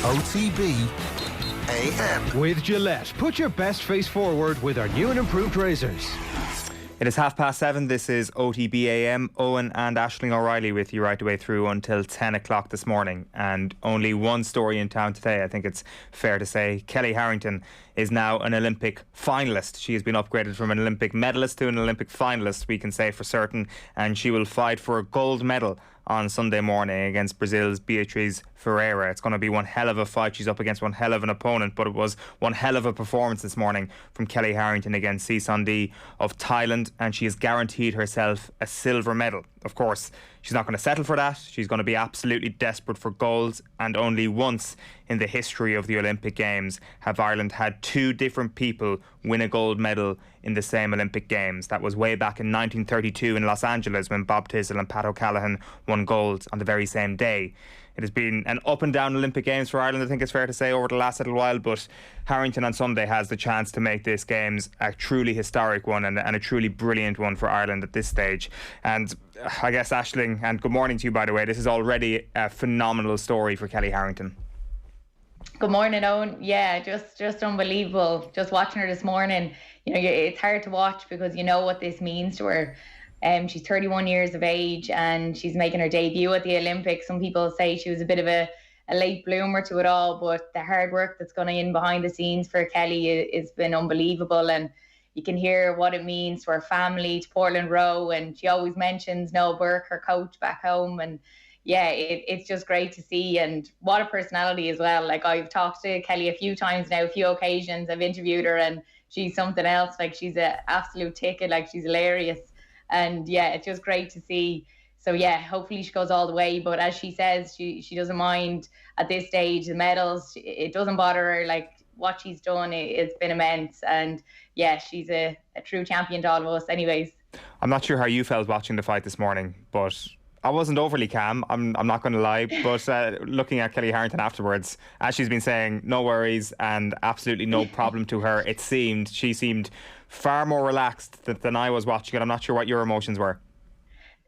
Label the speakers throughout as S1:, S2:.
S1: OTB AM.
S2: With Gillette, put your best face forward with our new and improved razors.
S3: It is 7:30. This is OTB AM. Eoin and Aisling O'Reilly with you right the way through until 10 o'clock this morning. And only one story in town today, I think it's fair to say. Kellie Harrington is now an Olympic finalist. She has been upgraded from an Olympic medalist to an Olympic finalist, we can say for certain. And she will fight for a gold medal on Sunday morning against Brazil's Beatriz Ferreira. It's going to be one hell of a fight. She's up against one hell of an opponent, but it was one hell of a performance this morning from Kellie Harrington against Cian of Thailand, and she has guaranteed herself a silver medal. Of course, she's not going to settle for that. She's going to be absolutely desperate for gold, and only once in the history of the Olympic Games have Ireland had two different people win a gold medal in the same Olympic Games. That was way back in 1932 in Los Angeles when Bob Thistle and Pat O'Callaghan won gold on the very same day. It has been an up and down Olympic Games for Ireland, I think it's fair to say, over the last little while, but Harrington on Sunday has the chance to make this Games a truly historic one and a truly brilliant one for Ireland at this stage. And I guess, Aisling, and good morning to you, by the way, this is already a phenomenal story for Kellie Harrington.
S4: Good morning, Eoin. Yeah, just unbelievable. Just watching her this morning, you know, it's hard to watch because you know what this means to her. She's 31 years of age and she's making her debut at the Olympics. Some people say she was a bit of a late bloomer to it all, but the hard work that's gone in behind the scenes for Kellie has been unbelievable. And you can hear what it means to her family, to Portland Row. And she always mentions Noel Burke, her coach back home. And yeah, it's just great to see. And what a personality as well. Like, I've talked to Kellie a few times now, a few occasions. I've interviewed her and she's something else. Like, she's an absolute ticket. Like, she's hilarious. And yeah, it's just great to see. So yeah, hopefully she goes all the way. But as she says, she doesn't mind at this stage the medals. It doesn't bother her. Like, what she's done, it's been immense. And yeah, she's a true champion to all of us anyways. I'm
S3: not sure how you felt watching the fight this morning, but I wasn't overly calm, I'm not going to lie, but looking at Kellie Harrington afterwards, as she's been saying, no worries and absolutely no problem to her, she seemed far more relaxed than I was watching it. I'm not sure what your emotions were.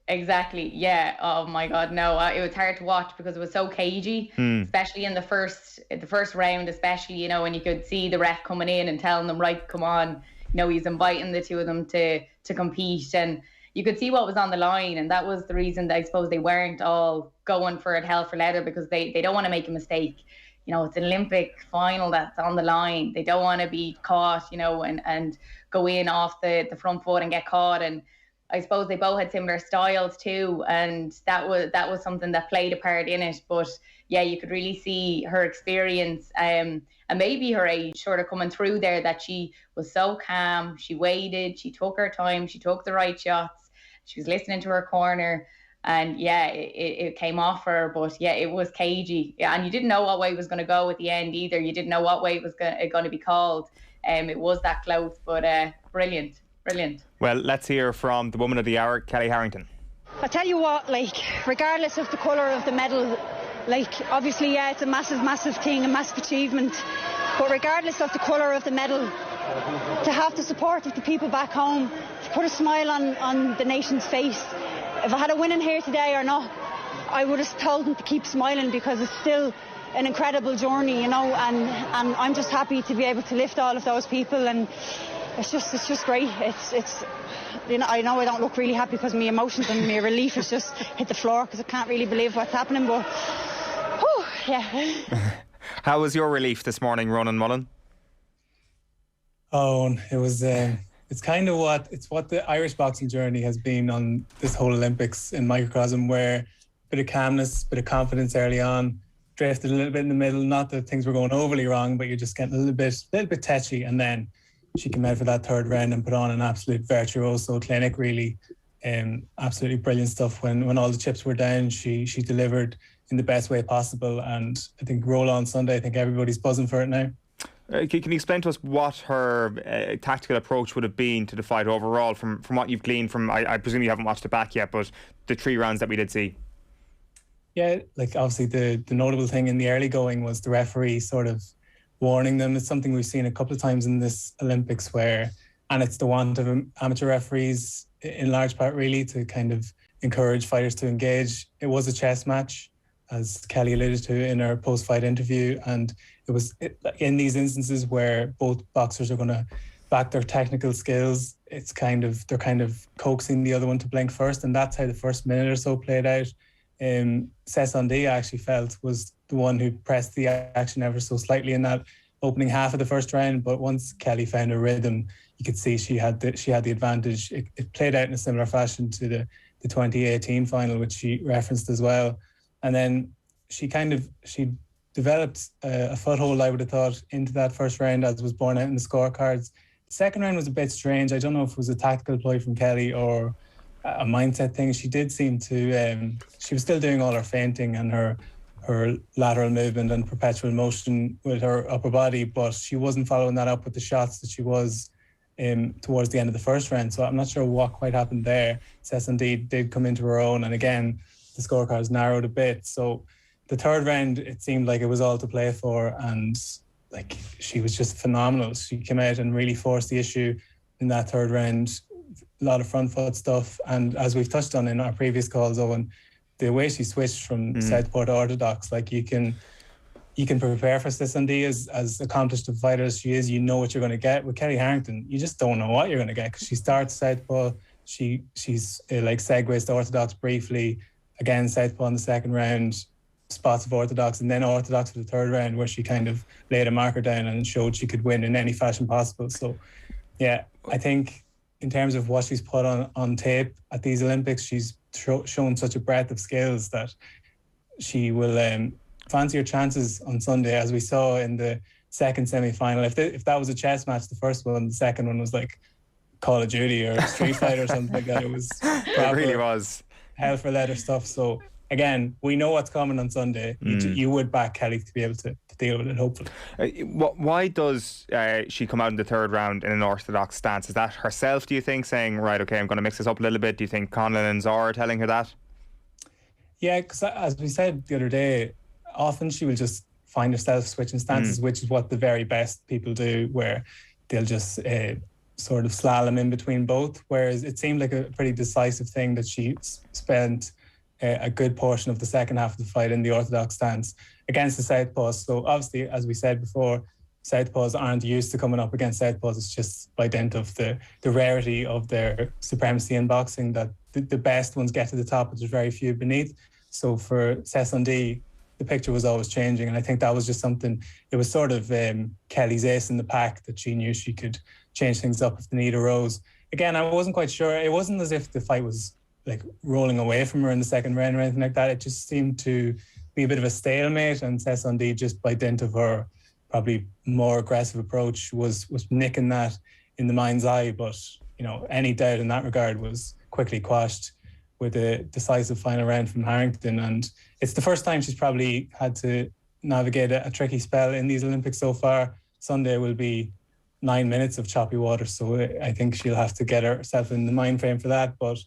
S4: Exactly, yeah. Oh my God, no, it was hard to watch because it was so cagey, especially in the first round, especially, you know, and you could see the ref coming in and telling them, right, come on, you know, he's inviting the two of them to compete, and you could see what was on the line, and that was the reason that I suppose they weren't all going for it hell for leather, because they don't want to make a mistake. You know, it's an Olympic final that's on the line. They don't want to be caught, you know, and go in off the front foot and get caught. And I suppose they both had similar styles too, and that was something that played a part in it. But yeah, you could really see her experience and maybe her age sort of coming through there, that she was so calm. She waited, she took her time, she took the right shots, she was listening to her corner. And yeah, it came off her, but yeah, it was cagey. Yeah, and you didn't know what way it was going to go at the end either. You didn't know what way it was going to be called. It was that close, but brilliant.
S3: Well, let's hear from the woman of the hour, Kellie Harrington.
S5: I tell you what, like, regardless of the colour of the medal, like, obviously, yeah, it's a massive thing, a massive achievement. But regardless of the colour of the medal, to have the support of the people back home, to put a smile on the nation's face. If I had a winning here today or not, I would have told them to keep smiling, because it's still an incredible journey, you know, and I'm just happy to be able to lift all of those people, and it's just great. It's you know, I don't look really happy because my emotions and my relief has just hit the floor, because I can't really believe what's happening, but whew, yeah.
S3: How was your relief this morning, Ronan Mullen?
S6: Oh, it was it's kind of what the Irish boxing journey has been on this whole Olympics in microcosm, where a bit of calmness, bit of confidence early on, drifted a little bit in the middle, not that things were going overly wrong, but you're just getting a little bit tetchy, and then she came out for that third round and put on an absolute virtuoso clinic, really. Absolutely brilliant stuff. When all the chips were down, she delivered in the best way possible, and I think roll on Sunday, I think everybody's buzzing for it now.
S3: Can you explain to us what her tactical approach would have been to the fight overall, from what you've gleaned from, I presume you haven't watched it back yet, but the 3 rounds that we did see?
S6: Yeah, like obviously the notable thing in the early going was the referee sort of warning them. It's something we've seen a couple of times in this Olympics and it's the want of amateur referees in large part, really, to kind of encourage fighters to engage. It was a chess match. as Kelly alluded to in her post-fight interview. And it was in these instances where both boxers are going to back their technical skills, they're kind of coaxing the other one to blink first, and that's how the first minute or so played out. Sessondi, I actually felt, was the one who pressed the action ever so slightly in that opening half of the first round, but once Kelly found a rhythm, you could see she had the advantage. It played out in a similar fashion to the 2018 final, which she referenced as well. And then she developed a foothold, I would have thought, into that first round, as was borne out in the scorecards. The second round was a bit strange. I don't know if it was a tactical ploy from Kelly or a mindset thing. She did seem to, she was still doing all her feinting and her lateral movement and perpetual motion with her upper body, but she wasn't following that up with the shots that she was towards the end of the first round. So I'm not sure what quite happened there. Sessondi did come into her own, and again, the scorecards narrowed a bit. So the third round, it seemed like it was all to play for, and like she was just phenomenal. She came out and really forced the issue in that third round. A lot of front foot stuff, and as we've touched on in our previous calls, Owen, the way she switched from southpaw to orthodox, like you can prepare for Sessondi as accomplished a fighter as she is. You know what you're going to get. With Kelly Harrington, you just don't know what you're going to get, because she starts southpaw, she's like segues to orthodox briefly, again southpaw in the second round, spots of orthodox, and then orthodox for the third round, where she kind of laid a marker down and showed she could win in any fashion possible. So yeah, I think in terms of what she's put on tape at these Olympics, she's shown such a breadth of skills that she will fancy her chances on Sunday, as we saw in the second semi-final. If that was a chess match, the first one, the second one was like Call of Duty or Street Fighter or something like that. It was
S3: it really was
S6: hell for leather stuff. So again, we know what's coming on Sunday. You would back Kelly to be able to deal with it, hopefully.
S3: Why does she come out in the third round in an orthodox stance? Is that herself, do you think, saying, right, okay, I'm going to mix this up a little bit? Do you think Conlon and Zara are telling her that? Yeah,
S6: because as we said the other day, often she will just find herself switching stances, which is what the very best people do, where they'll just sort of slalom in between both. Whereas it seemed like a pretty decisive thing that she spent a good portion of the second half of the fight in the orthodox stance against the southpaws. So obviously, as we said before, southpaws aren't used to coming up against southpaws. It's just by dint of the rarity of their supremacy in boxing that the best ones get to the top, but there's very few beneath. So for Sessondi, the picture was always changing, and I think that was just something, it was sort of Kelly's ace in the pack, that she knew she could change things up if the need arose. Again, I wasn't quite sure. It wasn't as if the fight was like rolling away from her in the second round or anything like that. It just seemed to be a bit of a stalemate, and Sessondi, just by dint of her probably more aggressive approach, was nicking that in the mind's eye. But you know, any doubt in that regard was quickly quashed with a decisive final round from Harrington. And it's the first time she's probably had to navigate a tricky spell in these Olympics so far. Sunday will be 9 minutes of choppy water, so I think she'll have to get herself in the mind frame for that. But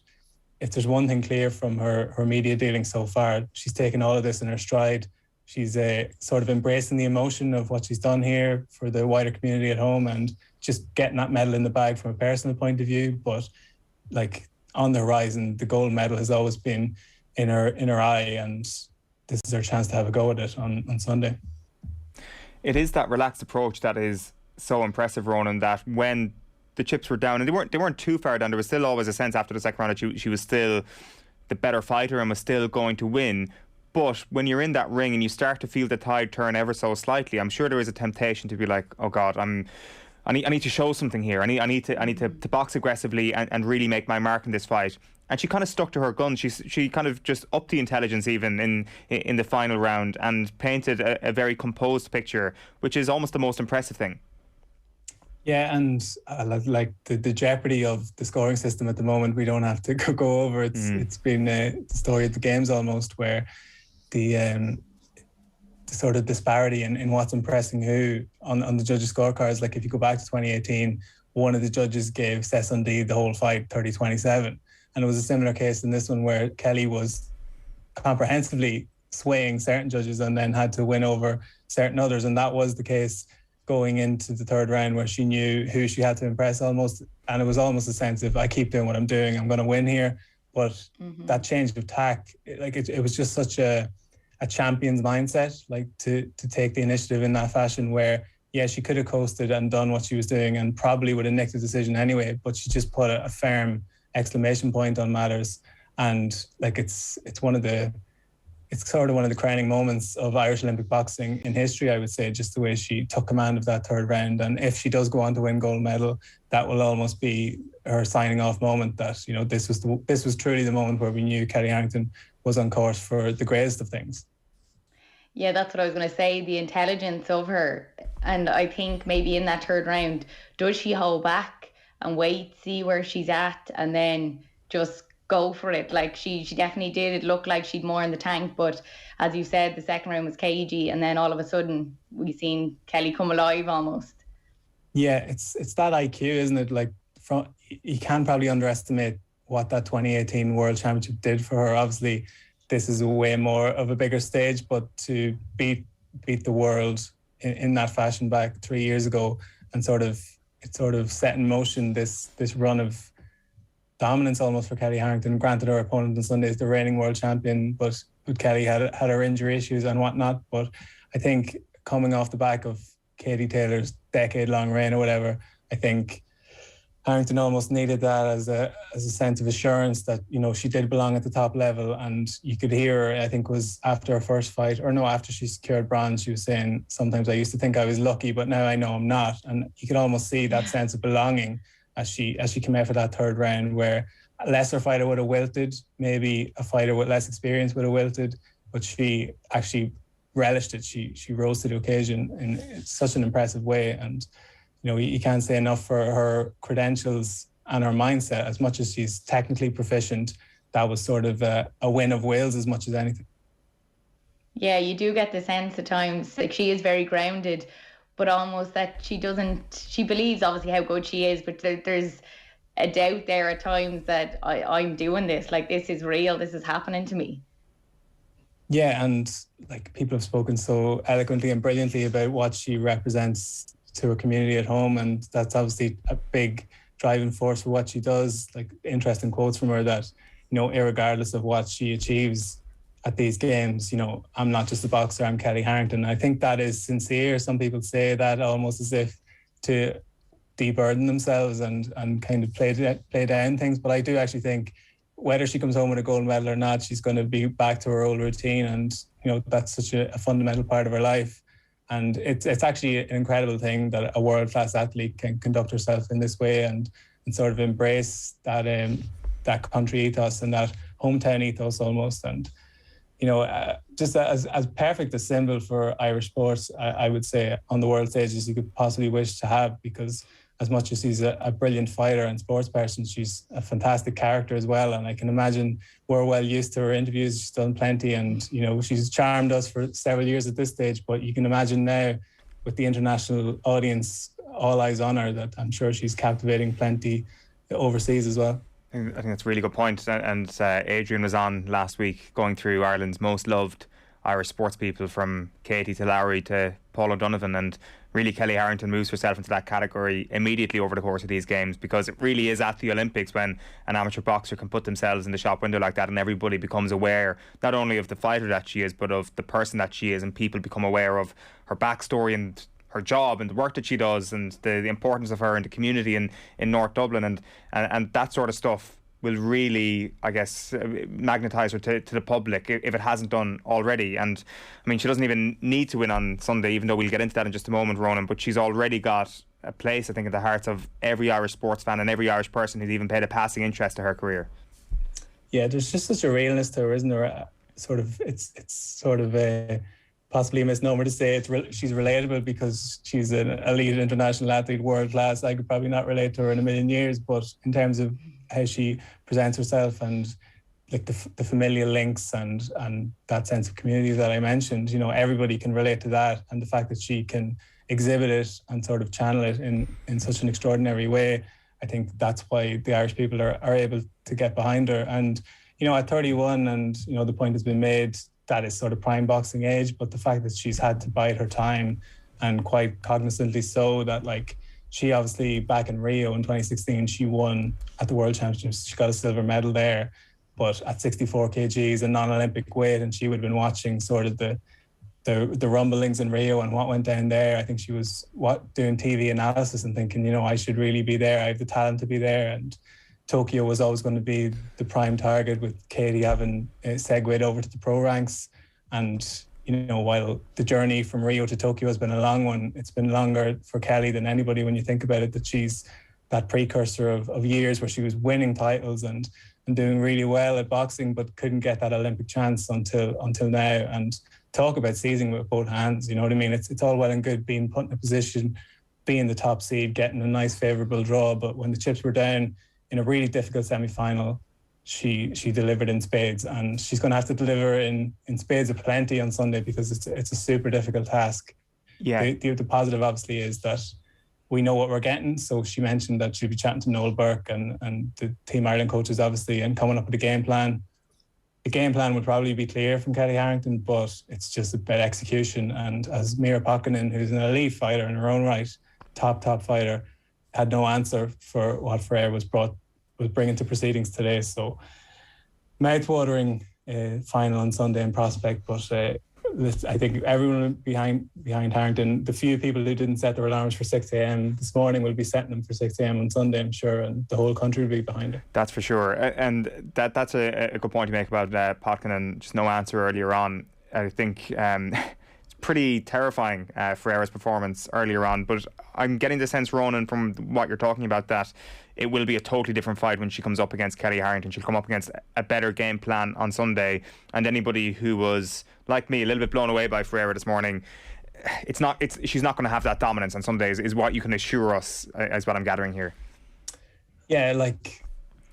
S6: if there's one thing clear from her media dealings so far, she's taken all of this in her stride. She's sort of embracing the emotion of what she's done here for the wider community at home, and just getting that medal in the bag from a personal point of view. But like, on the horizon, the gold medal has always been in her eye, and this is her chance to have a go at it on Sunday.
S3: It is that relaxed approach that is so impressive, Ronan, that when the chips were down, and they weren't too far down, there was still always a sense after the second round that she was still the better fighter and was still going to win. But when you're in that ring and you start to feel the tide turn ever so slightly, I'm sure there is a temptation to be like, oh God, I need to show something here. I need to box aggressively and really make my mark in this fight. And she kind of stuck to her guns. She kind of just upped the intelligence even in the final round, and painted a very composed picture, which is almost the most impressive thing.
S6: Yeah, and like the jeopardy of the scoring system at the moment, we don't have to go over. It's been the story of the games almost, where the sort of disparity in what's impressing who on the judges' scorecards. Like if you go back to 2018, one of the judges gave Sessondi the whole fight 30-27. And it was a similar case in this one, where Kelly was comprehensively swaying certain judges and then had to win over certain others. And that was the case going into the third round, where she knew who she had to impress almost. And it was almost a sense of, I keep doing what I'm doing, I'm going to win here. But that change of tack, it was just such a a champion's mindset, like to take the initiative in that fashion where, yeah, she could have coasted and done what she was doing and probably would have nicked the decision anyway, but she just put a firm exclamation point on matters. And like it's sort of one of the crowning moments of Irish Olympic boxing in history, I would say, just the way she took command of that third round. And if she does go on to win gold medal, that will almost be her signing off moment, that, you know, this was truly the moment where we knew Kellie Harrington was on course for the greatest of things.
S4: Yeah, that's what I was going to say, the intelligence of her. And I think maybe in that third round, does she hold back and wait, see where she's at, and then just go for it? Like she definitely did. It looked like she'd more in the tank, but as you said, the second round was cagey, and then all of a sudden we seen Kellie come alive almost. Yeah,
S6: it's that IQ, isn't it? Like, you can probably underestimate what that 2018 World Championship did for her. Obviously, this is a way more of a bigger stage, but to beat the world in that fashion back 3 years ago, and it sort of set in motion this run of dominance almost for Kellie Harrington. Granted, her opponent on Sunday is the reigning world champion, but Kellie had her injury issues and whatnot. But I think coming off the back of Katie Taylor's decade-long reign or whatever, I think Harrington almost needed that as a sense of assurance that, you know, she did belong at the top level. And you could hear her, I think it was after her first fight, or no, after she secured bronze, she was saying, sometimes I used to think I was lucky, but now I know I'm not. And you could almost see that sense of belonging as she came out for that third round, where a lesser fighter would have wilted, maybe a fighter with less experience would have wilted, but she actually relished it. She rose to the occasion in such an impressive way. And you know, you can't say enough for her credentials and her mindset. As much as she's technically proficient, that was sort of a win of Wales as much as anything.
S4: Yeah, you do get the sense at times, like she is very grounded, but almost that she believes obviously how good she is, but there's a doubt there at times that I'm doing this, like this is real, this is happening to me.
S6: Yeah, and like people have spoken so eloquently and brilliantly about what she represents to her community at home, and that's obviously a big driving force for what she does. Like interesting quotes from her that, you know, irregardless of what she achieves at these games, you know, I'm not just a boxer, I'm Kellie Harrington. I think that is sincere. Some people say that almost as if to deburden themselves and kind of play down things, but I do actually think whether she comes home with a gold medal or not, she's going to be back to her old routine, and you know, that's such a fundamental part of her life. And it's actually an incredible thing that a world-class athlete can conduct herself in this way and sort of embrace that that country ethos and that hometown ethos almost. And, you know, just as perfect a symbol for Irish sports, I would say, on the world stage as you could possibly wish to have, because as much as she's a brilliant fighter and sports person, she's a fantastic character as well. And I can imagine we're well used to her interviews. She's done plenty, and you know, she's charmed us for several years at this stage. But you can imagine now, with the international audience, all eyes on her, that I'm sure she's captivating plenty overseas as well.
S3: I think that's a really good point. And Adrian was on last week going through Ireland's most loved Irish sports people, from Katie to Lowry to Paul O'Donovan, and really Kellie Harrington moves herself into that category immediately over the course of these games, because it really is at the Olympics when an amateur boxer can put themselves in the shop window like that, and everybody becomes aware not only of the fighter that she is, but of the person that she is, and people become aware of her backstory and her job and the work that she does, and the importance of her in the community in North Dublin, and that sort of stuff will really, I guess, magnetise her to the public if it hasn't done already. And I mean, she doesn't even need to win on Sunday, even though we'll get into that in just a moment, Ronan, but she's already got a place, I think, in the hearts of every Irish sports fan and every Irish person who's even paid a passing interest to her career.
S6: Yeah, there's just such a realness to her, isn't there? It's sort of a possibly a misnomer to say she's relatable because she's an elite international athlete, world class. I could probably not relate to her in a million years, but in terms of how she presents herself and like the familial links and that sense of community that I mentioned, you know, everybody can relate to that. And the fact that she can exhibit it and sort of channel it in such an extraordinary way, I think that's why the Irish people are able to get behind her. And, you know, at 31, and, you know, the point has been made, that is sort of prime boxing age, but the fact that she's had to bide her time, and quite cognizantly so, that like she obviously back in Rio in 2016, she won at the World Championships. She got a silver medal there. but at 64 kgs, a non-Olympic weight, and she would have been watching sort of the rumblings in Rio and what went down there. I think she was doing TV analysis and thinking, I should really be there. I have the talent to be there. And Tokyo was always going to be the prime target, with Katie having segued over to the pro ranks. And while the journey from Rio to Tokyo has been a long one, it's been longer for Kelly than anybody when you think about it, that she's that precursor of years where she was winning titles and doing really well at boxing, but couldn't get that Olympic chance until now. And talk about seizing with both hands, you know what I mean? It's all well and good being put in a position, being the top seed, getting a nice favourable draw, but when the chips were down in a really difficult semi-final, she delivered in spades, and she's going to have to deliver in spades of plenty on Sunday, because it's a super difficult task.
S3: Yeah.
S6: The positive obviously is that we know what we're getting. So she mentioned that she'll be chatting to Noel Burke and the Team Ireland coaches obviously, and coming up with a game plan. The game plan would probably be clear from Kelly Harrington, but it's just about execution. And as Mira Pokkanen, who's an elite fighter in her own right, top fighter, had no answer for what Frere was bringing to proceedings today. So mouth-watering final on Sunday in prospect, but I think everyone behind Harrington, the few people who didn't set their alarms for 6 a.m. this morning will be setting them for 6 a.m. on Sunday, I'm sure, and the whole country will be behind it.
S3: That's for sure. And that's a good point to make about Pokkanen, just no answer earlier on. I think it's pretty terrifying Ferreira's performance earlier on, but I'm getting the sense, Ronan, from what you're talking about, that it will be a totally different fight when she comes up against Kelly Harrington. She'll come up against a better game plan on Sunday, and anybody who was, like me, a little bit blown away by Ferreira this morning, she's not going to have that dominance on Sundays, is what you can assure us, is what I'm gathering here.
S6: Yeah,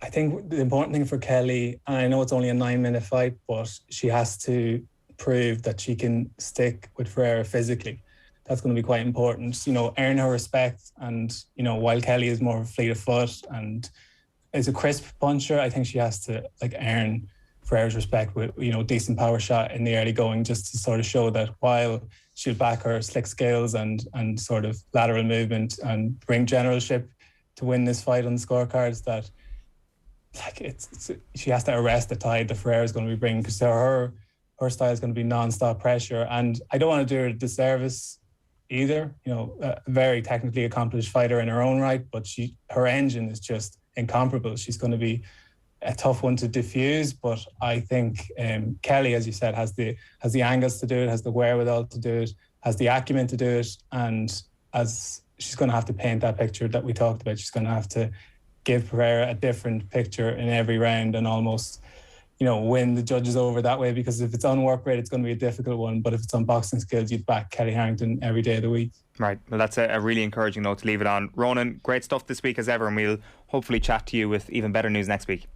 S6: I think the important thing for Kelly, and I know it's only a 9-minute fight, but she has to prove that she can stick with Ferreira physically. That's going to be quite important. Earn her respect, and while Kelly is more of a fleet of foot and is a crisp puncher, I think she has to earn Ferreira's respect with decent power shot in the early going, just to sort of show that while she'll back her slick skills and sort of lateral movement and bring generalship to win this fight on the scorecards, that she has to arrest the tide that Ferreira is going to be bringing, because her style is going to be non-stop pressure. And I don't want to do her a disservice either. A very technically accomplished fighter in her own right, but her engine is just incomparable. She's going to be a tough one to diffuse, but I think Kelly, as you said, has the angles to do it, has the wherewithal to do it, has the acumen to do it, and as she's going to have to paint that picture that we talked about, she's going to have to give Ferreira a different picture in every round and almost win the judges over that way, because if it's on work rate, it's going to be a difficult one, but if it's on boxing skills, you'd back Kelly Harrington every day of the week.
S3: Right, well, that's a really encouraging note to leave it on. Ronan, great stuff this week as ever, and we'll hopefully chat to you with even better news next week.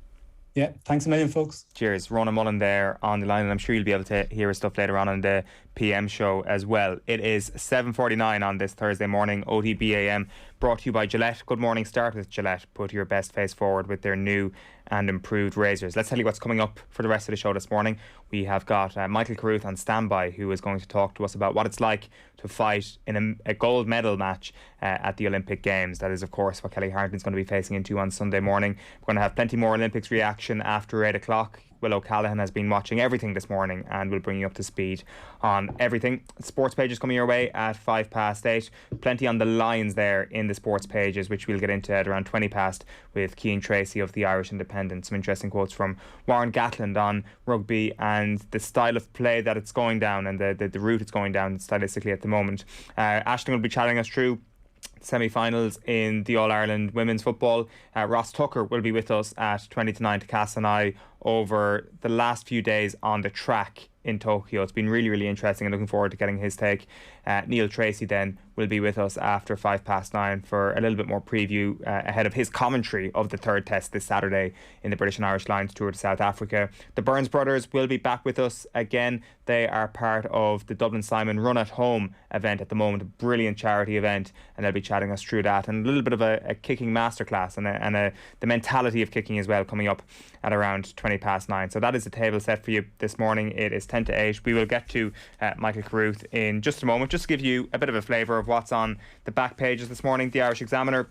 S6: Yeah, thanks a million, folks.
S3: Cheers. Ronan Mullen there on the line, and I'm sure you'll be able to hear his stuff later on the PM show as well. It is 7:49 on this Thursday morning. OTB AM brought to you by Gillette. Good morning. Start with Gillette. Put your best face forward with their new and improved razors. Let's tell you what's coming up for the rest of the show this morning. We have got Michael Carruth on standby, who is going to talk to us about what it's like to fight in a gold medal match at the Olympic Games. That is, of course, what Kelly Harrington's going to be facing into on Sunday morning. We're going to have plenty more Olympics reaction after 8 o'clock. Will O'Callaghan has been watching everything this morning and will bring you up to speed on everything. Sports pages coming your way at 8:05. Plenty on the lines there in the sports pages, which we'll get into at around 20 past with Cian Tracey of the Irish Independent. Some interesting quotes from Warren Gatland on rugby and the style of play that it's going down and the route it's going down stylistically at the moment. Aisling will be chatting us through semi-finals in the All-Ireland women's football. Ross Tucker will be with us at 20 to 9 to cast an eye over the last few days on the track in Tokyo. It's been really, really interesting and looking forward to getting his take. Neil Treacy then will be with us after 9:05 for a little bit more preview ahead of his commentary of the third test this Saturday in the British and Irish Lions tour to South Africa. The Byrne brothers will be back with us again. They are part of the Dublin Simon Run at Home event at the moment, a brilliant charity event, and they'll be chatting us through that and a little bit of a kicking masterclass and the mentality of kicking as well, coming up at around 9:20. So that is the table set for you this morning. It is 10 to 8. We will get to Michael Carruth in just a moment, just to give you a bit of a flavour of what's on the back pages this morning. The Irish Examiner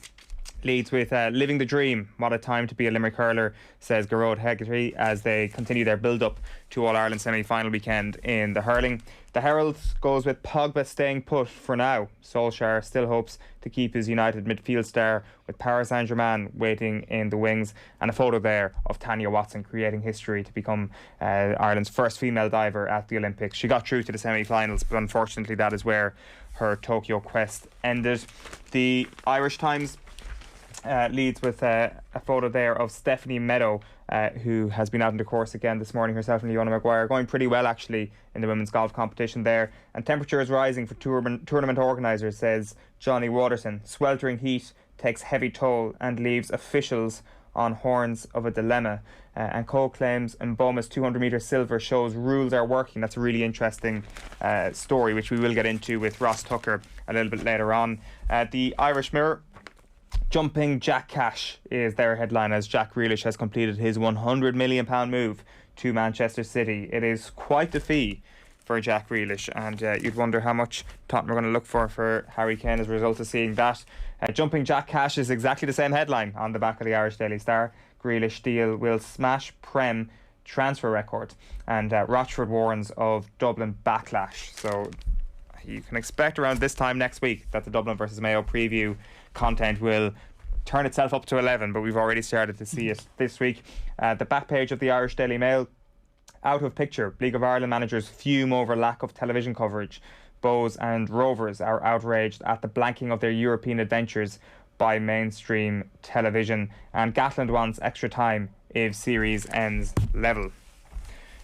S3: leads with living the dream. What a time to be a Limerick hurler, says Garrod Hegarty as they continue their build-up to All-Ireland semi-final weekend in the hurling. The Herald goes with Pogba staying put for now. Solskjaer still hopes to keep his United midfield star, with Paris Saint-Germain waiting in the wings. And a photo there of Tanya Watson creating history to become Ireland's first female diver at the Olympics. She got through to the semi-finals, but unfortunately that is where her Tokyo quest ended. The Irish Times leads with a photo there of Stephanie Meadow, who has been out in the course again this morning, herself and Leona Maguire, going pretty well actually in the women's golf competition there. And temperature is rising for tournament organisers, says Johnny Waterson. Sweltering heat takes heavy toll and leaves officials on horns of a dilemma. And Cole claims Mboma's 200 metre silver shows rules are working. That's a really interesting story, which we will get into with Ross Tucker a little bit later on. The Irish Mirror, jumping Jack Cash is their headline, as Jack Grealish has completed his £100 million move to Manchester City. It is quite the fee for Jack Grealish, and you'd wonder how much Tottenham are going to look for Harry Kane as a result of seeing that. Jumping Jack Cash is exactly the same headline on the back of the Irish Daily Star. Grealish deal will smash Prem transfer record, and Rochford warns of Dublin backlash. So you can expect around this time next week that the Dublin versus Mayo preview content will turn itself up to 11, but we've already started to see it this week. The back page of the Irish Daily Mail, out of picture. League of Ireland managers fume over lack of television coverage. Bows and Rovers are outraged at the blanking of their European adventures by mainstream television, and Gatland wants extra time if series ends level.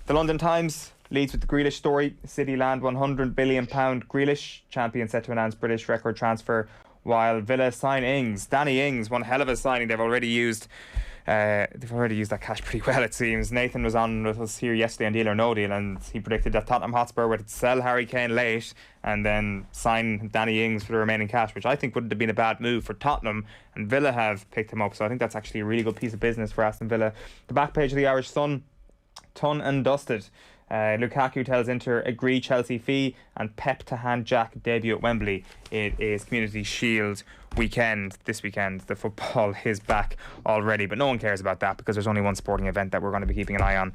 S3: The London Times leads with the Grealish story. City land £100 billion Grealish, champion set to announce British record transfer, while Villa sign Ings. Danny Ings, one hell of a signing. They've already used that cash pretty well, it seems. Nathan was on with us here yesterday on Deal or No Deal, and he predicted that Tottenham Hotspur would sell Harry Kane late and then sign Danny Ings for the remaining cash, which I think wouldn't have been a bad move for Tottenham, and Villa have picked him up, so I think that's actually a really good piece of business for Aston Villa. The back page of the Irish Sun, done and dusted. Lukaku tells Inter agree Chelsea fee, and Pep to hand Jack debut at Wembley. It is Community Shield weekend this weekend. The football is back already, but no one cares about that because there's only one sporting event that we're going to be keeping an eye on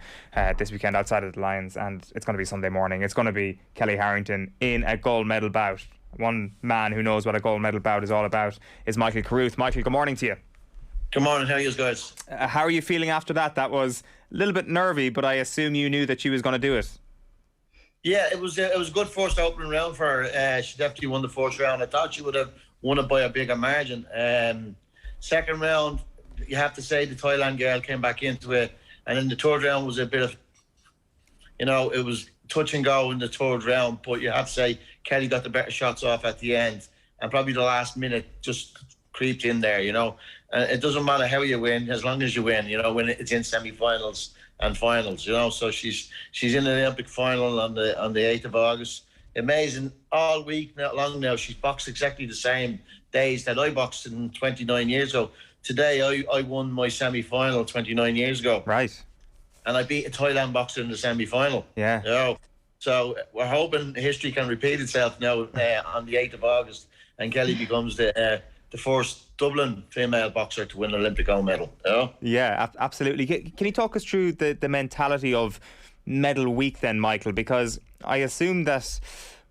S3: this weekend outside of the Lions, and it's going to be Sunday morning. It's going to be Kelly Harrington in a gold medal bout. One man who knows what a gold medal bout is all about is Michael Carruth. Michael, good morning to you.
S7: Good morning, how are you guys?
S3: How are you feeling after that? That was a little bit nervy, but I assume you knew that she was going to do it.
S7: Yeah, it was a good first opening round for her. She definitely won the first round. I thought she would have won it by a bigger margin. Second round, you have to say the Thailand girl came back into it, and then the third round was a bit of, it was touch and go in the third round, but you have to say Kelly got the better shots off at the end, and probably the last minute just creeped in there, it doesn't matter how you win, as long as you win, when it's in semi-finals and finals, so she's in the Olympic final on the 8th of August. Amazing, all week not long now, she's boxed exactly the same days that I boxed in 29 years ago. Today I won my semi-final 29 years ago.
S3: Right.
S7: And I beat a Thailand boxer in the semi-final.
S3: Yeah.
S7: So we're hoping history can repeat itself now on the 8th of August, and Kelly becomes the first Dublin female boxer to win an Olympic gold medal.
S3: Yeah, absolutely. Can you talk us through the mentality of medal week then, Michael? Because I assume that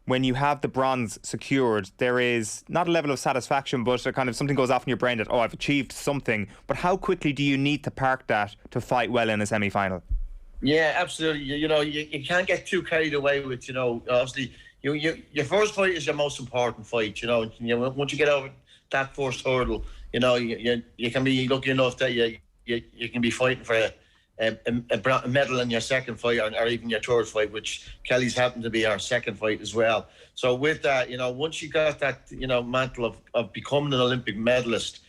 S3: when you have the bronze secured, there is not a level of satisfaction, but a kind of something goes off in your brain that, I've achieved something. But how quickly do you need to park that to fight well in a semi-final?
S7: Yeah, absolutely. You can't get too carried away with, obviously, your first fight is your most important fight, once you get over that first hurdle, you can be lucky enough that you can be fighting for a medal in your second fight or even your third fight, which Kelly's happened to be our second fight as well. So with that, once you got that, mantle of becoming an Olympic medalist,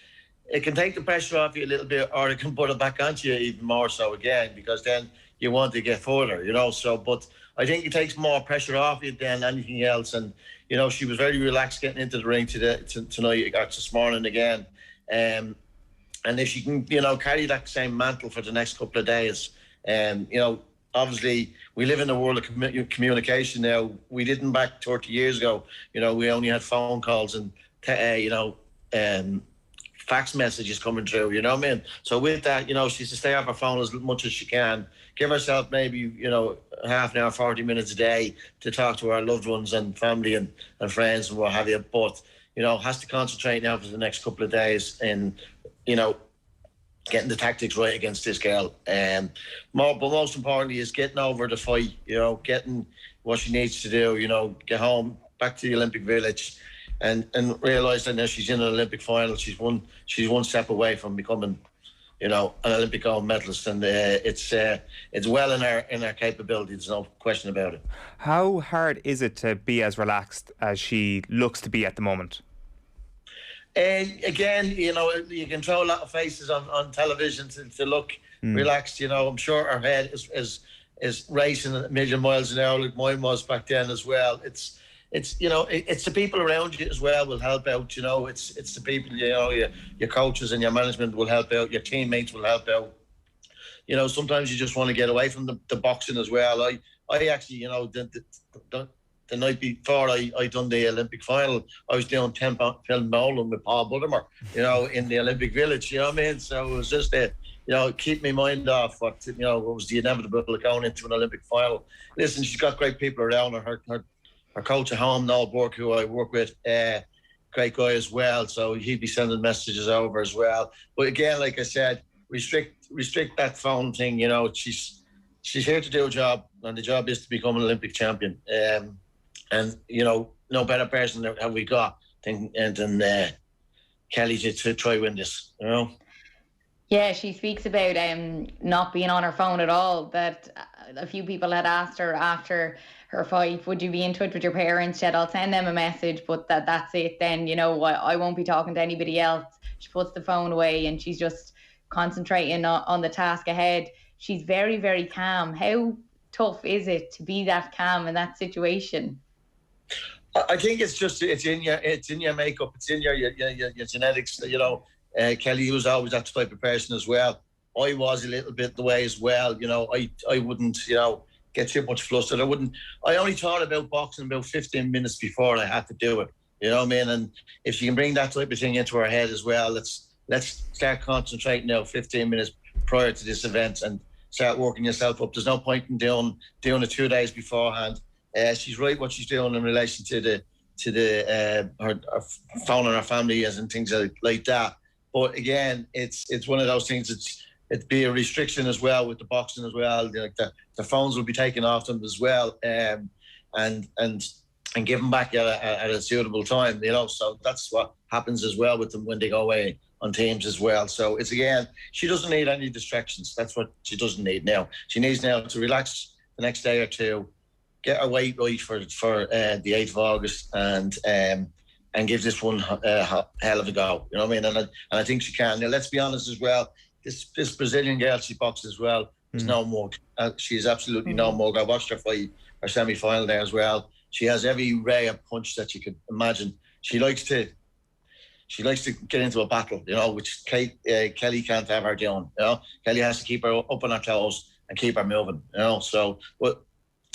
S7: it can take the pressure off you a little bit, or it can put it back onto you even more so again, because then you want to get further, but I think it takes more pressure off you than anything else. And she was very relaxed getting into the ring tonight, or this morning again. And if she can, carry that same mantle for the next couple of days, obviously we live in a world of communication now. We didn't back 30 years ago. We only had phone calls and fax messages coming through, you know what I mean? So with that, you know, she's to stay off her phone as much as she can. Give herself maybe, you know, half an hour, 40 minutes a day to talk to her loved ones and family and friends and what have you. But, you know, has to concentrate now for the next couple of days in, you know, getting the tactics right against this girl. But most importantly is getting over the fight, you know, getting what she needs to do, you know, get home, back to the Olympic Village and realise that now she's in an Olympic final. She's one step away from becoming, you know, an Olympic gold medalist, and it's well in our capability. There's no question about it.
S3: How hard is it to be as relaxed as she looks to be at the moment?
S7: Again, you know, you can throw a lot of faces on television to look relaxed. You know, I'm sure her head is racing at a million miles an hour like mine was back then as well. It's you know, it's the people around you as well will help out. You know, it's the people, you know, your coaches and your management will help out. Your teammates will help out. You know, sometimes you just want to get away from the boxing as well. I actually, you know, the night before I done the Olympic final, I was doing 10-pound bowling with Paul Buttermore, you know, in the Olympic Village. You know what I mean? So it was just you know, keep my mind off what, you know, what was the inevitable going into an Olympic final. Listen, she's got great people around her. Her coach at home, Noel Burke, who I work with, great guy as well. So he'd be sending messages over as well. But again, like I said, restrict that phone thing. You know, she's here to do a job, and the job is to become an Olympic champion. And you know, no better person have we got than Kelly to try win this. You know.
S4: Yeah, she speaks about not being on her phone at all. That a few people had asked her after her fight, would you be in touch with your parents? She said, I'll send them a message, but that's it then. You know, I won't be talking to anybody else. She puts the phone away and she's just concentrating on the task ahead. She's very, very calm. How tough is it to be that calm in that situation?
S7: I think it's in your makeup, it's in your genetics. You know, Kelly was always that type of person as well. I was a little bit the way as well. You know, I wouldn't, you know, get too much flustered. I only thought about boxing about 15 minutes before I had to do it. You know what I mean? And if she can bring that type of thing into her head as well, let's start concentrating now 15 minutes prior to this event and start working yourself up. There's no point in doing it 2 days beforehand. She's right what she's doing in relation to her phone and her family and things like that. But again, it's one of those things. It'd be a restriction as well with the boxing as well. Like the phones will be taken off them as well, and given back at a suitable time. You know, so that's what happens as well with them when they go away on teams as well. So it's again, she doesn't need any distractions. That's what she doesn't need now. She needs now to relax the next day or two, get her weight right for the 8th of August, and give this one a hell of a go. You know what I mean? And I think she can. Now, let's be honest as well. This Brazilian girl, she boxes as well. There's no mug. She's absolutely no mug. I watched her fight, her semi-final there as well. She has every ray of punch that you could imagine. She likes to get into a battle, you know, which Kelly can't have her doing. You know, Kelly has to keep her up on her toes and keep her moving. You know, so but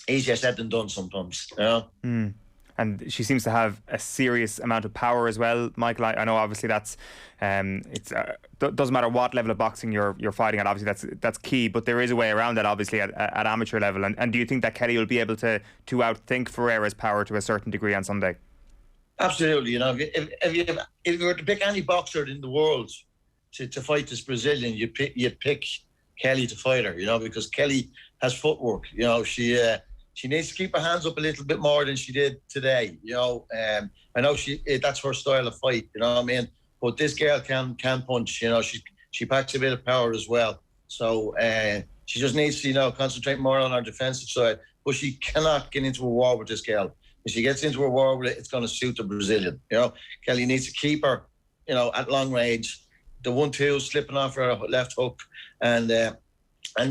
S7: easier said than done sometimes. You know.
S3: And she seems to have a serious amount of power as well, Michael. I know obviously that's doesn't matter what level of boxing you're fighting at. Obviously that's key, but there is a way around that. Obviously at amateur level. And do you think that Kelly will be able to outthink Ferreira's power to a certain degree on Sunday?
S7: Absolutely. You know, if you were to pick any boxer in the world to fight this Brazilian, you'd pick Kelly to fight her. You know, because Kelly has footwork. You know, she needs to keep her hands up a little bit more than she did today. You know, I know that's her style of fight. You know what I mean? But this girl can punch. You know, she packs a bit of power as well. So she just needs to, you know, concentrate more on her defensive side. But she cannot get into a war with this girl. If she gets into a war with it, it's going to suit the Brazilian. You know, Kelly needs to keep her, you know, at long range. The 1-2 slipping off her left hook, and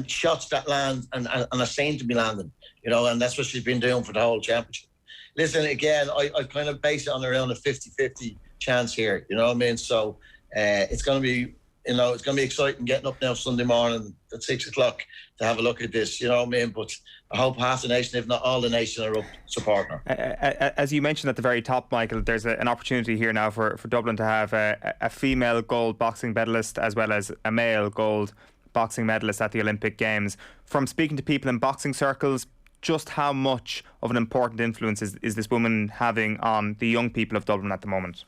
S7: shots that land and are seen to be landing. You know, and that's what she's been doing for the whole championship. Listen, again, I kind of base it on around a 50-50 chance here. You know what I mean? So it's going to be you know, it's going to be exciting getting up now Sunday morning at 6 o'clock to have a look at this, you know what I mean? But I hope half the nation, if not all the nation, are up supporting her.
S3: As you mentioned at the very top, Michael, there's an opportunity here now for Dublin to have a female gold boxing medalist as well as a male gold boxing medalist at the Olympic Games. From speaking to people in boxing circles, just how much of an important influence is this woman having on the young people of Dublin at the moment?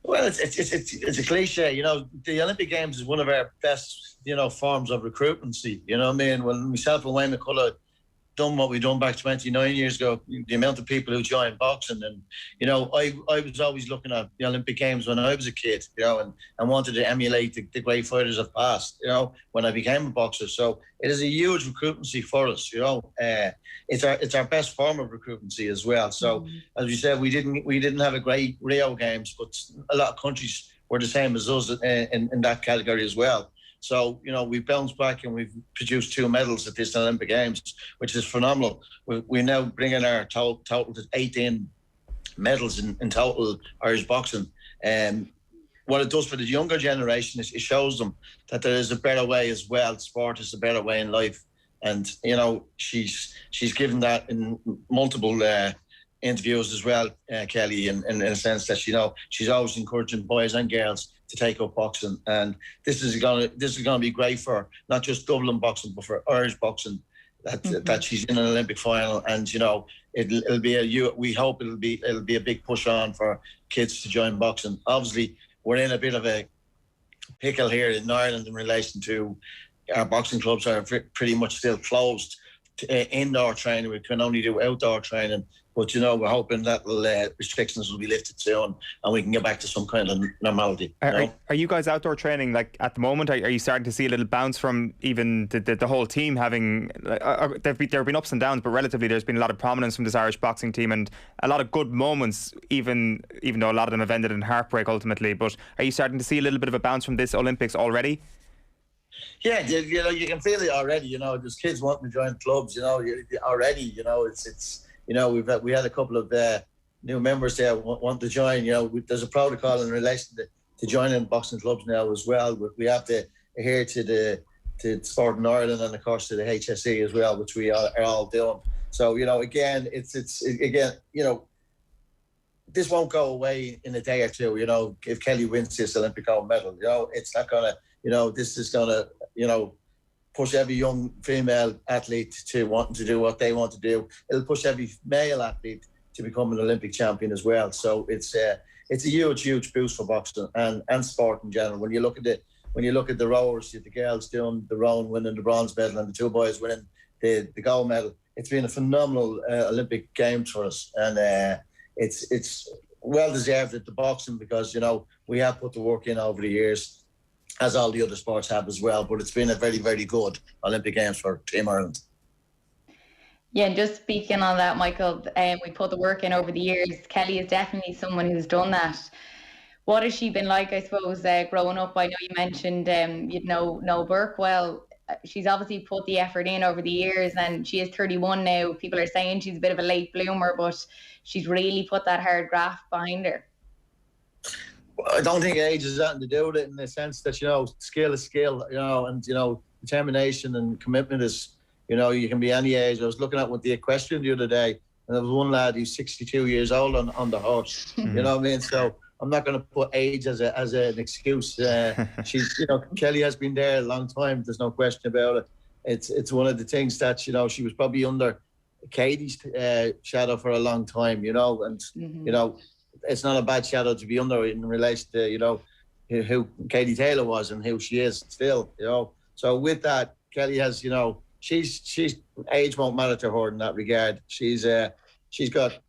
S7: Well, it's a cliche, you know. The Olympic Games is one of our best, you know, forms of recruitmency. You know what I mean? When myself and Wayne McCullough done what we done back 29 years ago, the amount of people who joined boxing, and you know, I was always looking at the Olympic Games when I was a kid, you know, and wanted to emulate the great fighters of past, you know, when I became a boxer. So it is a huge recruitmency for us, you know. It's our best form of recruitmency as well. So as we said, we didn't have a great Rio Games, but a lot of countries were the same as us in that category as well. So, you know, we bounced back and we've produced 2 medals at this Olympic Games, which is phenomenal. We're now bringing our total to 18 medals in total Irish boxing. And what it does for the younger generation is it shows them that there is a better way as well. Sport is a better way in life. And, you know, she's given that in multiple interviews as well, Kelly, in a sense that, you know, she's always encouraging boys and girls to take up boxing, and this is gonna be great for not just Dublin boxing but for Irish boxing. That she's in an Olympic final, and you know it'll be we hope it'll be a big push on for kids to join boxing. Obviously, we're in a bit of a pickle here in Ireland in relation to our boxing clubs are pretty much still closed to indoor training. We can only do outdoor training. But, you know, we're hoping that restrictions will be lifted soon and we can get back to some kind of normality.
S3: Are you guys outdoor training like at the moment? Are you starting to see a little bounce from even the whole team having... there have been ups and downs, but relatively there's been a lot of prominence from this Irish boxing team and a lot of good moments, even though a lot of them have ended in heartbreak ultimately. But are you starting to see a little bit of a bounce from this Olympics already?
S7: Yeah, you know, you can feel it already. You know, there's kids wanting to join clubs. You know, already. You know, it's you know, we had a couple of new members there want to join. You know, there's a protocol in relation to joining boxing clubs now as well. We have to adhere to Sport in Ireland and of course to the HSE as well, which we are all doing. So you know, again, it's again, you know, this won't go away in a day or two. You know, if Kelly wins this Olympic gold medal, you know, it's not gonna. You know, this is gonna, you know, push every young female athlete to wanting to do what they want to do. It'll push every male athlete to become an Olympic champion as well. So it's a huge boost for boxing and sport in general. When you look at the rowers, the girls doing the rowing, winning the bronze medal, and the 2 boys winning the gold medal, it's been a phenomenal Olympic game for us, and it's well deserved at the boxing because you know we have put the work in over the years, as all the other sports have as well. But it's been a very, very good Olympic Games for Team Ireland.
S4: Yeah, and just speaking on that, Michael, we put the work in over the years. Kelly is definitely someone who's done that. What has she been like, I suppose, growing up? I know you mentioned you know Burke well. She's obviously put the effort in over the years, and she is 31 now. People are saying she's a bit of a late bloomer, but she's really put that hard graft behind her.
S7: I don't think age has nothing to do with it, in the sense that, you know, skill is skill, you know, and, you know, determination and commitment is, you know, you can be any age. I was looking at the equestrian the other day, and there was one lad who's 62 years old on the horse. You know what I mean? So I'm not going to put age as an excuse. She's, you know, Kelly has been there a long time. There's no question about it. It's one of the things that, you know, she was probably under Katie's shadow for a long time, you know, and, you know, it's not a bad shadow to be under in relation to, you know, who Katie Taylor was and who she is still, you know. So with that, Kelly has, you know, she's age won't matter to her in that regard. She's got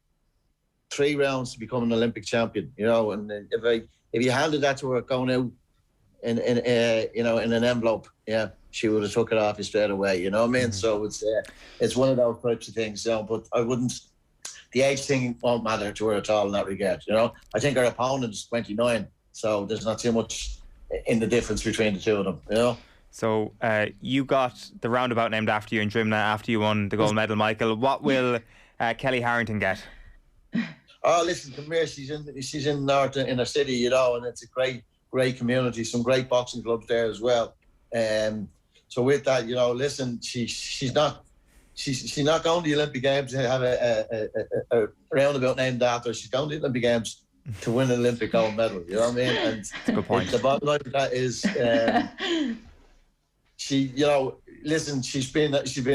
S7: 3 rounds to become an Olympic champion, you know. And if you handed that to her going out in you know, in an envelope, yeah, she would have took it off you straight away, you know what I mean? So it's one of those types of things, you know. But I wouldn't. The age thing won't matter to her at all in that regard, you know. I think her opponent is 29, so there's not too much in the difference between the two of them, you know.
S3: So you got the roundabout named after you in Drimna after you won the gold medal, Michael. What will Kelly Harrington get?
S7: Oh, listen, come here. She's in North in a city, you know, and it's a great great community, some great boxing clubs there as well. So with that, you know, listen, she's not going to the Olympic Games to have a roundabout named after her. She's going to the Olympic Games to win an Olympic gold medal. You know what I mean? And
S3: that's a good point.
S7: The bottom line of that is, she, you know, listen, she's been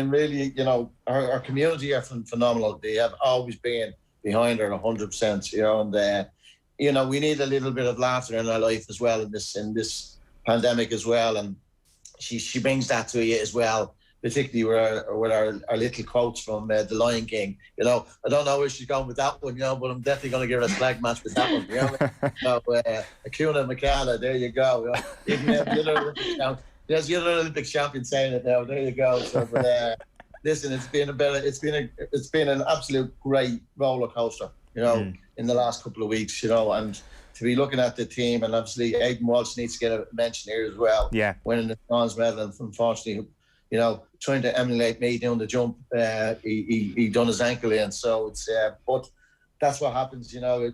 S7: really, you know, our community are phenomenal. They have always been behind her 100%. You know, and you know, we need a little bit of laughter in our life as well in this pandemic as well, and she brings that to you as well, particularly with our little quotes from The Lion King. You know, I don't know where she's going with that one, you know, but I'm definitely going to give her a slag match with that one. You know, Akuna Matata, there you go. You know, there's the other Olympic champion saying it now. There you go. So, but listen, it's been an absolute great roller coaster, you know, in the last couple of weeks, you know, and to be looking at the team, and obviously Aidan Walsh needs to get a mention here as well. Yeah, winning the bronze medal, and unfortunately, you know, trying to emulate me doing the jump, he done his ankle in. So it's but that's what happens, you know.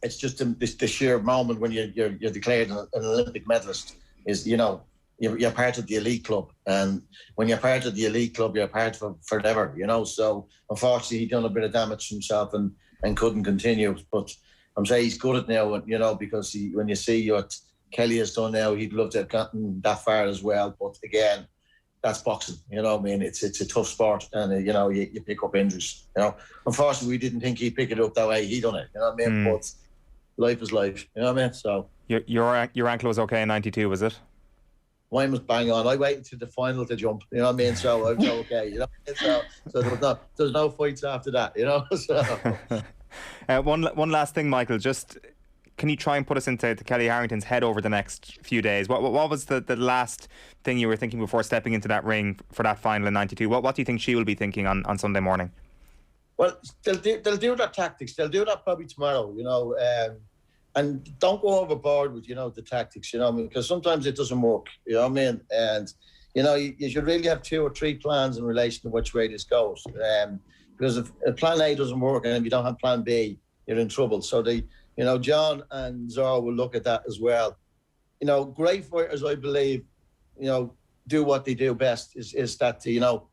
S7: It's just the sheer moment when you're declared an Olympic medalist is, you know, you're part of the elite club, and when you're part of the elite club, you're part of it forever, you know. So unfortunately, he done a bit of damage to himself and couldn't continue, but I'm saying he's good at now, you know, because when you see what Kelly has done now, he'd love to have gotten that far as well. But again, that's boxing, you know. I mean, it's a tough sport, and you know, you pick up injuries. You know, unfortunately, we didn't think he'd pick it up that way. He done it, you know what I mean. But life is life, you know what I mean. So your ankle was okay in '92, was it? Mine was bang on. I waited to the final to jump, you know what I mean. So I was okay, you know. So there was no fights after that, you know. So.
S3: One last thing, Michael. Just can you try and put us into Kellie Harrington's head over the next few days? What was the last thing you were thinking before stepping into that ring for that final in '92? What do you think she will be thinking on Sunday morning? Well, they'll do their tactics. They'll do that probably tomorrow, you know. And don't go overboard with, you know, the tactics, you know, because sometimes it doesn't work, you know what I mean? And, you know, you should really have 2 or 3 plans in relation to which way this goes. Because if plan A doesn't work and if you don't have plan B, you're in trouble. So you know, John and Zora will look at that as well. You know, great fighters, I believe, you know, do what they do best is that, you know,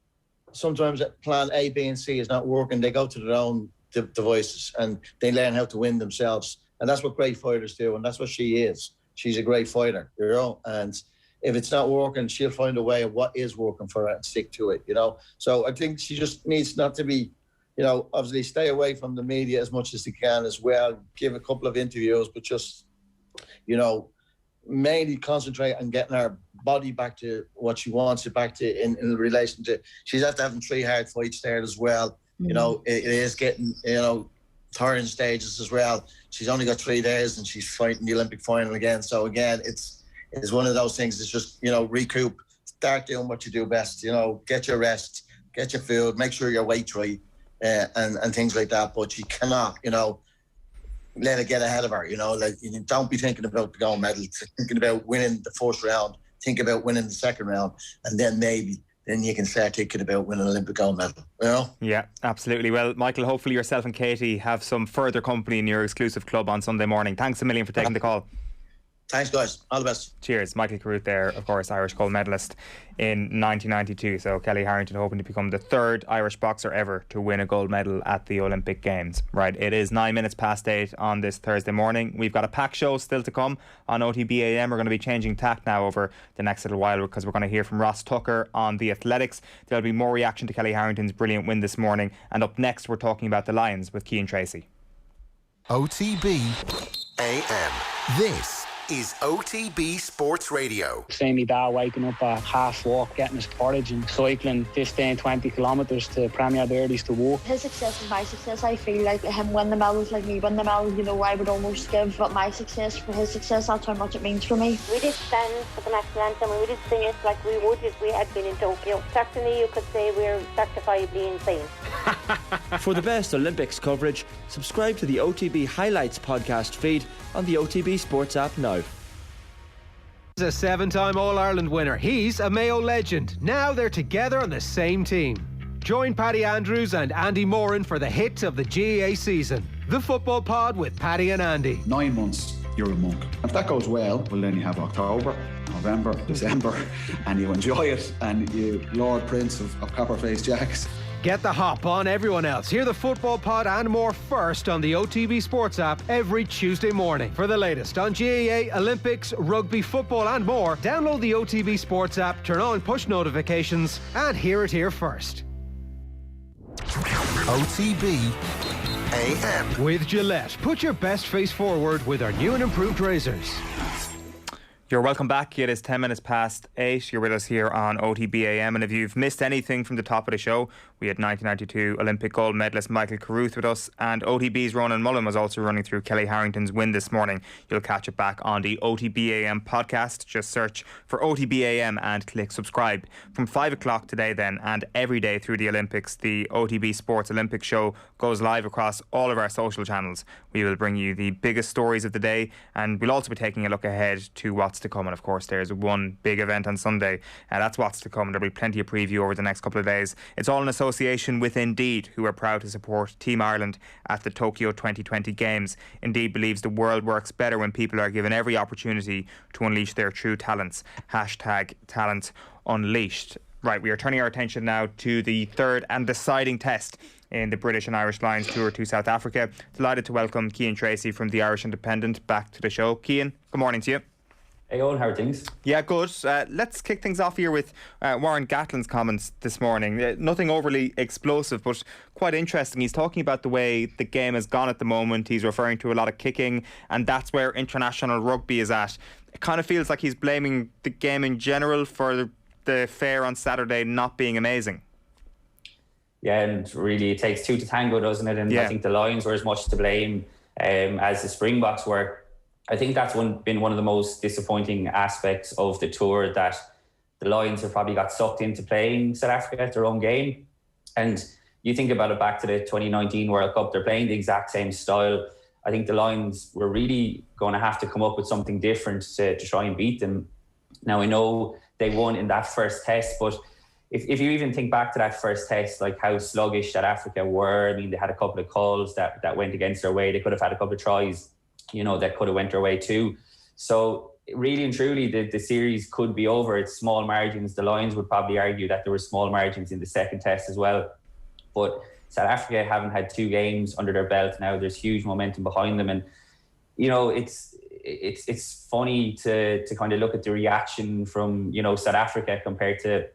S3: sometimes plan A, B and C is not working. They go to their own devices and they learn how to win themselves. And that's what great fighters do, and that's what she is. She's a great fighter, you know, and if it's not working, she'll find a way of what is working for her and stick to it, you know. So I think she just needs not to be, you know, obviously stay away from the media as much as they can as well, give a couple of interviews, but just, you know, mainly concentrate on getting her body back to what she wants it back to in relation to, she's after having 3 hard fights there as well. You know, it is getting, you know, tiring stages as well. She's only got 3 days and she's fighting the Olympic final again. So again, it's one of those things that's just, you know, recoup, start doing what you do best, you know, get your rest, get your food, make sure you're weight right, and things like that. But you cannot, you know, let it get ahead of her, you know, like, you don't be thinking about the gold medal, thinking about winning the first round, think about winning the second round, and then you can start thinking about winning an Olympic gold medal, you know? Yeah, absolutely. Well, Michael, hopefully yourself and Katie have some further company in your exclusive club on Sunday morning. Thanks a million for taking the call. Thanks, guys. All the best. Cheers. Michael Carruth there, of course, Irish gold medalist in 1992. So Kellie Harrington hoping to become the 3rd Irish boxer ever to win a gold medal at the Olympic Games. Right, it is 9 minutes past 8 on this Thursday morning. We've got a pack show still to come on OTB AM. We're going to be changing tack now over the next little while because we're going to hear from Ross Tucker on the athletics. There'll be more reaction to Kellie Harrington's brilliant win this morning. And up next, we're talking about the Lions with Cian Tracey.
S1: OTB AM. This is OTB Sports Radio.
S8: Seeing my dad waking up at half walk, getting his porridge and cycling 15-20 kilometres to Premier Birdies to walk.
S9: His success is my success. I feel like him win the medals like me win the medal. You know, I would almost give up my success for his success. That's how much it means for me.
S10: We did stand for the national anthem and we did sing it like we would if we had been in Tokyo. Certainly you could say we're certifiably insane.
S11: For the best Olympics coverage, subscribe to the OTB Highlights podcast feed on the OTB Sports app now.
S2: He's a 7-time All-Ireland winner. He's a Mayo legend. Now they're together on the same team. Join Paddy Andrews and Andy Moran for the hit of the GAA season. The Football Pod with Paddy and Andy.
S12: 9 months you're a monk. If that goes well then you have October, November, December, and you enjoy it, and you Lord Prince of copper-faced jacks.
S2: Get the hop on everyone else. Hear the Football Pod and more first on the OTB Sports app every Tuesday morning. For the latest on GAA, Olympics, rugby, football and more, download the OTB Sports app, turn on push notifications and hear it here first.
S1: OTB AM.
S2: With Gillette, put your best face forward with our new and improved razors.
S3: You're welcome back. It is 10 minutes past 8. You're with us here on OTB AM, and if you've missed anything from the top of the show, we had 1992 Olympic gold medalist Michael Carruth with us, and OTB's Ronan Mullen was also running through Kelly Harrington's win this morning. You'll catch it back on the OTB AM podcast. Just search for OTB AM and click subscribe. From 5 o'clock today then, and every day through the Olympics, the OTB Sports Olympic show goes live across all of our social channels. We will bring you the biggest stories of the day, and we'll also be taking a look ahead to what's to come. And of course there's one big event on Sunday, and that's what's to come. There'll be plenty of preview over the next couple of days. It's all in association with Indeed, who are proud to support Team Ireland at the Tokyo 2020 Games. Indeed believes the world works better when people are given every opportunity to unleash their true talents. #talent unleashed. Right, we are turning our attention now to the third and deciding test in the British and Irish Lions tour to South Africa. Delighted to welcome Cian Tracey from the Irish Independent back to the show. Cian, good morning to you.
S13: Hey Eoin, how are things?
S3: Yeah, good. Let's kick things off here with Warren Gatlin's comments this morning. Nothing overly explosive, but quite interesting. He's talking about the way the game has gone at the moment. He's referring to a lot of kicking, and that's where international rugby is at. It kind of feels like he's blaming the game in general for the fare on Saturday not being amazing.
S13: Yeah, and really it takes two to tango, doesn't it? And I think the Lions were as much to blame as the Springboks were. I think that's been one of the most disappointing aspects of the tour, that the Lions have probably got sucked into playing South Africa at their own game. And you think about it back to the 2019 World Cup, they're playing the exact same style. I think the Lions were really going to have to come up with something different to try and beat them. Now, I know they won in that first test, but if you even think back to that first test, like how sluggish South Africa were, I mean, they had a couple of calls that went against their way. They could have had a couple of tries, that could have went their way too. So really and truly, the series could be over. It's small margins. The Lions would probably argue that there were small margins in the second test as well. But South Africa haven't had two games under their belt now. There's huge momentum behind them. And, it's funny to kind of look at the reaction from, South Africa compared to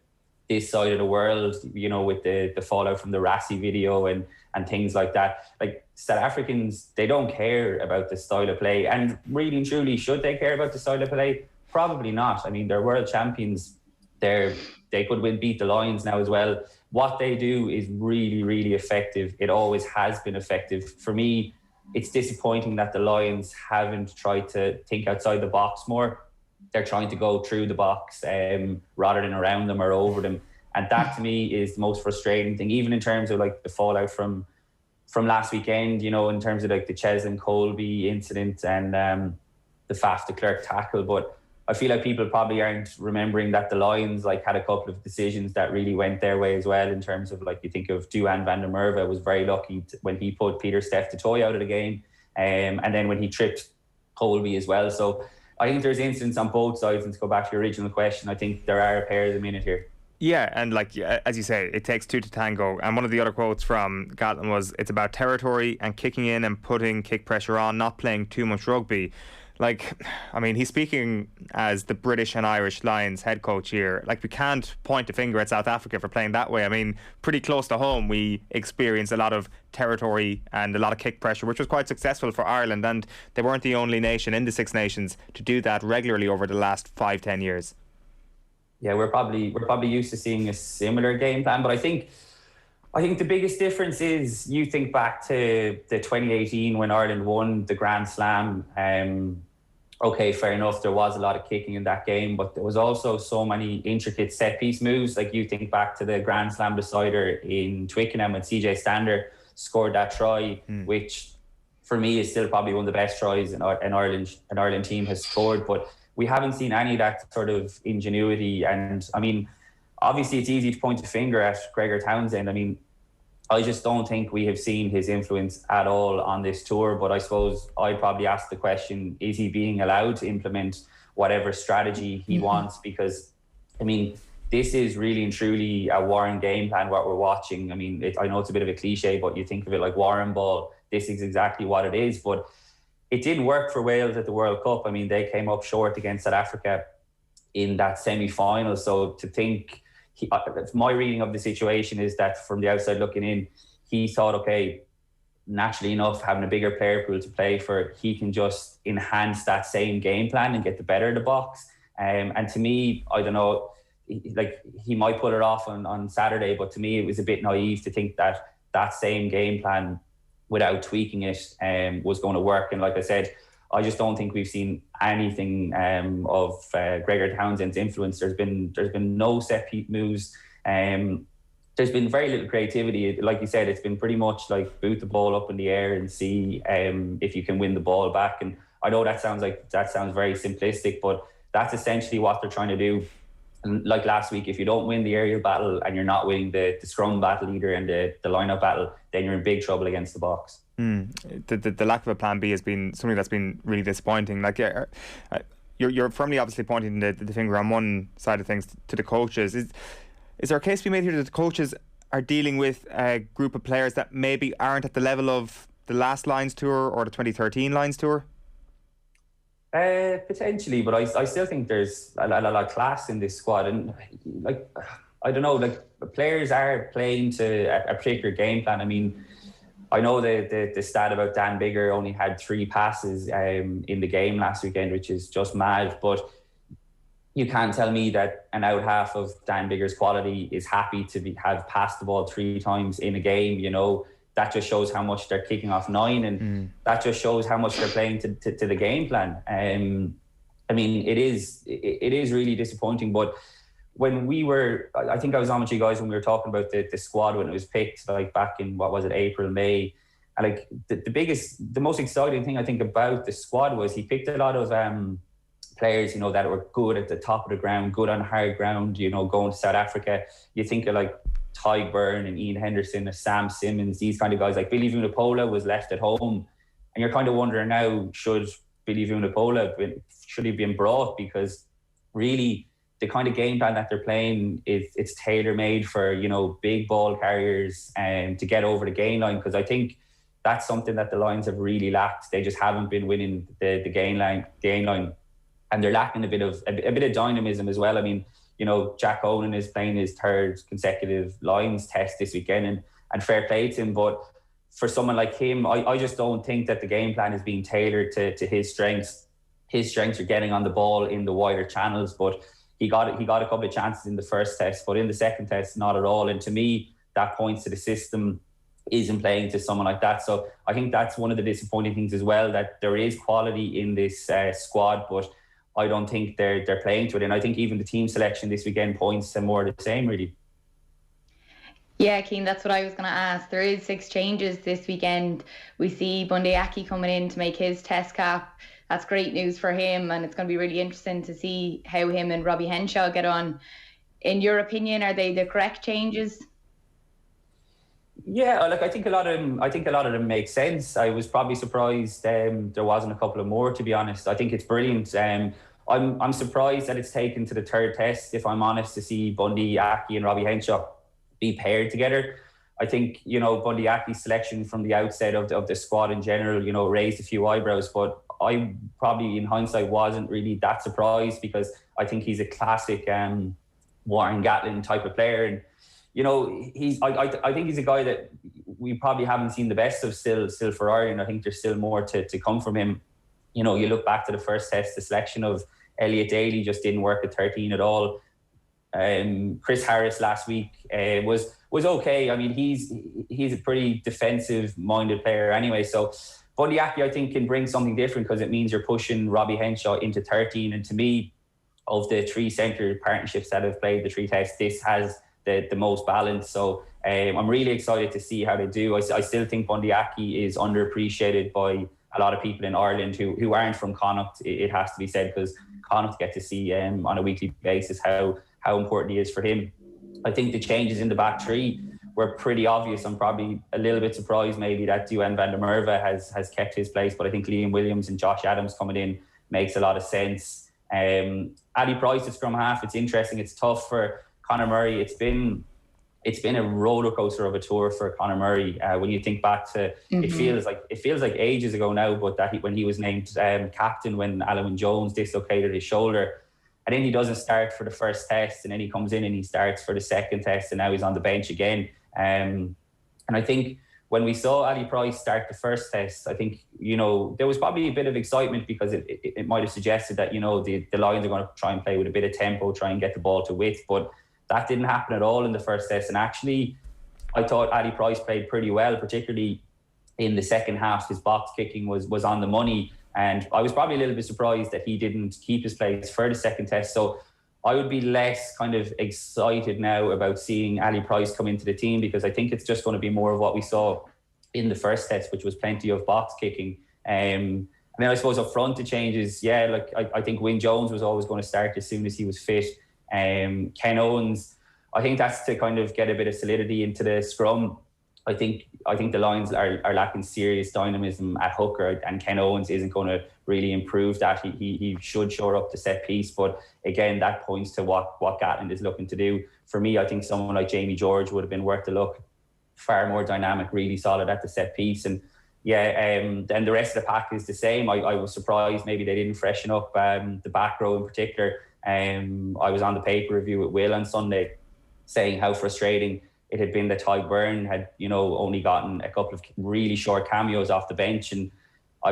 S13: this side of the world, with the fallout from the Rassie video and things like that. Like, South Africans, they don't care about the style of play. And really and truly, should they care about the style of play? Probably not. I mean, they're world champions. They could beat the Lions now as well. What they do is really, really effective. It always has been effective. For me, it's disappointing that the Lions haven't tried to think outside the box more. They're trying to go through the box rather than around them or over them. And that to me is the most frustrating thing, even in terms of like the fallout from last weekend, in terms of like the Cheslin Colby incident and the Faf de Klerk tackle. But I feel like people probably aren't remembering that the Lions had a couple of decisions that really went their way as well, in terms of you think of Duhan van der Merwe was very lucky when he put Peter Steph de Toy out of the game, and then when he tripped Colby as well. So I think there's incidents on both sides, and to go back to your original question, I think there are a pair of them in it here.
S3: Yeah, and as you say, it takes two to tango. And one of the other quotes from Gatlin was, it's about territory and kicking in and putting kick pressure on, not playing too much rugby. He's speaking as the British and Irish Lions head coach here. We can't point a finger at South Africa for playing that way. I mean, pretty close to home, we experienced a lot of territory and a lot of kick pressure, which was quite successful for Ireland. And they weren't the only nation in the Six Nations to do that regularly over the last 5-10 years.
S13: Yeah, we're probably used to seeing a similar game plan, but I think the biggest difference is, you think back to the 2018 when Ireland won the Grand Slam. Okay, fair enough, there was a lot of kicking in that game, but there was also so many intricate set piece moves. Like, you think back to the Grand Slam decider in Twickenham when CJ Stander scored that try, which for me is still probably one of the best tries an Ireland team has scored. But we haven't seen any of that sort of ingenuity. And I mean, obviously it's easy to point a finger at Gregor Townsend. I mean, I just don't think we have seen his influence at all on this tour. But I suppose I'd probably ask the question, is he being allowed to implement whatever strategy he wants? Because, I mean, this is really and truly a Warren game plan, what we're watching. I mean, I know it's a bit of a cliche, but you think of it like Warren ball. This is exactly what it is. But it didn't work for Wales at the World Cup. I mean, they came up short against South Africa in that semi-final. So to think, my reading of the situation is that from the outside looking in, he thought, okay, naturally enough, having a bigger player pool to play for, he can just enhance that same game plan and get the better of the box. And to me, I don't know, like he might pull it off on Saturday, but to me it was a bit naive to think that that same game plan without tweaking it was going to work. And like I said, I just don't think we've seen anything of Gregor Townsend's influence. There's been no set piece moves. There's been very little creativity. Like you said, it's been pretty much like boot the ball up in the air and see if you can win the ball back. And I know that sounds very simplistic, but that's essentially what they're trying to do. And like last week, if you don't win the aerial battle and you're not winning the scrum battle either and the line-up battle, then you're in big trouble against the box.
S3: The lack of a plan B has been something that's been really disappointing. Like you're firmly obviously pointing the finger on one side of things to the coaches. Is there a case to be made here that the coaches are dealing with a group of players that maybe aren't at the level of the last Lions tour or the 2013 Lions tour?
S13: Potentially, but I still think there's a lot of class in this squad, and like I don't know, like players are playing to a particular game plan. I mean, I know the stat about Dan Biggar only had 3 passes in the game last weekend, which is just mad. But you can't tell me that an out half of Dan Biggar's quality is happy to have passed the ball 3 times in a game. You know, that just shows how much they're kicking off 9, and that just shows how much they're playing to the game plan. I mean, it is really disappointing. But when I think I was on with you guys when we were talking about the squad when it was picked, like back in, what was it, April, May. And like the most exciting thing I think about the squad was he picked a lot of players, you know, that were good at the top of the ground, good on hard ground, you know, going to South Africa. You think of like Ty Byrne and Ian Henderson or Sam Simmons, these kind of guys. Like Billy Vunipola was left at home, and you're kind of wondering now, should Billy Vunipola should he have been brought? Because really the kind of game plan that they're playing it's tailor-made for, you know, big ball carriers and to get over the gain line, because I think that's something that the Lions have really lacked. They just haven't been winning the gain line, and they're lacking a bit of dynamism as well. I mean, you know, Jack Onan is playing his 3rd consecutive Lions test this weekend, and fair play to him. But for someone like him, I just don't think that the game plan is being tailored to his strengths. His strengths are getting on the ball in the wider channels, but he got a couple of chances in the first test, but in the second test, not at all. And to me, that points to the system isn't playing to someone like that. So I think that's one of the disappointing things as well, that there is quality in this squad, but I don't think they're playing to it. And I think even the team selection this weekend points to more of the same, really.
S4: Yeah, Cian, that's what I was going to ask. There is 6 changes this weekend. We see Bundee Aki coming in to make his test cap. That's great news for him, and it's going to be really interesting to see how him and Robbie Henshaw get on. In your opinion, are they the correct changes?
S13: Yeah, like I think a lot of them make sense. I was probably surprised there wasn't a couple of more, to be honest. I think it's brilliant. I'm surprised that it's taken to the 3rd test, if I'm honest, to see Bundee Aki and Robbie Henshaw be paired together. I think, you know, Bundee Aki's selection from the outset of the squad in general, you know, raised a few eyebrows, but I probably in hindsight wasn't really that surprised, because I think he's a classic Warren Gatlin type of player. And you know, I think he's a guy that we probably haven't seen the best of still for Ireland. I think there's still more to come from him. You know, you look back to the first test, the selection of Elliot Daly just didn't work at 13 at all. Chris Harris last week was okay. I mean, he's a pretty defensive-minded player anyway. So Bundee Aki, I think, can bring something different, because it means you're pushing Robbie Henshaw into 13. And to me, of the 3 centre partnerships that have played the 3 tests, this has the most balance. So I'm really excited to see how they do. I still think Bundee Aki is underappreciated by a lot of people in Ireland who aren't from Connacht, it has to be said, because Connacht get to see on a weekly basis how important he is for him. I think the changes in the back 3 were pretty obvious. I'm probably a little bit surprised maybe that Duane van der Merwe has kept his place, but I think Liam Williams and Josh Adams coming in makes a lot of sense. Ali Price at scrum half, it's interesting. It's tough for Conor Murray. It's been a roller coaster of a tour for Conor Murray. When you think back to, it feels like ages ago now, but when he was named captain when Alan Jones dislocated his shoulder, and then he doesn't start for the first test, and then he comes in and he starts for the second test, and now he's on the bench again. And I think when we saw Ali Price start the first test, I think, there was probably a bit of excitement because it might have suggested that, the Lions are going to try and play with a bit of tempo, try and get the ball to width, but that didn't happen at all in the first test. And actually, I thought Ali Price played pretty well, particularly in the second half. His box kicking was on the money. And I was probably a little bit surprised that he didn't keep his place for the second test. So I would be less kind of excited now about seeing Ali Price come into the team, because I think it's just going to be more of what we saw in the first test, which was plenty of box kicking. And then I suppose up front the changes, I think Wyn Jones was always going to start as soon as he was fit. Ken Owens, I think that's to kind of get a bit of solidity into the scrum. I think the Lions are lacking serious dynamism at hooker, and Ken Owens isn't going to really improve that. He should shore up the set piece, but again, that points to what Gatland is looking to do. For me, I think someone like Jamie George would have been worth a look. Far more dynamic, really solid at the set piece. And then the rest of the pack is the same. I was surprised maybe they didn't freshen up the back row in particular. I was on the paper review with Will on Sunday saying how frustrating it had been that Ty Byrne had, only gotten a couple of really short cameos off the bench, and I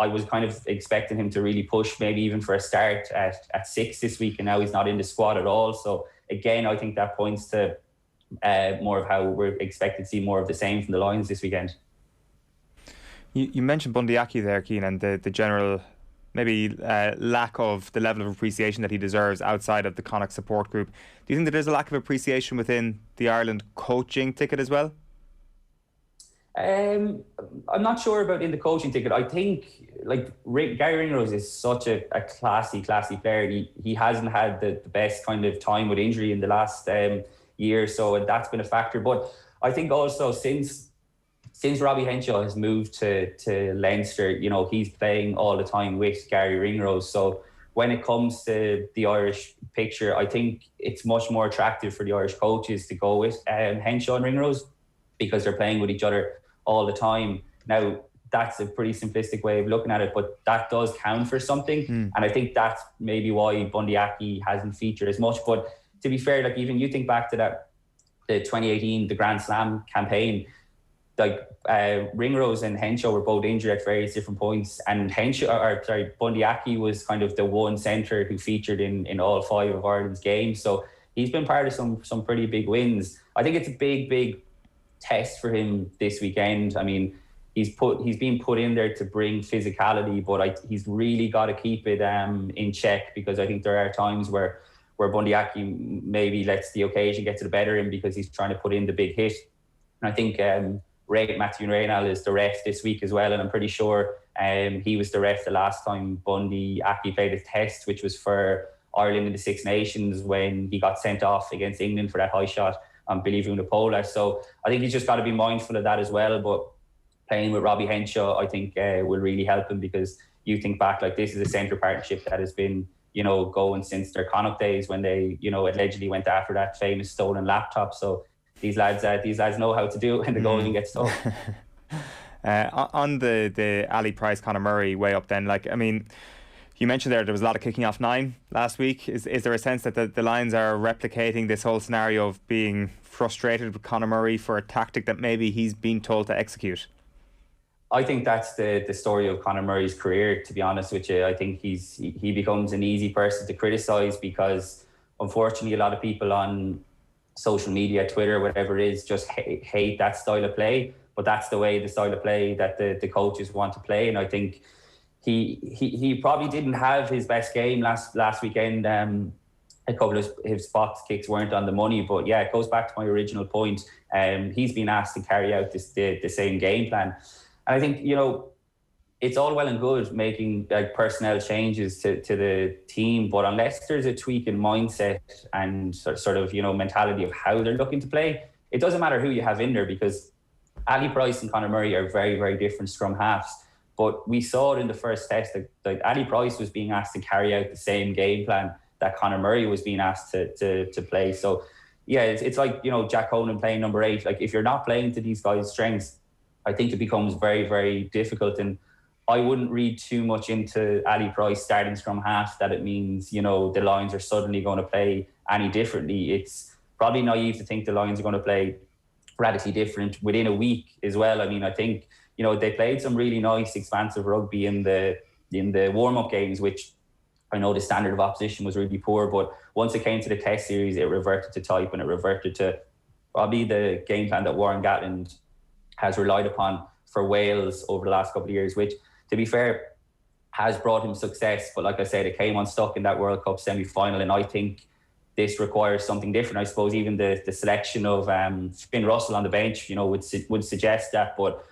S13: was kind of expecting him to really push, maybe even for a start at 6 this week, and now he's not in the squad at all. So again, I think that points to more of how we're expected to see more of the same from the Lions this weekend.
S3: You mentioned Bundee Aki there, Cian, and the general maybe lack of the level of appreciation that he deserves outside of the Connacht support group. Do you think that there's a lack of appreciation within the Ireland coaching ticket as well?
S13: I'm not sure about in the coaching ticket. I think Gary Ringrose is such a classy player. He hasn't had the best kind of time with injury in the last year or so, and that's been a factor. But I think also since Robbie Henshaw has moved to Leinster, he's playing all the time with Gary Ringrose. So when it comes to the Irish picture, I think it's much more attractive for the Irish coaches to go with Henshaw and Ringrose, because they're playing with each other all the time. Now, that's a pretty simplistic way of looking at it, but that does count for something. And I think that's maybe why Bundee Aki hasn't featured as much. But to be fair, even you think back to the 2018, the Grand Slam campaign, Ringrose and Henshaw were both injured at various different points, and Bundee Aki was kind of the one centre who featured in all 5 of Ireland's games. So he's been part of some pretty big wins. I think it's a big test for him this weekend. I mean, he's been put in there to bring physicality, but he's really got to keep it in check, because I think there are times where Bundee Aki maybe lets the occasion get to the better of him because he's trying to put in the big hit. And I think Matthew Reynal is the ref this week as well, and I'm pretty sure he was the ref the last time Bundee Aki played a test, which was for Ireland in the Six Nations, when he got sent off against England for that high shot on Billy Vunipola. So I think he's just got to be mindful of that as well. But playing with Robbie Henshaw, I think will really help him, because you think back, this is a centre partnership that has been going since their Connacht days, when they allegedly went after that famous stolen laptop. So these lads know how to do it when the going gets tough.
S3: On the Ali Price Conor Murray way up then, you mentioned there was a lot of kicking off 9 last week. Is there a sense that the Lions are replicating this whole scenario of being frustrated with Conor Murray for a tactic that maybe he's been told to execute?
S13: I think that's the story of Conor Murray's career, to be honest with you. I think he becomes an easy person to criticise, because unfortunately a lot of people on social media, Twitter, whatever it is, just hate that style of play. But that's the style of play that the coaches want to play. And I think he probably didn't have his best game last weekend. A couple of his box kicks weren't on the money, but yeah, it goes back to my original point. He's been asked to carry out the same game plan. And I think, it's all well and good making personnel changes to the team, but unless there's a tweak in mindset and sort of mentality of how they're looking to play, it doesn't matter who you have in there, because Ali Price and Conor Murray are very, very different scrum halves. But we saw it in the first test that Ali Price was being asked to carry out the same game plan that Conor Murray was being asked to play. So, yeah, it's like, you know, Jack Conan playing number 8. Like, if you're not playing to these guys' strengths, I think it becomes very, very difficult. And I wouldn't read too much into Ali Price starting scrum half that it means, you know, the Lions are suddenly going to play any differently. It's probably naive to think the Lions are going to play radically different within a week as well. I mean, I think, you know, they played some really nice, expansive rugby in the warm-up games, which I know the standard of opposition was really poor, but once it came to the test series, it reverted to type, and it reverted to probably the game plan that Warren Gatland has relied upon for Wales over the last couple of years, which, to be fair, has brought him success. But like I said, it came unstuck in that World Cup semi-final, and I think this requires something different. I suppose even the selection of Finn Russell on the bench, you know, would suggest that, but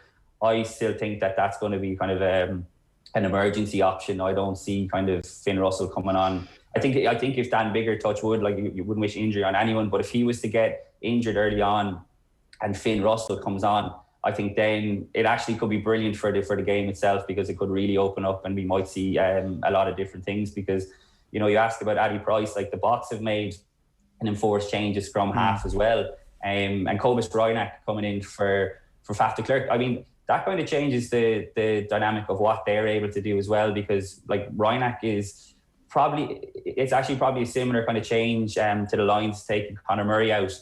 S13: I still think that that's going to be kind of an emergency option. I don't see kind of Finn Russell coming on. I think if Dan Biggar, touch wood, like, you wouldn't wish injury on anyone, but if he was to get injured early on and Finn Russell comes on, I think then it actually could be brilliant for the game itself, because it could really open up and we might see a lot of different things. Because, you know, you asked about Ali Price, like, the Boks have made an enforced change of scrum half as well, and Cobus Reinach coming in for Faf de Klerk. I mean, that kind of changes the dynamic of what they're able to do as well, because, like, Reinach is it's actually probably a similar kind of change to the Lions taking Conor Murray out,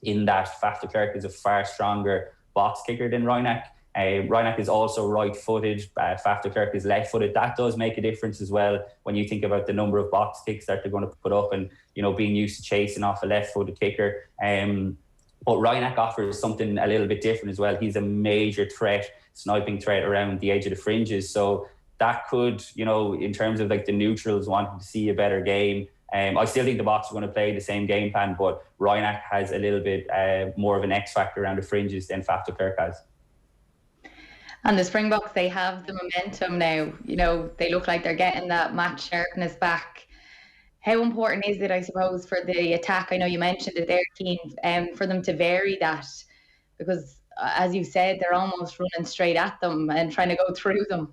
S13: in that Faf de Klerk is a far stronger box kicker than Reinach. Reinach is also right-footed, Faf de Klerk is left-footed. That does make a difference as well when you think about the number of box kicks that they're going to put up, and, you know, being used to chasing off a left-footed kicker. But Reinach offers something a little bit different as well. He's a major threat, sniping threat around the edge of the fringes. So that could, you know, in terms of like the neutrals wanting to see a better game, I still think the Boks are going to play the same game plan, but Reinach has a little bit more of an X factor around the fringes than Faf de Klerk has.
S4: And the Springboks, they have the momentum now. You know, they look like they're getting that match sharpness back. How important is it, I suppose, for the attack? I know you mentioned it there, Cian, for them to vary that, because, as you said, they're almost running straight at them and trying to go through them.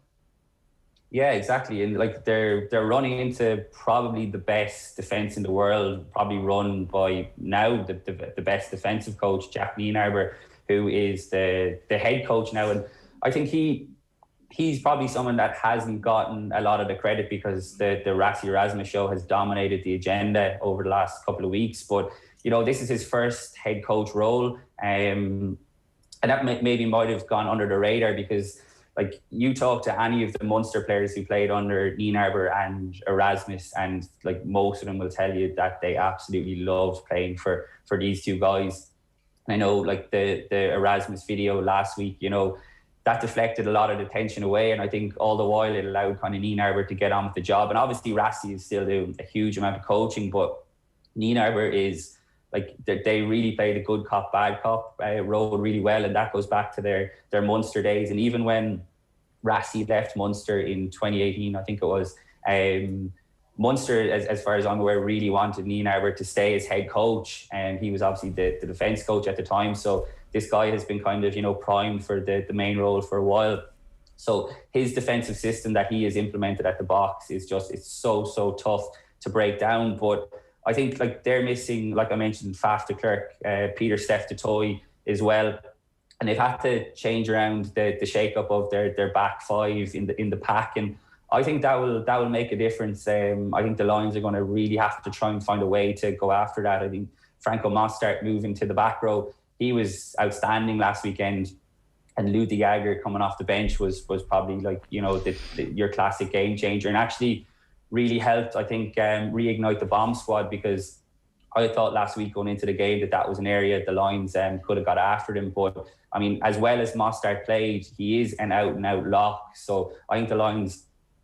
S13: Yeah, exactly. And like they're running into probably the best defence in the world, probably run by now the best defensive coach, Jack Nienarber, who is the head coach now. And I think he's probably someone that hasn't gotten a lot of the credit, because the Rassie Erasmus show has dominated the agenda over the last couple of weeks. But, you know, this is his first head coach role. And that maybe might have gone under the radar, because, like, you talk to any of the Munster players who played under Nienarber and Erasmus, and like most of them will tell you that they absolutely loved playing for these two guys. And I know, like, the Erasmus video last week, you know, that deflected a lot of the tension away, and I think all the while it allowed kind of Nienarber to get on with the job. And obviously Rassie is still doing a huge amount of coaching, but Nienarber is, like, they really played a good cop, bad cop role really well, and that goes back to their Munster days. And even when Rassie left Munster in 2018, I think it was, Munster, as far as I'm aware, really wanted Nienarber to stay as head coach, and he was obviously the defence coach at the time. So this guy has been kind of, you know, primed for the main role for a while. So his defensive system that he has implemented at the Boks is just, it's so tough to break down. But I think, like, they're missing, like I mentioned, Faf de Klerk, Peter Steph de Toy as well. And they've had to change around the shake-up of their back five in the pack. And I think that will make a difference. I think the Lions are going to really have to try and find a way to go after that. I think Franco Mostert moving to the back row, he was outstanding last weekend, and Lou de Jager coming off the bench was probably, like, you know, your classic game changer, and actually really helped, I think, reignite the bomb squad, because I thought last week going into the game that was an area the Lions could have got after him. But I mean, as well as Mostert played, he is an out and out lock, so I think the Lions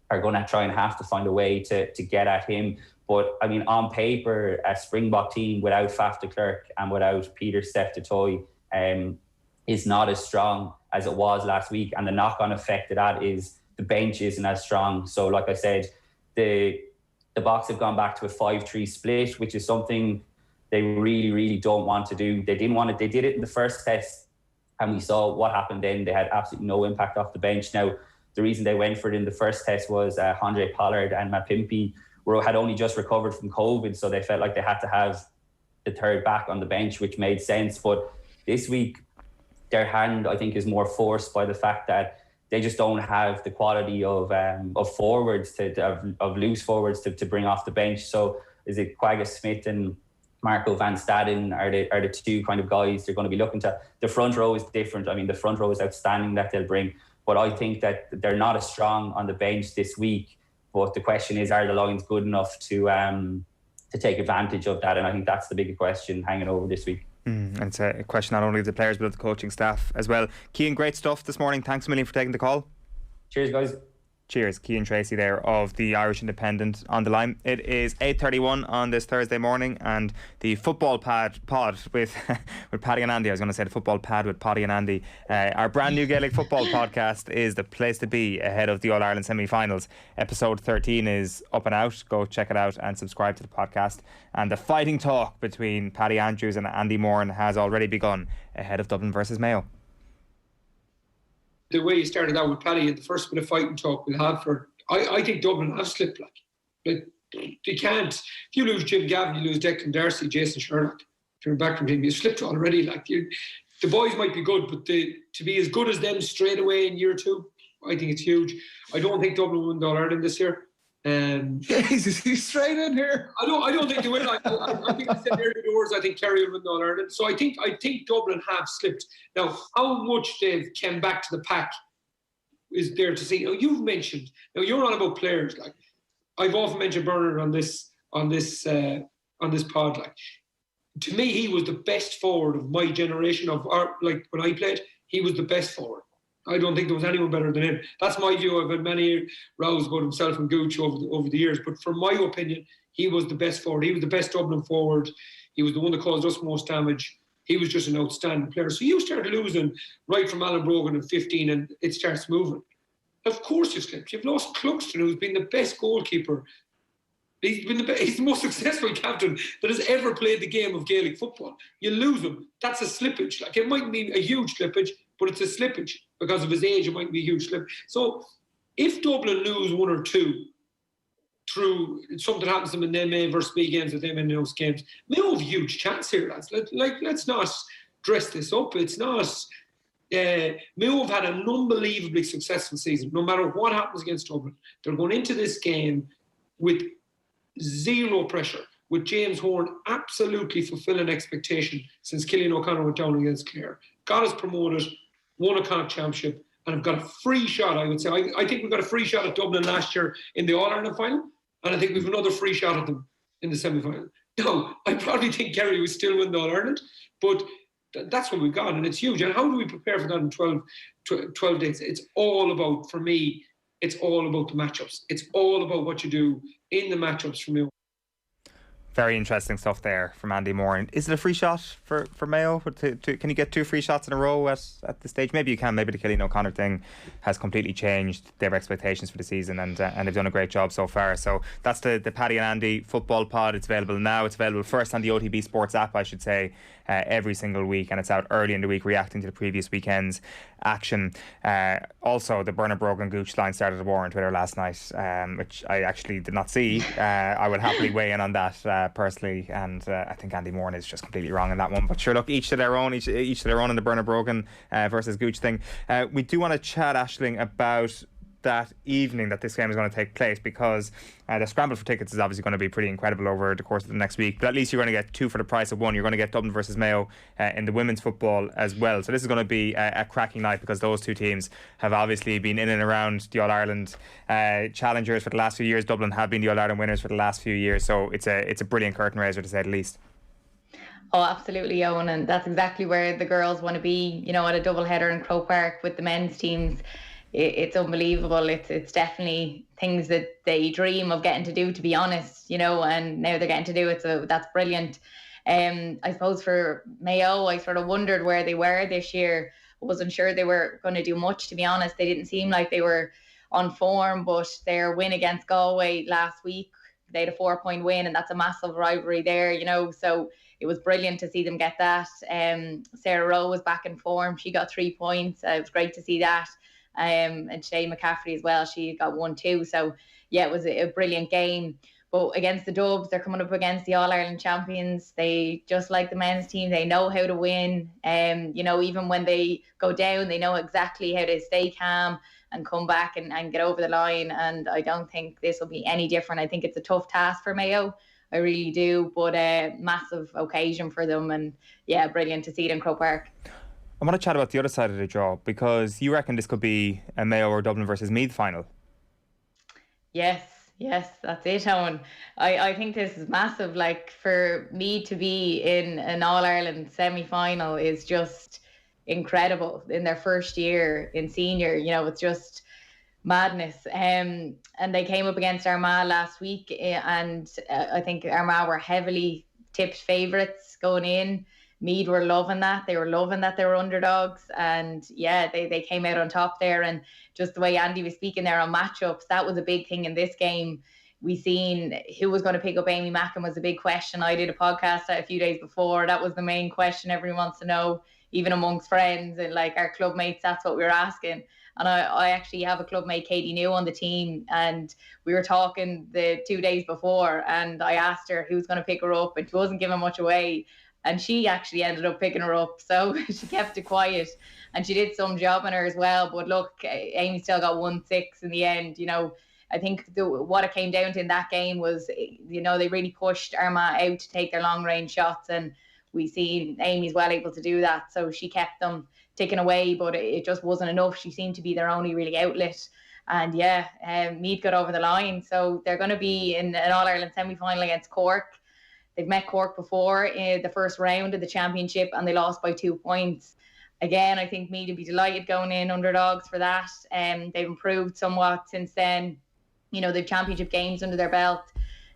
S13: are going to try and have to find a way to get at him. But I mean, on paper, a Springbok team without Faf de Klerk and without Peter Steph de Toy is not as strong as it was last week. And the knock-on effect of that is the bench isn't as strong. So like I said, the Boks have gone back to a 5-3 split, which is something they really, really don't want to do. They didn't want it. They did it in the first test, and we saw what happened then. They had absolutely no impact off the bench. Now, the reason they went for it in the first test was Handré Pollard and Mapimpi had only just recovered from COVID, so they felt like they had to have the third back on the bench, which made sense. But this week, their hand, I think, is more forced by the fact that they just don't have the quality of forwards, of loose forwards to bring off the bench. So is it Quagga Smith and Marco van Staden are the two kind of guys they're going to be looking to? The front row is different. I mean, the front row is outstanding that they'll bring, but I think that they're not as strong on the bench this week. But the question is, are the Lions good enough to take advantage of that? And I think that's the bigger question hanging over this week.
S3: And it's a question not only of the players but of the coaching staff as well. Cian, great stuff this morning. Thanks a million for taking the call.
S13: Cheers, guys.
S3: Cheers. Cian Tracey there of the Irish Independent on the line. It is 8:31 on this Thursday morning, and the football pod with Paddy and Andy. I was going to say the football pad with Paddy and Andy. Our brand new Gaelic football podcast is the place to be ahead of the All-Ireland semi-finals. Episode 13 is up and out. Go check it out and subscribe to the podcast. And the fighting talk between Paddy Andrews and Andy Moran has already begun ahead of Dublin versus Mayo.
S14: The way you started out with Paddy and the first bit of fighting talk we'll have I think Dublin have slipped. Like they can't. If you lose Jim Gavin, you lose Declan Darcy, Jason Sherlock. If you're back from him, you've slipped already. The boys might be good, but to be as good as them straight away in year two, I think it's huge. I don't think Dublin will win the All-Ireland this year.
S15: Jesus, he's straight in here.
S14: I don't think they will. I think I said earlier doors. I think Kerry will win the All-Ireland. So I think Dublin have slipped. Now, how much they've come back to the pack is there to see. Now, you've mentioned. Now, you're on about players. Like I've often mentioned Byrne on this pod. Like to me, he was the best forward of my generation when I played. He was the best forward. I don't think there was anyone better than him. That's my view. I've had many rows about himself and Gooch over the years. But from my opinion, he was the best forward. He was the best Dublin forward. He was the one that caused us most damage. He was just an outstanding player. So you started losing right from Alan Brogan in 15 and it starts moving. Of course you've slipped. You've lost Cluxton, who's been the best goalkeeper. He's the most successful captain that has ever played the game of Gaelic football. You lose him. That's a slippage. Like it might be a huge slippage, but it's a slippage. Because of his age, it might be a huge slip. So if Dublin lose one or two through something happens to them in them A versus B games or them in those games, Mayo have a huge chance here, lads. Let's not dress this up. It's not. Mayo have had an unbelievably successful season. No matter what happens against Dublin, they're going into this game with zero pressure, with James Horn absolutely fulfilling expectation since Cillian O'Connor went down against Clare. Got us promoted, won a Connacht Championship, and have got a free shot, I would say. I think we got a free shot at Dublin last year in the All-Ireland final, and I think we've another free shot at them in the semi-final. No, I probably think Kerry will still win the All-Ireland, but that's what we've got, and it's huge. And how do we prepare for that in 12 days? It's all about, for me, it's all about the matchups. It's all about what you do in the matchups for me.
S3: Very interesting stuff there from Andy Moran. Is it a free shot for Mayo? Can you get two free shots in a row at this stage? Maybe you can. Maybe the Cillian O'Connor thing has completely changed their expectations for the season, and they've done a great job so far. So that's the Paddy and Andy football pod. It's available now. It's available first on the OTB Sports app, I should say, every single week, and it's out early in the week, reacting to the previous weekend's action. Also, the Byrne Brogan Gooch line started a war on Twitter last night, which I actually did not see. I would happily weigh in on that personally, and I think Andy Moran is just completely wrong in that one. But sure, look, each to their own. Each to their own in the Byrne Brogan versus Gooch thing. We do want to chat, Aisling, about that evening that this game is going to take place, because the scramble for tickets is obviously going to be pretty incredible over the course of the next week, but at least you're going to get two for the price of one. You're going to get Dublin versus Mayo in the women's football as well, so this is going to be a cracking night, because those two teams have obviously been in and around the All-Ireland challengers for the last few years. Dublin have been the All-Ireland winners for the last few years, so it's a brilliant curtain raiser, to say the least.
S4: Oh, absolutely, Eoin, and that's exactly where the girls want to be, at a double header in Croke Park with the men's teams. It's unbelievable. It's definitely things that they dream of getting to do, to be honest, and now they're getting to do it, so that's brilliant. I suppose for Mayo, I sort of wondered where they were this year. I wasn't sure they were going to do much, to be honest. They didn't seem like they were on form, but their win against Galway last week, they had a 4-point win, and that's a massive rivalry there, so it was brilliant to see them get that. Sarah Rowe was back in form. She got 3 points. It was great to see that. And Sinead McCaffrey as well. She got 1 too. So, yeah, it was a brilliant game. But against the Dubs, they're coming up against the All-Ireland champions. They, just like the men's team, they know how to win. Even when they go down, they know exactly how to stay calm and come back and get over the line. And I don't think this will be any different. I think it's a tough task for Mayo. I really do. But a massive occasion for them. And, yeah, brilliant to see it in Croke Park.
S3: I want to chat about the other side of the draw, because you reckon this could be a Mayo or Dublin versus Meath final.
S4: Yes, that's it, Eoin. I think this is massive. Like, for me to be in an All-Ireland semi-final is just incredible. In their first year in senior, it's just madness. And they came up against Armagh last week, and I think Armagh were heavily tipped favourites going in. Meath were loving that. They were loving that they were underdogs. And yeah, they came out on top there. And just the way Andy was speaking there on matchups, that was a big thing in this game. We seen who was going to pick up Amy Mackin was a big question. I did a podcast a few days before. That was the main question everyone wants to know, even amongst friends and like our club mates. That's what we were asking. And I actually have a club mate, Katie New, on the team. And we were talking the 2 days before. And I asked her who's going to pick her up. And she wasn't giving much away. And she actually ended up picking her up. So she kept it quiet. And she did some job on her as well. But look, Amy still got 1-6 in the end. I think what it came down to in that game was, they really pushed Armagh out to take their long-range shots. And we seen Amy's well able to do that. So she kept them ticking away. But it just wasn't enough. She seemed to be their only really outlet. And yeah, Meath got over the line. So they're going to be in an All-Ireland semi-final against Cork. They've met Cork before in the first round of the championship and they lost by 2 points. Again, I think Meath would be delighted going in underdogs for that. They've improved somewhat since then. They've championship games under their belt.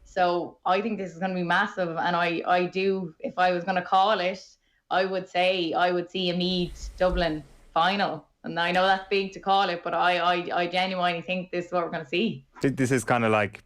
S4: So I think this is going to be massive. And I do, if I was going to call it, I would say I would see a Meath Dublin final. And I know that's big to call it, but I genuinely think this is what we're going to see.
S3: This is kind of like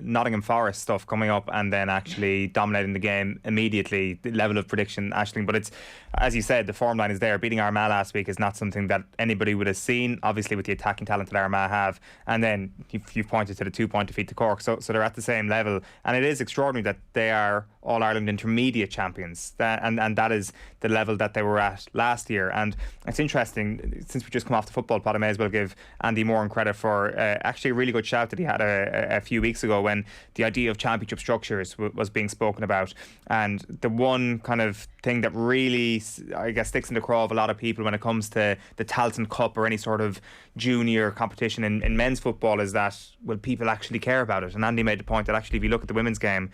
S3: Nottingham Forest stuff coming up and then actually dominating the game immediately, the level of prediction, Aisling. But it's, as you said, the form line is there. Beating Armagh last week is not something that anybody would have seen, obviously with the attacking talent that Armagh have. And then you've pointed to the 2-point defeat to Cork. So they're at the same level. And it is extraordinary that they are All-Ireland intermediate champions. And that is the level that they were at last year. And it's interesting, since we just come off the football pod, I may as well give Andy Moran credit for actually a really good shout that he had a few weeks ago when the idea of championship structures was being spoken about. And the one kind of thing that really, I guess, sticks in the craw of a lot of people when it comes to the Tailteann Cup or any sort of junior competition in men's football is that, will people actually care about it? And Andy made the point that actually if you look at the women's game,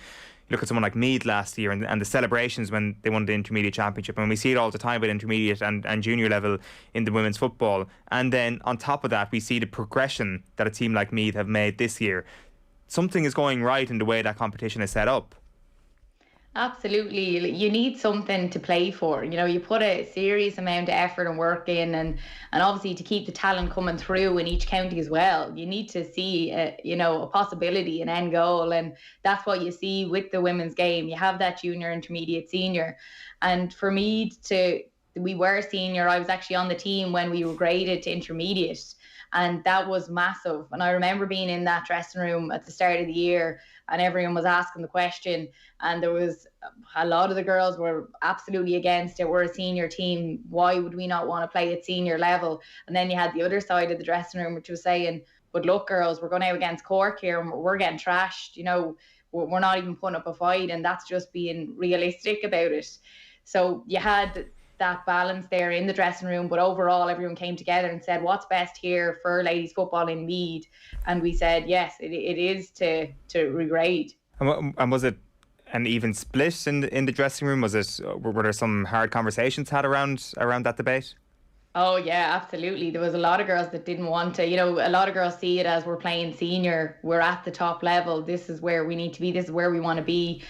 S3: you look at someone like Meath last year and the celebrations when they won the intermediate championship, and we see it all the time with intermediate and junior level in the women's football. And then on top of that, we see the progression that a team like Meath have made this year. Something is going right in the way that competition is set up.
S4: Absolutely. You need something to play for. You put a serious amount of effort and work in, and obviously to keep the talent coming through in each county as well. You need to see, a possibility, an end goal. And that's what you see with the women's game. You have that junior, intermediate, senior. And for me we were senior. I was actually on the team when we were graded to intermediate. And that was massive. And I remember being in that dressing room at the start of the year and everyone was asking the question. And there was a lot of the girls were absolutely against it. We're a senior team. Why would we not want to play at senior level? And then you had the other side of the dressing room, which was saying, but look, girls, we're going out against Cork here and we're getting trashed. We're not even putting up a fight. And that's just being realistic about it. So you had that balance there in the dressing room, but overall everyone came together and said what's best here for ladies football in Meath, and we said yes, it is to regrade.
S3: And was it an even split in the dressing room? Were there some hard conversations had around that debate?
S4: Oh yeah, absolutely. There was a lot of girls that didn't want to, a lot of girls see it as we're playing senior, we're at the top level, this is where we need to be, this is where we want to be.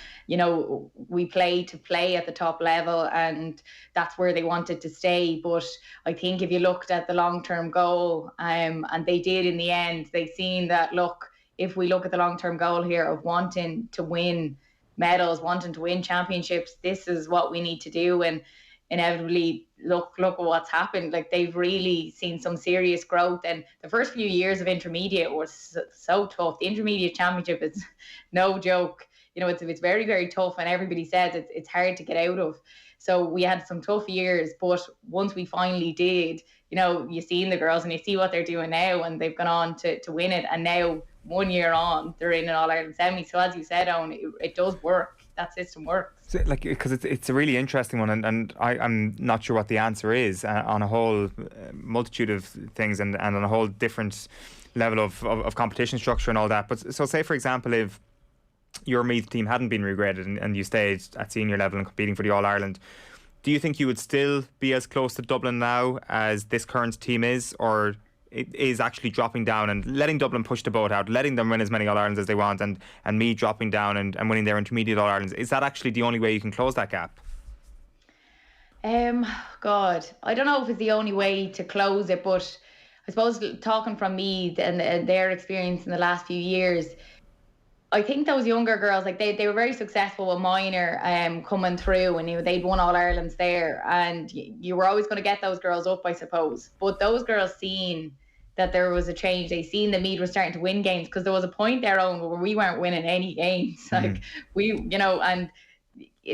S4: We play to play at the top level and that's where they wanted to stay. But I think if you looked at the long-term goal, and they did in the end, they've seen that, look, if we look at the long-term goal here of wanting to win medals, wanting to win championships. This is what we need to do. And inevitably, look at what's happened. Like, they've really seen some serious growth. And the first few years of intermediate was so tough. The intermediate championship is no joke. You know, it's very, very tough, and everybody says it's hard to get out of. So we had some tough years, but once we finally did, you know, you seen the girls and you see what they're doing now, and they've gone on to win it. And now, 1 year on, they're in an All-Ireland semi. So as you said, Eoin, it does work. That system works.
S3: So, like, because it's a really interesting one, and I'm not sure what the answer is on a whole multitude of things, and on a whole different level of competition structure and all that. But so, say for example, if your Meath team hadn't been regraded and you stayed at senior level and competing for the All-Ireland, do you think you would still be as close to Dublin now as this current team is, or it is actually dropping down and letting Dublin push the boat out, letting them win as many All-Irelands as they want, and Meath dropping down and winning their intermediate All-Irelands? Is that actually the only way you can close that gap?
S4: God, I don't know if it's the only way to close it, but I suppose talking from Meath and their experience in the last few years, I think those younger girls, like they were very successful with minor coming through, and they'd won All-Irelands there, and you were always going to get those girls up, I suppose. But those girls seen that there was a change. They seen the Meath was starting to win games, because there was a point there on where we weren't winning any games. Like and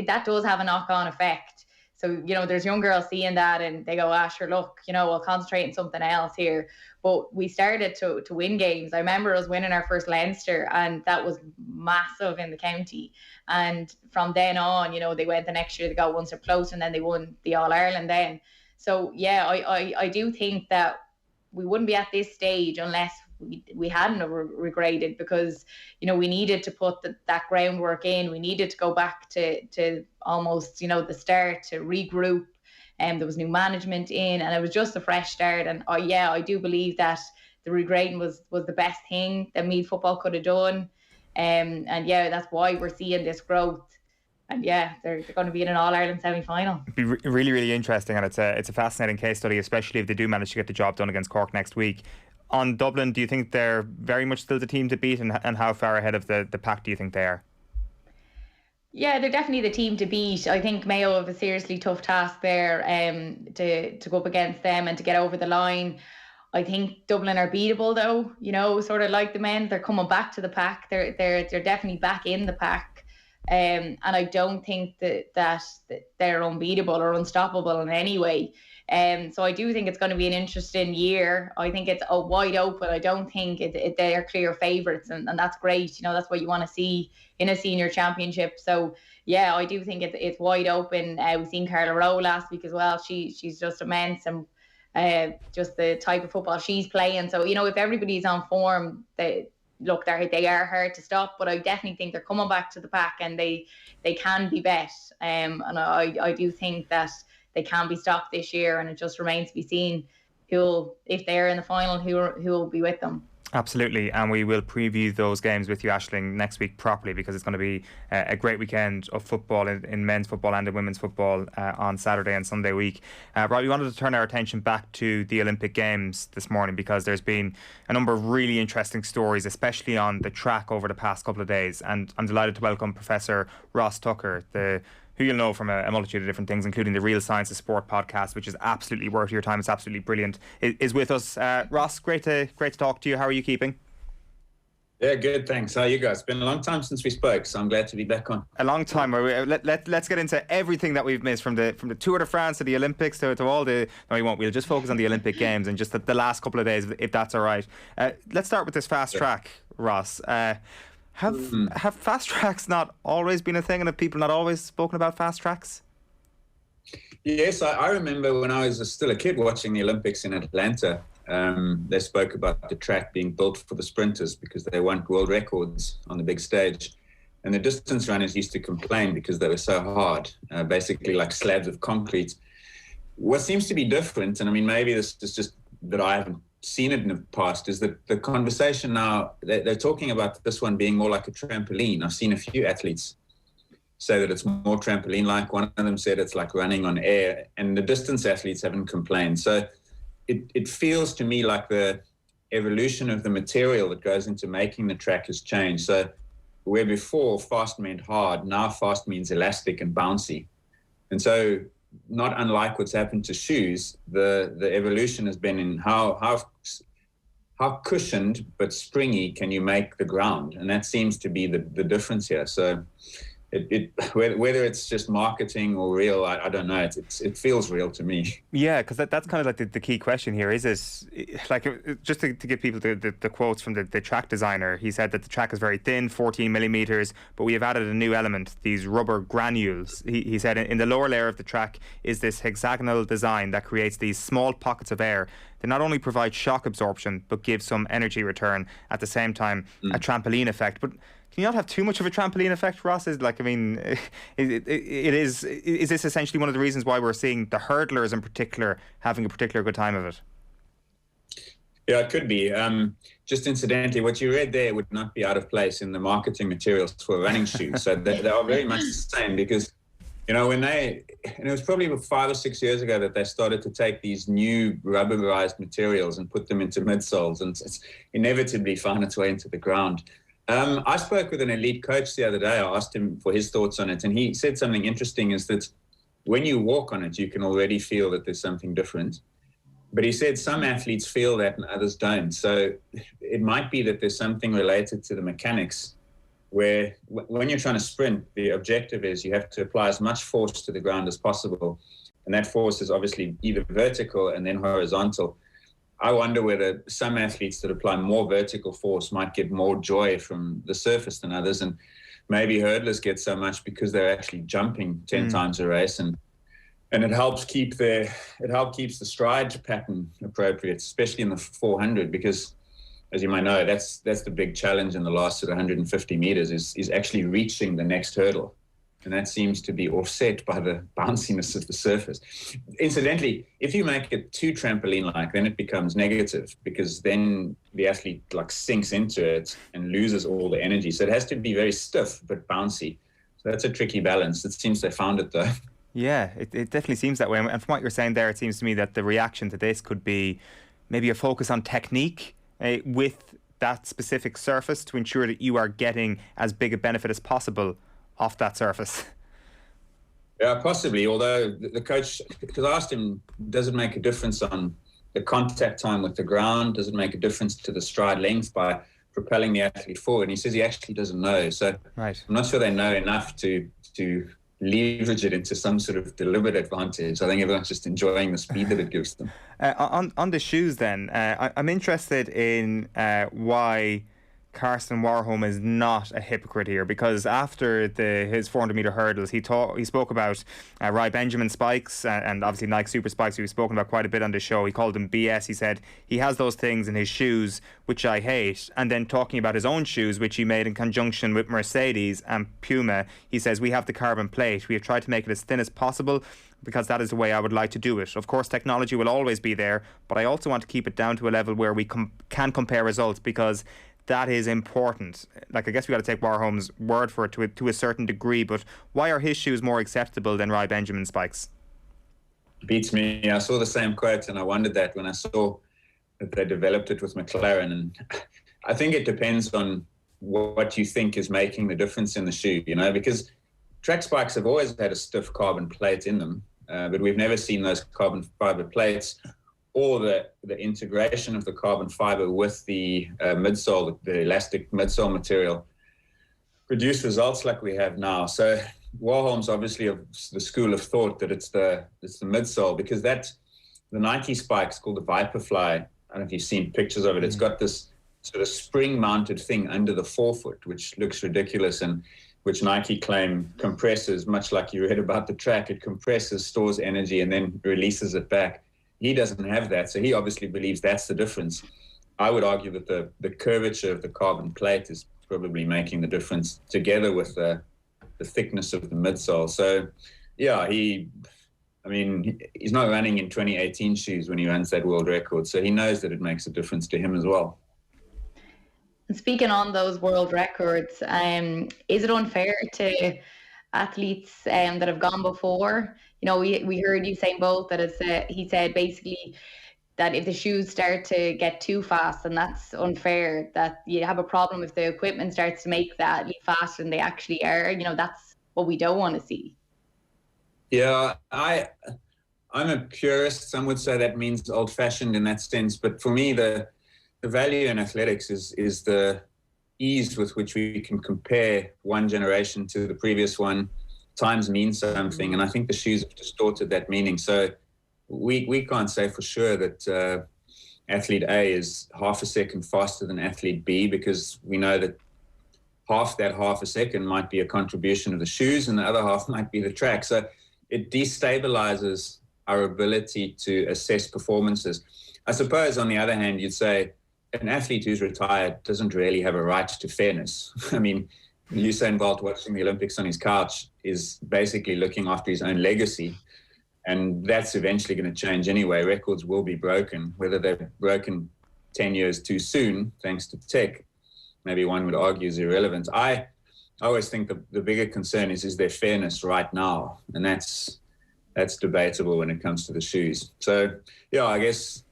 S4: that does have a knock-on effect. So, there's young girls seeing that and they go, sure, look, we'll concentrate on something else here. But we started to win games. I remember us winning our first Leinster, and that was massive in the county. And from then on, they went the next year, they got one step closer, and then they won the All-Ireland then. So, yeah, I do think that we wouldn't be at this stage unless we hadn't regraded, because, we needed to put that groundwork in. We needed to go back to almost, the start, to regroup. There was new management in, and it was just a fresh start. And I do believe that the regrading was the best thing that Meath football could have done. And that's why we're seeing this growth. And they're going to be in an All-Ireland semi-final.
S3: It'd be really, really interesting, and it's a fascinating case study, especially if they do manage to get the job done against Cork next week. On Dublin, do you think they're very much still the team to beat, and how far ahead of the pack do you think they are?
S4: Yeah, they're definitely the team to beat. I think Mayo have a seriously tough task there to go up against them and to get over the line. I think Dublin are beatable though, sort of like the men. They're coming back to the pack. They're definitely back in the pack. And I don't think that they're unbeatable or unstoppable in any way. So I do think it's going to be an interesting year. I think it's wide open. I don't think they're clear favourites, and that's great. That's what you want to see in a senior championship. So yeah, I do think it's wide open. We've seen Carla Rowe last week as well. She's just immense, and just the type of football she's playing. So if everybody's on form, they are hard to stop. But I definitely think they're coming back to the pack, and they can be bet. And I do think that they can be stopped this year, and it just remains to be seen if they're in the final, who will be with them.
S3: Absolutely, and we will preview those games with you, Aisling, next week properly, because it's going to be a great weekend of football in men's football and in women's football on Saturday and Sunday week. Right, we wanted to turn our attention back to the Olympic Games this morning, because there's been a number of really interesting stories, especially on the track over the past couple of days, and I'm delighted to welcome Professor Ross Tucker, who you'll know from a multitude of different things, including the Real Science of Sport podcast, which is absolutely worth your time. It's absolutely brilliant. Is with us. Ross, great to talk to you. How are you keeping?
S16: Yeah, good, thanks. How are you guys? It's been a long time since we spoke, so I'm glad to be back on. A long time.
S3: Let's get into everything that we've missed, from the Tour de France to the Olympics to all the... No, we won't. We'll just focus on the Olympic Games and just the last couple of days, if that's all right. Let's start with this fast track, Ross. Have fast tracks not always been a thing, and have people not always spoken about fast tracks?
S16: Yes, I remember when I was still a kid watching the Olympics in Atlanta. They spoke about the track being built for the sprinters because they want world records on the big stage. And the distance runners used to complain because they were so hard, basically like slabs of concrete. What seems to be different, and I mean, maybe this is just that I haven't seen it in the past, is that the conversation now, they're talking about this one being more like a trampoline. I've seen a few athletes say that it's more trampoline-like. One of them said it's like running on air, and the distance athletes haven't complained. So it feels to me like the evolution of the material that goes into making the track has changed. So where before fast meant hard, now fast means elastic and bouncy. And so, not unlike what's happened to shoes, the evolution has been in how cushioned but springy can you make the ground, and that seems to be the difference here. So, whether it's just marketing or real, I don't know. It feels real to me.
S3: Yeah, because that's kind of like the key question here. Is it like, just to give people the quotes from the track designer? He said that the track is very thin, 14 millimeters, but we have added a new element, these rubber granules. He said in the lower layer of the track is this hexagonal design that creates these small pockets of air. They not only provide shock absorption, but give some energy return at the same time, a trampoline effect. But can you not have too much of a trampoline effect, Ross? Is this essentially one of the reasons why we're seeing the hurdlers in particular having a particular good time of it?
S16: Yeah, it could be. Just incidentally, what you read there would not be out of place in the marketing materials for running shoes. So they are very much the same, because, you know, and it was probably about 5 or 6 years ago that they started to take these new rubberized materials and put them into midsoles, and it's inevitably found its way into the ground. I spoke with an elite coach the other day. I asked him for his thoughts on it, and he said something interesting, is that when you walk on it, you can already feel that there's something different. But he said some athletes feel that and others don't. So it might be that there's something related to the mechanics, where when you're trying to sprint, the objective is you have to apply as much force to the ground as possible. And that force is obviously either vertical and then horizontal. I wonder whether some athletes that apply more vertical force might get more joy from the surface than others, and maybe hurdlers get so much because they're actually jumping 10 times a race, and it helps keeps the stride pattern appropriate, especially in the 400, because, as you might know, that's the big challenge in the last sort of 150 meters is actually reaching the next hurdle. And that seems to be offset by the bounciness of the surface. Incidentally, if you make it too trampoline-like, then it becomes negative, because then the athlete sinks into it and loses all the energy. So it has to be very stiff but bouncy. So that's a tricky balance. It seems they found it, though. Yeah, it definitely seems that way. And from what you're saying there, it seems to me that the reaction to this could be maybe a focus on technique with that specific surface to ensure that you are getting as big a benefit as possible off that surface. Yeah, possibly. Although the coach, because I asked him, does it make a difference on the contact time with the ground? Does it make a difference to the stride length by propelling the athlete forward? And he says he actually doesn't know. So right. I'm not sure they know enough to leverage it into some sort of deliberate advantage. I think everyone's just enjoying the speed that it gives them. On the shoes then, I'm interested in why Carson Warholm is not a hypocrite here, because after his 400-metre hurdles, he spoke about Rai Benjamin spikes and obviously Nike Super Spikes, we've spoken about quite a bit on the show. He called them BS. He said he has those things in his shoes which I hate. And then talking about his own shoes, which he made in conjunction with Mercedes and Puma, he says, we have the carbon plate. We have tried to make it as thin as possible because that is the way I would like to do it. Of course, technology will always be there, but I also want to keep it down to a level where we can compare results, because that is important. I guess we got to take Warholm's word for it to a certain degree, but why are his shoes more acceptable than Rai Benjamin spikes? Beats me. I saw the same quote, and I wondered that when I saw that they developed it with McLaren. And I think it depends on what you think is making the difference in the shoe, because track spikes have always had a stiff carbon plate in them, but we've never seen those carbon fiber plates or the integration of the carbon fiber with the midsole, the elastic midsole material, produce results like we have now. So Warholm's obviously of the school of thought that it's the midsole, because the Nike spike's called the Viperfly. I don't know if you've seen pictures of it. It's got this sort of spring-mounted thing under the forefoot, which looks ridiculous, and which Nike claim compresses, much like you read about the track. It compresses, stores energy, and then releases it back. He doesn't have that, so he obviously believes that's the difference. I would argue that the curvature of the carbon plate is probably making the difference, together with the thickness of the midsole. So, yeah, he's not running in 2018 shoes when he runs that world record, so he knows that it makes a difference to him as well.
S4: And speaking on those world records, is it unfair to athletes that have gone before? We heard Usain Bolt that he said basically that if the shoes start to get too fast, then that's unfair. That you have a problem if the equipment starts to make that leap faster than they actually are. That's what we don't want to see.
S16: Yeah, I'm a purist. Some would say that means old-fashioned in that sense. But for me, the value in athletics is the ease with which we can compare one generation to the previous one. Times mean something, and I think the shoes have distorted that meaning. So we can't say for sure that athlete A is half a second faster than athlete B, because we know that half a second might be a contribution of the shoes and the other half might be the track. So it destabilizes our ability to assess performances. I suppose, on the other hand, you'd say an athlete who's retired doesn't really have a right to fairness. I mean, Usain Bolt watching the Olympics on his couch is basically looking after his own legacy, and that's eventually going to change anyway. Records will be broken, whether they're broken 10 years too soon, thanks to tech, maybe one would argue is irrelevant. I always think the bigger concern is there fairness right now? And that's debatable when it comes to the shoes. So, yeah, I guess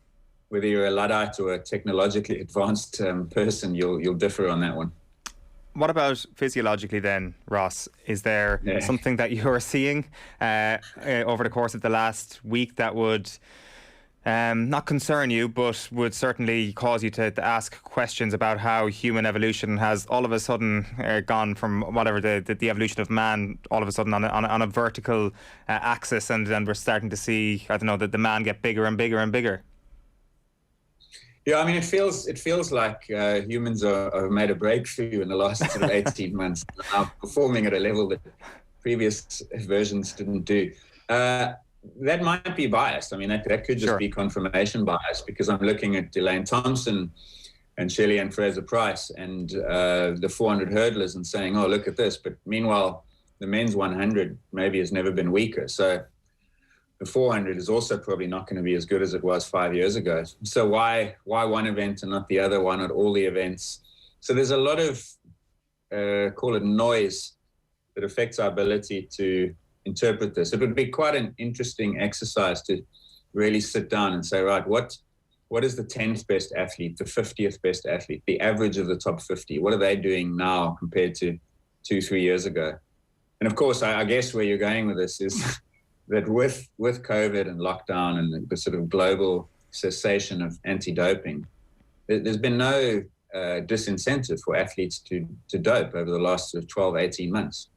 S16: whether you're a Luddite or a technologically advanced person, you'll differ on that one.
S3: What about physiologically then, Ross? Is there something that you're seeing over the course of the last week that would not concern you, but would certainly cause you to ask questions about how human evolution has all of a sudden gone from whatever the evolution of man all of a sudden on a vertical axis, and we're starting to see, I don't know, that the man get bigger and bigger and bigger?
S16: Yeah, I mean, it feels like humans have made a breakthrough in the last sort of 18 months, now performing at a level that previous versions didn't do. That might be biased. I mean, that could just be confirmation bias, because I'm looking at Elaine Thompson and Sheahan Fraser-Price and the 400 hurdlers and saying, oh, look at this. But meanwhile, the men's 100 maybe has never been weaker. So the 400 is also probably not going to be as good as it was 5 years ago. So why one event and not the other? Why not all the events? So there's a lot of, call it noise, that affects our ability to interpret this. It would be quite an interesting exercise to really sit down and say, right, what is the 10th best athlete, the 50th best athlete, the average of the top 50? What are they doing now compared to 2-3 years ago? And of course, I guess where you're going with this is that with COVID and lockdown and the sort of global cessation of anti-doping, there's been no disincentive for athletes to dope over the last sort of 12, 18 months.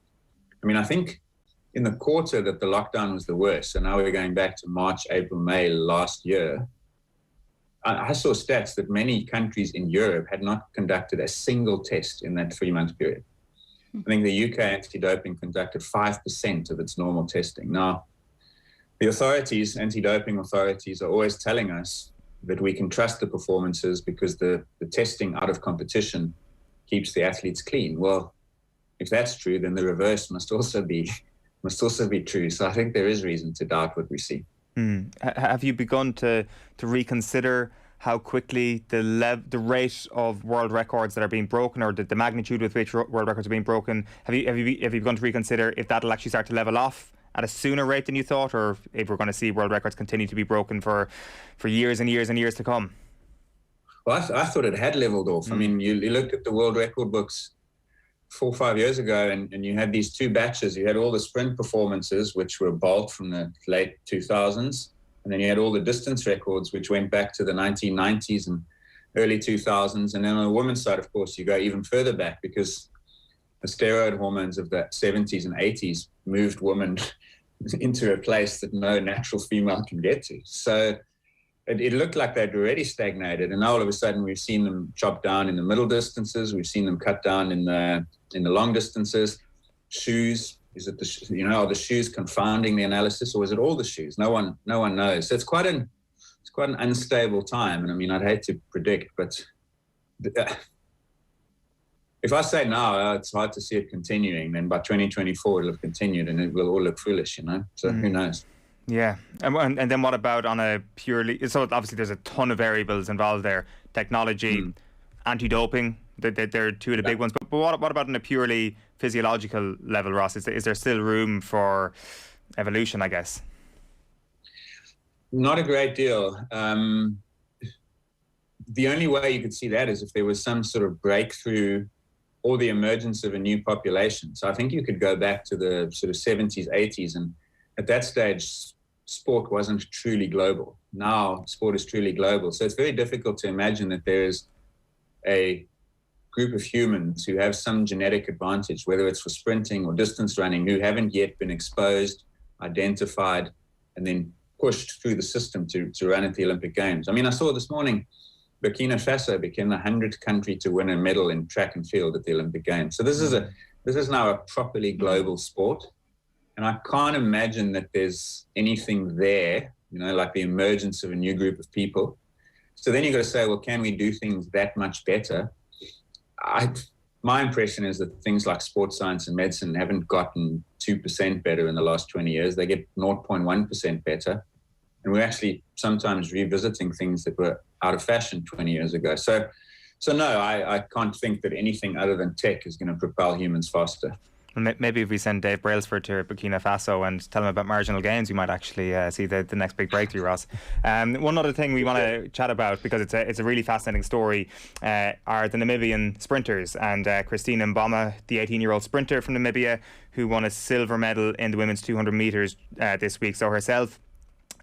S16: I mean, I think in the quarter that the lockdown was the worst, so now we're going back to March, April, May last year, I saw stats that many countries in Europe had not conducted a single test in that 3-month period. I think the UK anti-doping conducted 5% of its normal testing. Now, the authorities, anti-doping authorities, are always telling us that we can trust the performances because the testing out of competition keeps the athletes clean. Well, if that's true, then the reverse must also be true. So I think there is reason to doubt what we see.
S3: Have you begun to reconsider how quickly the rate of world records that are being broken, or the magnitude with which world records are being broken? Have you begun to reconsider if that'll actually start to level off at a sooner rate than you thought, or if we're going to see world records continue to be broken for years and years and years to come?
S16: Well, I thought it had leveled off. I mean, you looked at the world record books 4 or 5 years ago, and you had these two batches. You had all the sprint performances, which were Bolt from the late 2000s, and then you had all the distance records, which went back to the 1990s and early 2000s. And then on the women's side, of course, you go even further back, because the steroid hormones of the 70s and 80s moved women into a place that no natural female can get to. So it looked like they'd already stagnated, and now all of a sudden we've seen them chop down in the middle distances. We've seen them cut down in the long distances. Shoes, are the shoes confounding the analysis, or is it all the shoes? No one knows. So it's quite an unstable time, and I mean, I'd hate to predict, but if I say now it's hard to see it continuing, then by 2024 it'll have continued and it will all look foolish, So who knows?
S3: Yeah, and then what about on a purely? So obviously there's a ton of variables involved there: technology, anti-doping. They're two of the big ones. But what about on a purely physiological level, Ross? Is there still room for evolution, I guess?
S16: not a great deal. The only way you could see that is if there was some sort of breakthrough or the emergence of a new population. So I think you could go back to the sort of 70s, 80s, and at that stage, sport wasn't truly global. Now, sport is truly global. So it's very difficult to imagine that there is a group of humans who have some genetic advantage, whether it's for sprinting or distance running, who haven't yet been exposed, identified, and then pushed through the system to run at the Olympic Games. I mean, I saw this morning, Burkina Faso became the 100th country to win a medal in track and field at the Olympic Games. So this is now a properly global sport. And I can't imagine that there's anything there, like the emergence of a new group of people. So then you've got to say, well, can we do things that much better? My impression is that things like sports science and medicine haven't gotten 2% better in the last 20 years. They get 0.1% better. And we're actually sometimes revisiting things that were out of fashion 20 years ago. So no, I can't think that anything other than tech is going to propel humans faster.
S3: Maybe if we send Dave Brailsford to Burkina Faso and tell him about marginal gains, we might actually see the next big breakthrough, Ross. One other thing we want to chat about, because it's a really fascinating story, are the Namibian sprinters. And Christina Mboma, the 18-year-old sprinter from Namibia, who won a silver medal in the women's 200 metres this week. So herself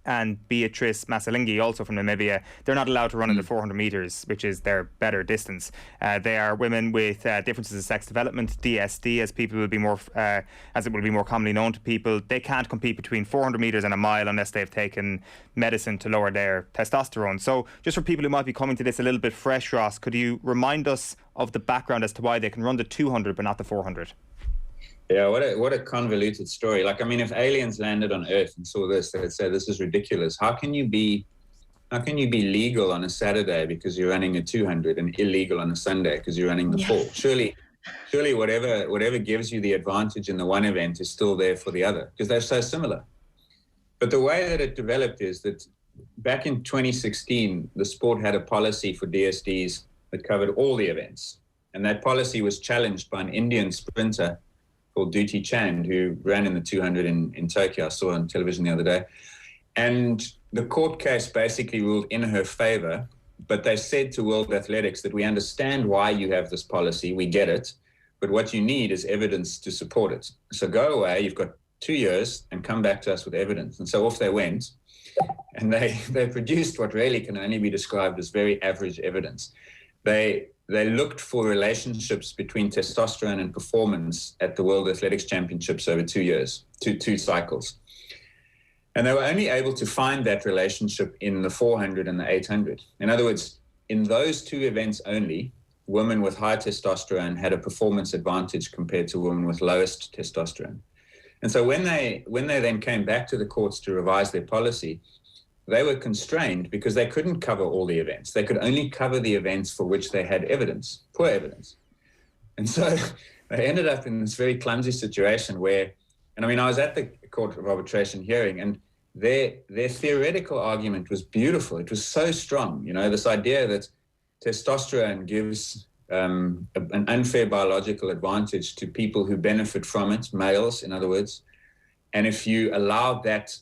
S3: and Beatrice Masalingi, also from Namibia, they're not allowed to run in the 400 metres, which is their better distance. They are women with differences in sex development, DSD, as it will be more commonly known to people. They can't compete between 400 metres and a mile unless they've taken medicine to lower their testosterone. So just for people who might be coming to this a little bit fresh, Ross, could you remind us of the background as to why they can run the 200 but not the 400?
S16: Yeah, what a convoluted story. Like, I mean, if aliens landed on Earth and saw this, they'd say this is ridiculous. How can you be legal on a Saturday because you're running a 200 and illegal on a Sunday because you're running the 4? Surely whatever gives you the advantage in the one event is still there for the other, because they're so similar. But the way that it developed is that back in 2016, the sport had a policy for DSDs that covered all the events. And that policy was challenged by an Indian sprinter called Duty Chand, who ran in the 200 in Tokyo. I saw on television the other day. And the court case basically ruled in her favor, but they said to World Athletics that we understand why you have this policy, we get it, but what you need is evidence to support it. So go away, you've got 2 years, and come back to us with evidence. And so off they went, and they produced what really can only be described as very average evidence. They looked for relationships between testosterone and performance at the World Athletics Championships over 2 years, two cycles. And they were only able to find that relationship in the 400 and the 800. In other words, in those two events only, women with high testosterone had a performance advantage compared to women with lowest testosterone. And so when they then came back to the courts to revise their policy, they were constrained because they couldn't cover all the events. They could only cover the events for which they had evidence, poor evidence. And so they ended up in this very clumsy situation where, and I mean, I was at the Court of Arbitration hearing, and their theoretical argument was beautiful. It was so strong, this idea that testosterone gives an unfair biological advantage to people who benefit from it, males, in other words. And if you allow that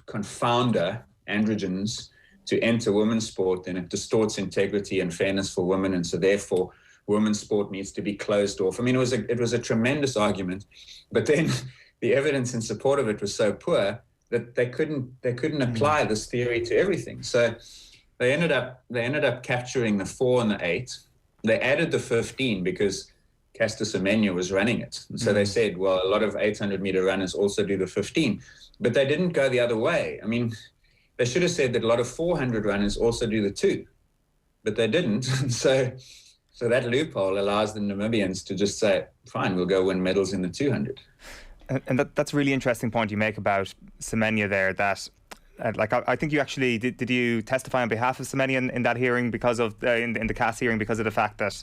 S16: confounder, androgens, to enter women's sport, then it distorts integrity and fairness for women, and so therefore women's sport needs to be closed off. I mean, it was a tremendous argument, but then the evidence in support of it was so poor that they couldn't apply this theory to everything. So they ended up capturing the 4 and the 8. They added the 15 because Caster Semenya was running it. And so they said, well, a lot of 800 meter runners also do the 15, but they didn't go the other way. I mean, they should have said that a lot of 400 runners also do the 2, but they didn't. So that loophole allows the Namibians to just say, fine, we'll go win medals in the 200.
S3: And that's a really interesting point you make about Semenya there, that I think you actually, did you testify on behalf of Semenya in that hearing because of, in the CAS hearing, because of the fact that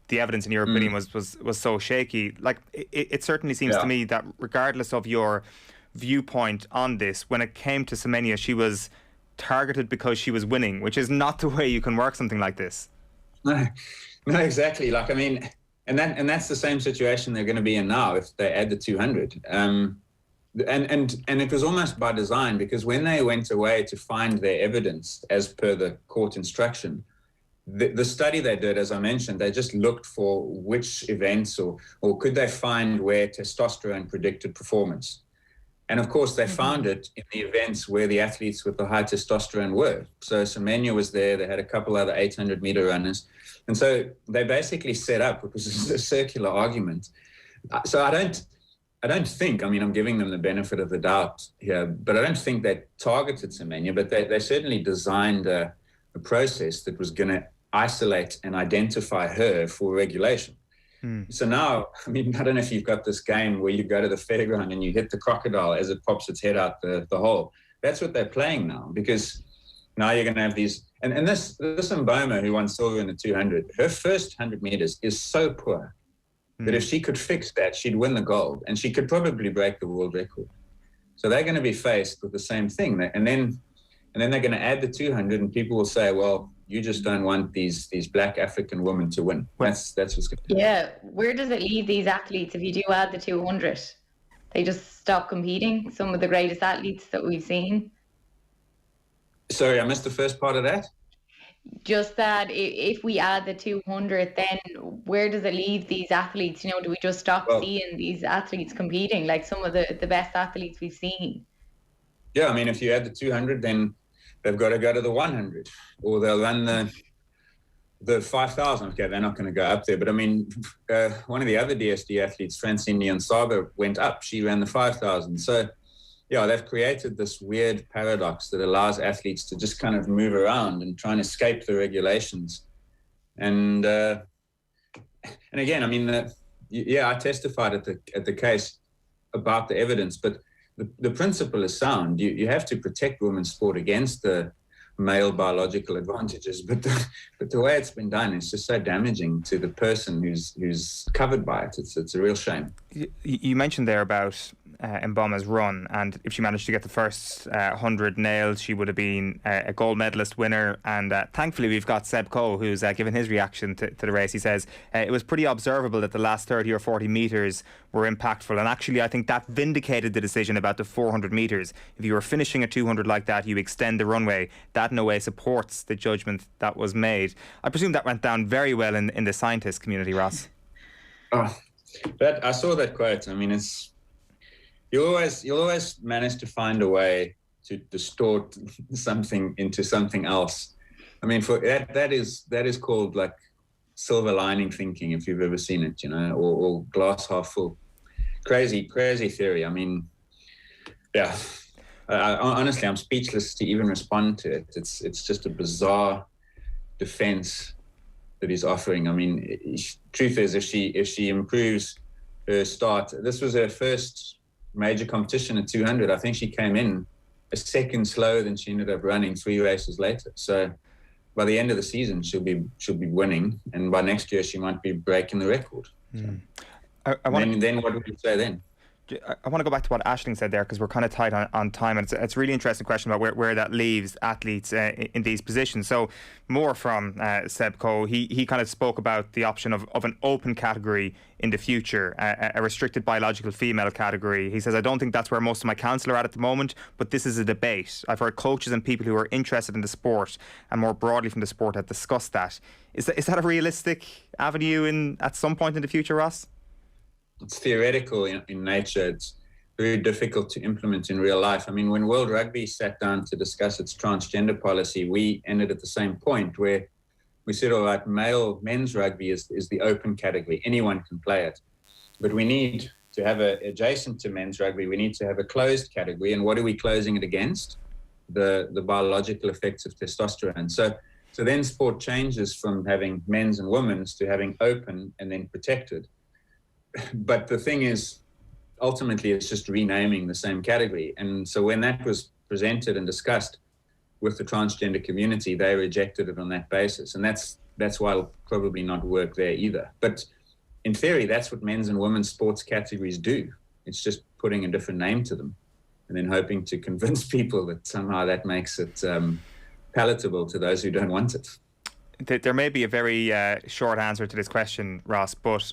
S3: the evidence in your opinion was so shaky? Like, it certainly seems to me that regardless of your viewpoint on this, when it came to Semenya, she was targeted because she was winning, which is not the way you can work something like this.
S16: No, exactly. Like, I mean, and that's the same situation they're going to be in now if they add the 200. And it was almost by design, because when they went away to find their evidence as per the court instruction, the study they did, as I mentioned, they just looked for which events or could they find where testosterone predicted performance. And of course, they found it in the events where the athletes with the high testosterone were. So Semenya was there. They had a couple other 800-meter runners. And so they basically set up, it was a circular argument. So I don't think, I mean, I'm giving them the benefit of the doubt here, but I don't think they targeted Semenya, but they certainly designed a process that was going to isolate and identify her for regulation. So now, I mean, I don't know if you've got this game where you go to the fairground and you hit the crocodile as it pops its head out the hole. That's what they're playing now, because now you're going to have these, and this Mboma, who won silver in the 200, her first 100 meters is so poor that if she could fix that, she'd win the gold, and she could probably break the world record. So they're going to be faced with the same thing, and then they're going to add the 200, and people will say, well, you just don't want these black African women to win. That's what's going to happen.
S4: Yeah, where does it leave these athletes if you do add the 200? They just stop competing, some of the greatest athletes that we've seen.
S16: Sorry, I missed the first part of that.
S4: Just that if we add the 200, then where does it leave these athletes? You know, do we just stop seeing these athletes competing, like some of the best athletes we've seen?
S16: Yeah, I mean, if you add the 200, then they've got to go to the 100, or they'll run the 5,000. Okay, they're not going to go up there. But I mean, one of the other DSD athletes, Francine Niyonsaba, went up. She ran the 5,000. So, yeah, they've created this weird paradox that allows athletes to just kind of move around and try and escape the regulations. And again, I mean, I testified at the case about the evidence, but the principle is sound. You have to protect women's sport against the male biological advantages, but the way it's been done is just so damaging to the person who's covered by it. It's a real shame.
S3: You mentioned there about Mboma's run, and if she managed to get the first 100 nailed, she would have been a gold medalist winner. And thankfully we've got Seb Coe, who's given his reaction to the race. He says it was pretty observable that the last 30 or 40 metres were impactful, and actually I think that vindicated the decision about the 400 metres. If you were finishing a 200 like that, you extend the runway. That in a way supports the judgment that was made. I presume that went down very well in the scientist community, Ross.
S16: I saw that quote. I mean, you'll always manage to find a way to distort something into something else. I mean, for that is called like silver lining thinking, if you've ever seen it, you know, or glass half full. Crazy theory. I mean, yeah. Honestly, I'm speechless to even respond to it. It's just a bizarre defense that he's offering. I mean, truth is, if she improves her start, this was her first major competition at 200. I think she came in a second slower than she ended up running 3 races later. So by the end of the season, she'll be winning, and by next year she might be breaking the record. So. Then what would you say then?
S3: I want to go back to what Aisling said there, because we're kind of tight on time, and it's a really interesting question about where that leaves athletes in these positions. So more from Seb Coe, he kind of spoke about the option of an open category in the future, a restricted biological female category. He says, I don't think that's where most of my council are at the moment, but this is a debate. I've heard coaches and people who are interested in the sport and more broadly from the sport have discussed that. Is that a realistic avenue at some point in the future, Ross?
S16: It's theoretical in nature. It's very difficult to implement in real life. I mean, when World Rugby sat down to discuss its transgender policy, we ended at the same point where we said, all right, men's rugby is the open category. Anyone can play it. But we need to have adjacent to men's rugby, we need to have a closed category. And what are we closing it against? The biological effects of testosterone. So then sport changes from having men's and women's to having open and then protected. But the thing is, ultimately, it's just renaming the same category. And so when that was presented and discussed with the transgender community, they rejected it on that basis. And that's why it'll probably not work there either. But in theory, that's what men's and women's sports categories do. It's just putting a different name to them and then hoping to convince people that somehow that makes it palatable to those who don't want it.
S3: There may be a very short answer to this question, Ross, but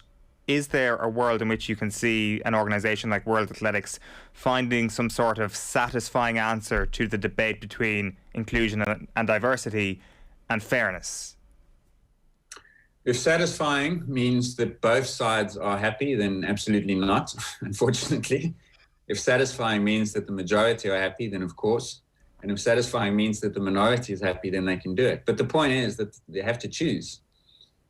S3: is there a world in which you can see an organisation like World Athletics finding some sort of satisfying answer to the debate between inclusion and diversity and fairness?
S16: If satisfying means that both sides are happy, then absolutely not, unfortunately. If satisfying means that the majority are happy, then of course. And if satisfying means that the minority is happy, then they can do it. But the point is that they have to choose.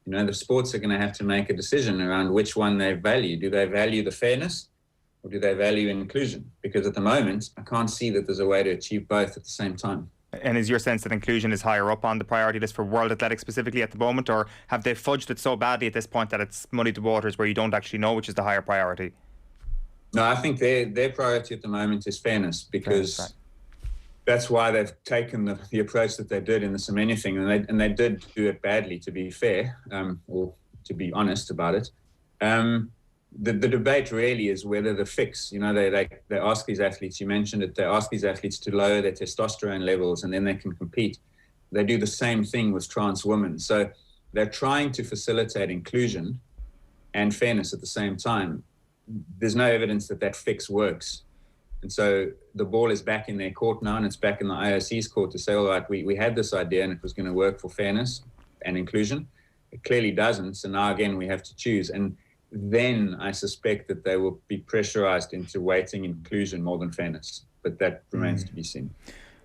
S16: You know, the sports are going to have to make a decision around which one they value. Do they value the fairness or do they value inclusion? Because at the moment, I can't see that there's a way to achieve both at the same time.
S3: And is your sense that inclusion is higher up on the priority list for World Athletics specifically at the moment, or have they fudged it so badly at this point that it's muddied the waters where you don't actually know which is the higher priority?
S16: No, I think their priority at the moment is fairness, because that's why they've taken the approach that they did in the Semenya thing, and they did do it badly, to be fair, or to be honest about it. The debate really is whether the fix, you know, they ask these athletes, you mentioned it, they ask these athletes to lower their testosterone levels and then they can compete. They do the same thing with trans women. So they're trying to facilitate inclusion and fairness at the same time. There's no evidence that fix works. And so the ball is back in their court now, and it's back in the IOC's court to say, all right, we had this idea and it was going to work for fairness and inclusion. It clearly doesn't. So now again, we have to choose. And then I suspect that they will be pressurized into weighting inclusion more than fairness. But that remains to be seen.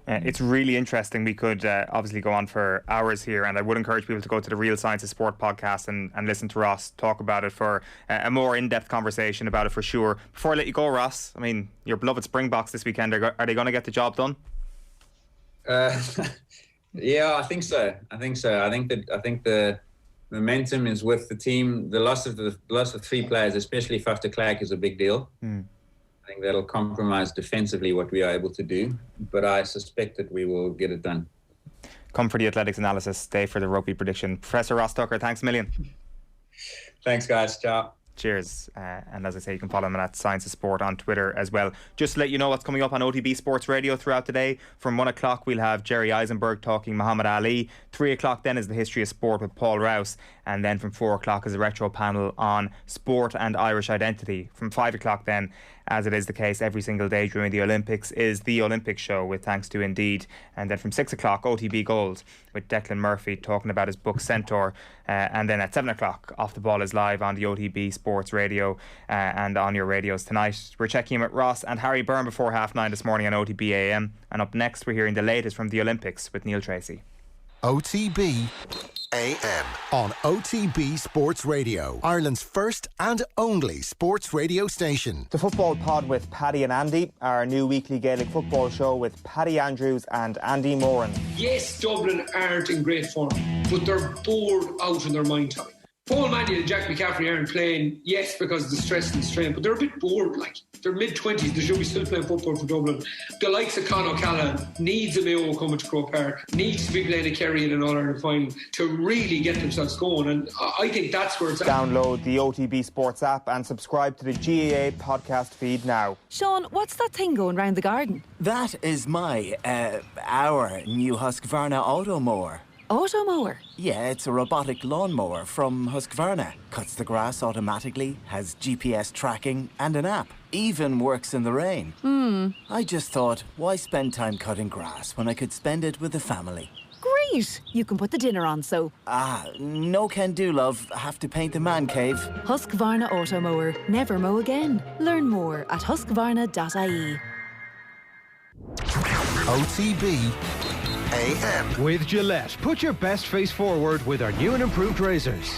S3: It's really interesting. We could obviously go on for hours here, and I would encourage people to go to the Real Science of Sport podcast and listen to Ross talk about it for a more in-depth conversation about it for sure. Before I let you go, Ross, I mean, your beloved Springboks this weekend, are they going to get the job done?
S16: Yeah, I think so. I think the momentum is with the team. The loss of three players, especially Faf de Klerk, is a big deal. I think that'll compromise defensively what we are able to do, but I suspect that we will get it done.
S3: Come for the athletics analysis, stay for the rugby prediction. Professor Ross Tucker, thanks a million.
S16: Thanks, guys. Ciao.
S3: Cheers. And as I say, you can follow him at Science of Sport on Twitter as well. Just to let you know what's coming up on OTB Sports Radio throughout the day. From 1 o'clock, we'll have Jerry Eisenberg talking Muhammad Ali. 3 o'clock then is the history of sport with Paul Rouse. And then from 4 o'clock is a retro panel on sport and Irish identity. From 5 o'clock then, as it is the case every single day during the Olympics, is the Olympic Show with thanks to Indeed. And then from 6 o'clock, OTB Gold with Declan Murphy talking about his book Centaur. And then at 7 o'clock, Off the Ball is live on the OTB Sports Radio and on your radios tonight. We're checking in with Ross and Harry Byrne before 9:30 this morning on OTB AM. And up next, we're hearing the latest from the Olympics with Neil Tracey.
S1: OTB AM on OTB Sports Radio, Ireland's first and only sports radio station.
S3: The Football Pod with Paddy and Andy, our new weekly Gaelic football show with Paddy Andrews and Andy Moran.
S14: Yes, Dublin aren't in great form, but they're bored out in their mind time. Paul Mannion and Jack McCaffrey aren't playing, yes, because of the stress and the strain, but they're a bit bored, like. They're mid-20s, they should be still playing football for Dublin. The likes of Conor O'Callaghan needs a Mayo coming to Croke Park, needs to be playing a Kerry in an All-Ireland final to really get themselves going, and I think that's where it's at.
S3: Download the OTB Sports app and subscribe to the GAA podcast feed now.
S17: Sean, what's that thing going round the garden?
S18: That is our new Husqvarna Automower.
S17: Automower?
S18: Yeah, it's a robotic lawnmower from Husqvarna. Cuts the grass automatically, has GPS tracking and an app. Even works in the rain. I just thought, why spend time cutting grass when I could spend it with the family?
S17: Great! You can put the dinner on, so...
S18: No can do, love. Have to paint the man cave.
S17: Husqvarna Automower. Never mow again. Learn more at husqvarna.ie.
S1: OTB AM.
S2: With Gillette, put your best face forward with our new and improved razors.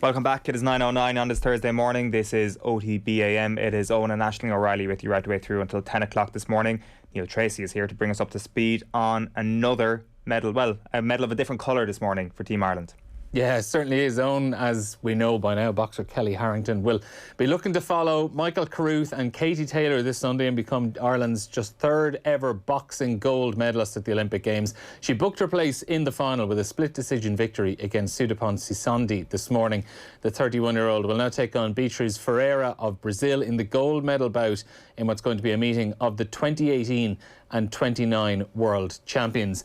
S3: Welcome back. It is 9:09 on this Thursday morning. This is OTB AM. It is Eoin and Aisling O'Reilly with you right the way through until 10 o'clock this morning. Neil Tracey is here to bring us up to speed on another medal. Well, a medal of a different colour this morning for Team Ireland.
S19: Yeah, it certainly is. Owen, as we know by now, boxer Kelly Harrington will be looking to follow Michael Carruth and Katie Taylor this Sunday and become Ireland's just third ever boxing gold medalist at the Olympic Games. She booked her place in the final with a split decision victory against Sudapon Sissondi this morning. The 31-year-old will now take on Beatriz Ferreira of Brazil in the gold medal bout in what's going to be a meeting of the 2018 and 29 world champions.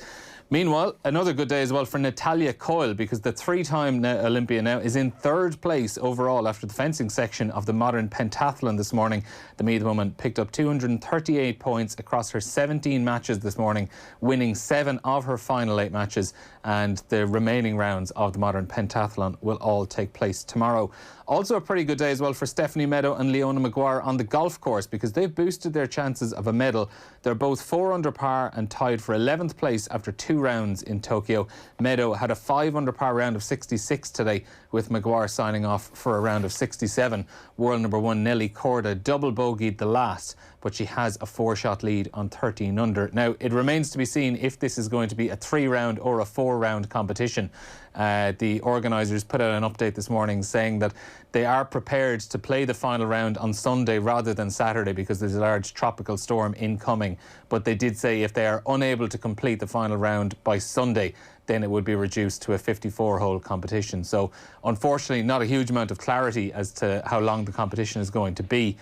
S19: Meanwhile, another good day as well for Natalia Coyle, because the three-time Olympian now is in third place overall after the fencing section of the modern pentathlon this morning. The Meath woman picked up 238 points across her 17 matches this morning, winning 7 of her final 8 matches, and the remaining rounds of the modern pentathlon will all take place tomorrow. Also a pretty good day as well for Stephanie Meadow and Leona Maguire on the golf course, because they've boosted their chances of a medal. They're both 4 under par and tied for 11th place after 2 rounds in Tokyo. Meadow had a 5 under par round of 66 today, with Maguire signing off for a round of 67. World number 1 Nelly Korda double bogeyed the last, but she has a 4-shot lead on 13 under. Now, it remains to be seen if this is going to be a 3-round or a 4-round competition. The organisers put out an update this morning saying that they are prepared to play the final round on Sunday rather than Saturday because there's a large tropical storm incoming. But they did say if they are unable to complete the final round by Sunday, then it would be reduced to a 54-hole competition. So, unfortunately, not a huge amount of clarity as to how long the competition is going to be.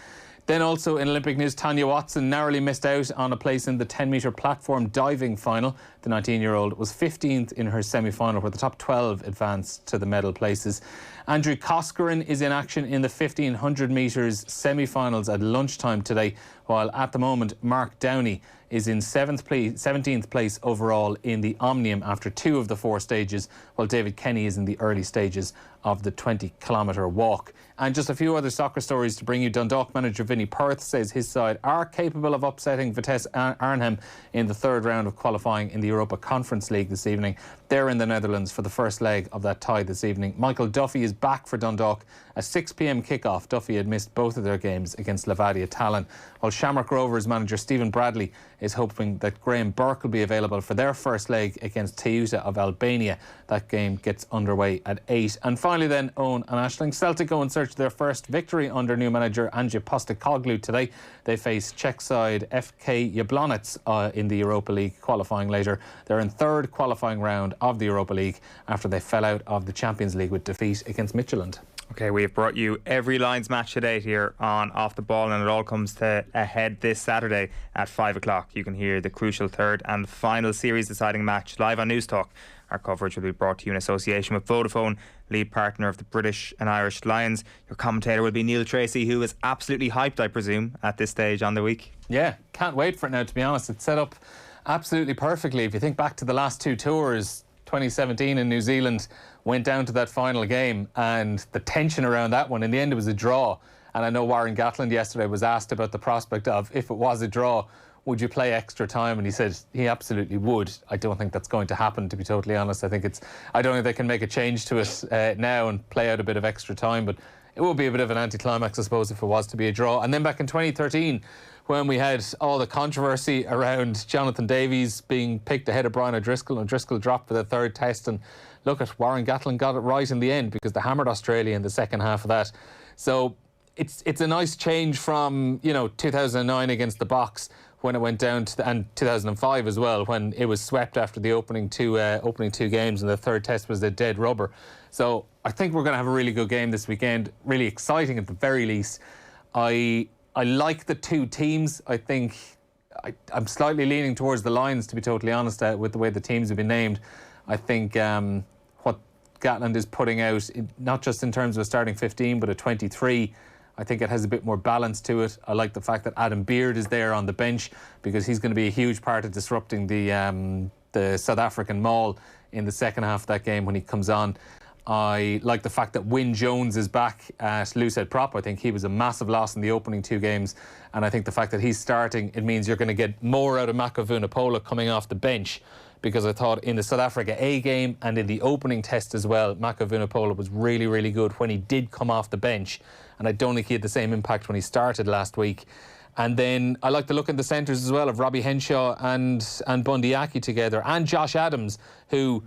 S19: Then also in Olympic news, Tanya Watson narrowly missed out on a place in the 10-metre platform diving final. The 19-year-old was 15th in her semi-final, where the top 12 advanced to the medal places. Andrew Coscarin is in action in the 1,500 metres semi-finals at lunchtime today, while at the moment Mark Downey is in 17th place overall in the Omnium after 2 of the 4 stages, while David Kenny is in the early stages of the 20-kilometre walk. And just a few other soccer stories to bring you. Dundalk manager Vinnie Perth says his side are capable of upsetting Vitesse Arnhem in the 3rd round of qualifying in the Europa Conference League this evening. They're in the Netherlands for the first leg of that tie this evening. Michael Duffy is back for Dundalk. A 6 p.m. kick-off. Duffy had missed both of their games against Levadia Tallinn, while Shamrock Rovers manager Stephen Bradley is hoping that Graham Burke will be available for their first leg against Teuta of Albania. That game gets underway at 8. And finally then, Eoin and Aisling. Celtic go in search of their first victory under new manager Ange Postecoglou today. They face Czech side FK Jablonec in the Europa League qualifying later. They're in 3rd qualifying round of the Europa League after they fell out of the Champions League with defeat against Midtjylland.
S3: Okay, we have brought you every Lions match to date here on Off the Ball, and it all comes to a head this Saturday at 5 o'clock. You can hear the crucial 3rd and final series deciding match live on News Talk. Our coverage will be brought to you in association with Vodafone, lead partner of the British and Irish Lions. Your commentator will be Neil Tracey, who is absolutely hyped, I presume, at this stage on the week.
S19: Yeah, can't wait for it now, to be honest. It's set up absolutely perfectly. If you think back to the last 2 tours, 2017 in New Zealand, went down to that final game, and the tension around that one, in the end it was a draw. And I know Warren Gatland yesterday was asked about the prospect of, if it was a draw, would you play extra time? And he said he absolutely would. I don't think that's going to happen, to be totally honest. I don't think they can make a change to it now and play out a bit of extra time, but it would be a bit of an anticlimax, I suppose, if it was to be a draw. And then back in 2013, when we had all the controversy around Jonathan Davies being picked ahead of Brian O'Driscoll, and O'Driscoll dropped for the 3rd test, and look at Warren Gatland got it right in the end because they hammered Australia in the second half of that. So it's a nice change from 2009 against the Box, when it went down to and 2005 as well, when it was swept after the opening two games, and the 3rd test was a dead rubber. So I think we're going to have a really good game this weekend. Really exciting at the very least. I like the 2 teams. I think I'm slightly leaning towards the Lions, to be totally honest, with the way the teams have been named. I think what Gatland is putting out, not just in terms of a starting 15, but a 23, I think it has a bit more balance to it. I like the fact that Adam Beard is there on the bench, because he's going to be a huge part of disrupting the South African maul in the second half of that game when he comes on. I like the fact that Wyn Jones is back at loosehead prop. I think he was a massive loss in the opening 2 games, and I think the fact that he's starting, it means you're going to get more out of Mako Vunipola coming off the bench, because I thought in the South Africa A game and in the opening test as well, Mako Vunipola was really, really good when he did come off the bench, and I don't think he had the same impact when he started last week. And then I like the look in the centres as well of Robbie Henshaw and Bundy Aki together, and Josh Adams, who,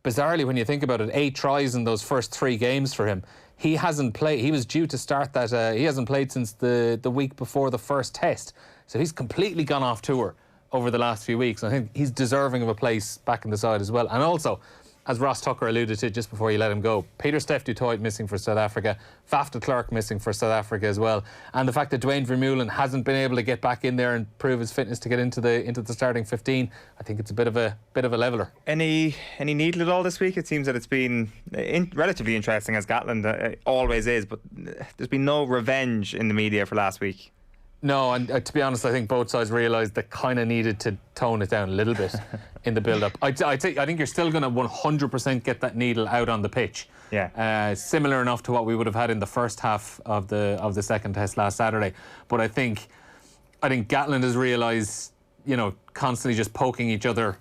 S19: bizarrely, when you think about it, 8 tries in those first 3 games for him. He hasn't played. He was due to start that. He hasn't played since the week before the first test. So he's completely gone off tour over the last few weeks. I think he's deserving of a place back in the side as well. And also, as Ross Tucker alluded to just before you let him go, Peter Steph du Toit missing for South Africa, Faf de Klerk missing for South Africa as well, and the fact that Duane Vermeulen hasn't been able to get back in there and prove his fitness to get into the starting 15, I think it's a bit of a leveler.
S3: Any needle at all this week? It seems that it's been relatively interesting, as Gatland always is, but there's been no revenge in the media for last week.
S19: No, and to be honest, I think both sides realised they kind of needed to tone it down a little bit in the build-up. I think you're still going to 100% get that needle out on the pitch.
S3: Yeah.
S19: Similar enough to what we would have had in the first half of the second test last Saturday. But I think Gatland has realised, constantly just poking each other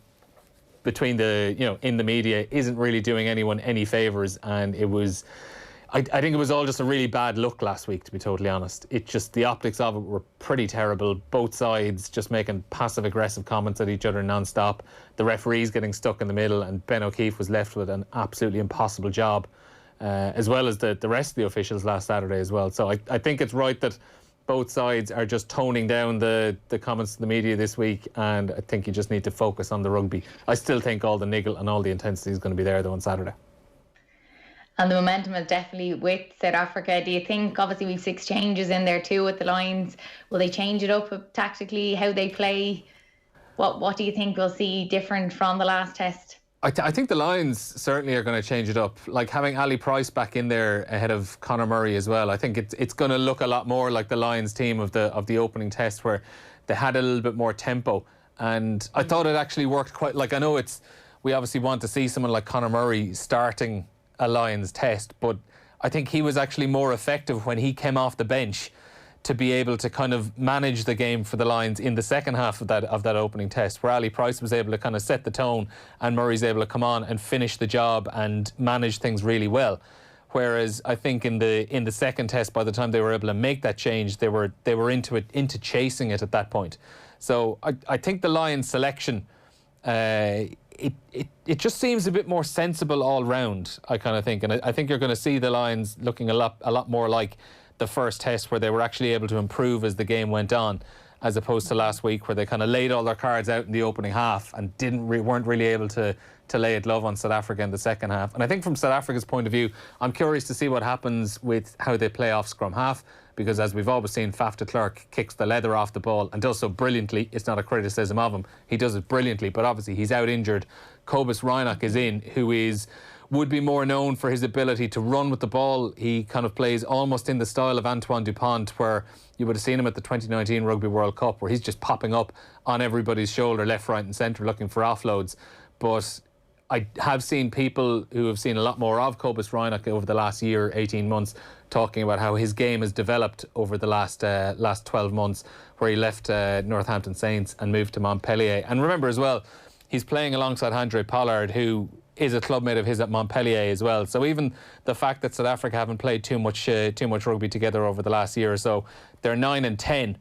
S19: between in the media isn't really doing anyone any favours, and it was. I think it was all just a really bad look last week, to be totally honest. The optics of it were pretty terrible. Both sides just making passive-aggressive comments at each other non-stop. The referees getting stuck in the middle, and Ben O'Keefe was left with an absolutely impossible job, as well as the rest of the officials last Saturday as well. So I think it's right that both sides are just toning down the comments to the media this week, and I think you just need to focus on the rugby. I still think all the niggle and all the intensity is going to be there, though, on Saturday.
S4: And the momentum is definitely with South Africa. Do you think, obviously we've 6 changes in there too with the Lions, will they change it up tactically, how they play? What do you think we'll see different from the last test?
S19: I think the Lions certainly are going to change it up. Like having Ali Price back in there ahead of Conor Murray as well. I think it's going to look a lot more like the Lions team of the opening test, where they had a little bit more tempo. And I thought it actually worked quite. Like, I know we obviously want to see someone like Conor Murray starting a Lions test, but I think he was actually more effective when he came off the bench to be able to kind of manage the game for the Lions in the second half of that opening test, where Ali Price was able to kind of set the tone and Murray's able to come on and finish the job and manage things really well. Whereas I think in the second test, by the time they were able to make that change, they were into chasing it at that point. So I think the Lions selection, it just seems a bit more sensible all round, I kind of think. And I think you're going to see the Lions looking a lot more like the first test, where they were actually able to improve as the game went on, as opposed to last week, where they kind of laid all their cards out in the opening half and weren't really able to lay it low on South Africa in the second half. And I think from South Africa's point of view, I'm curious to see what happens with how they play off scrum half, because as we've always seen, Faf de Klerk kicks the leather off the ball and does so brilliantly. It's not a criticism of him. He does it brilliantly, but obviously he's out injured. Cobus Reinach is in, who would be more known for his ability to run with the ball. He kind of plays almost in the style of Antoine Dupont, where you would have seen him at the 2019 Rugby World Cup, where he's just popping up on everybody's shoulder, left, right and centre, looking for offloads. But I have seen people who have seen a lot more of Cobus Reinach over the last year, 18 months, talking about how his game has developed over the last 12 months, where he left Northampton Saints and moved to Montpellier. And remember as well, he's playing alongside Handré Pollard, who is a clubmate of his at Montpellier as well. So even the fact that South Africa haven't played too much rugby together over the last year or so, they're 9 and 10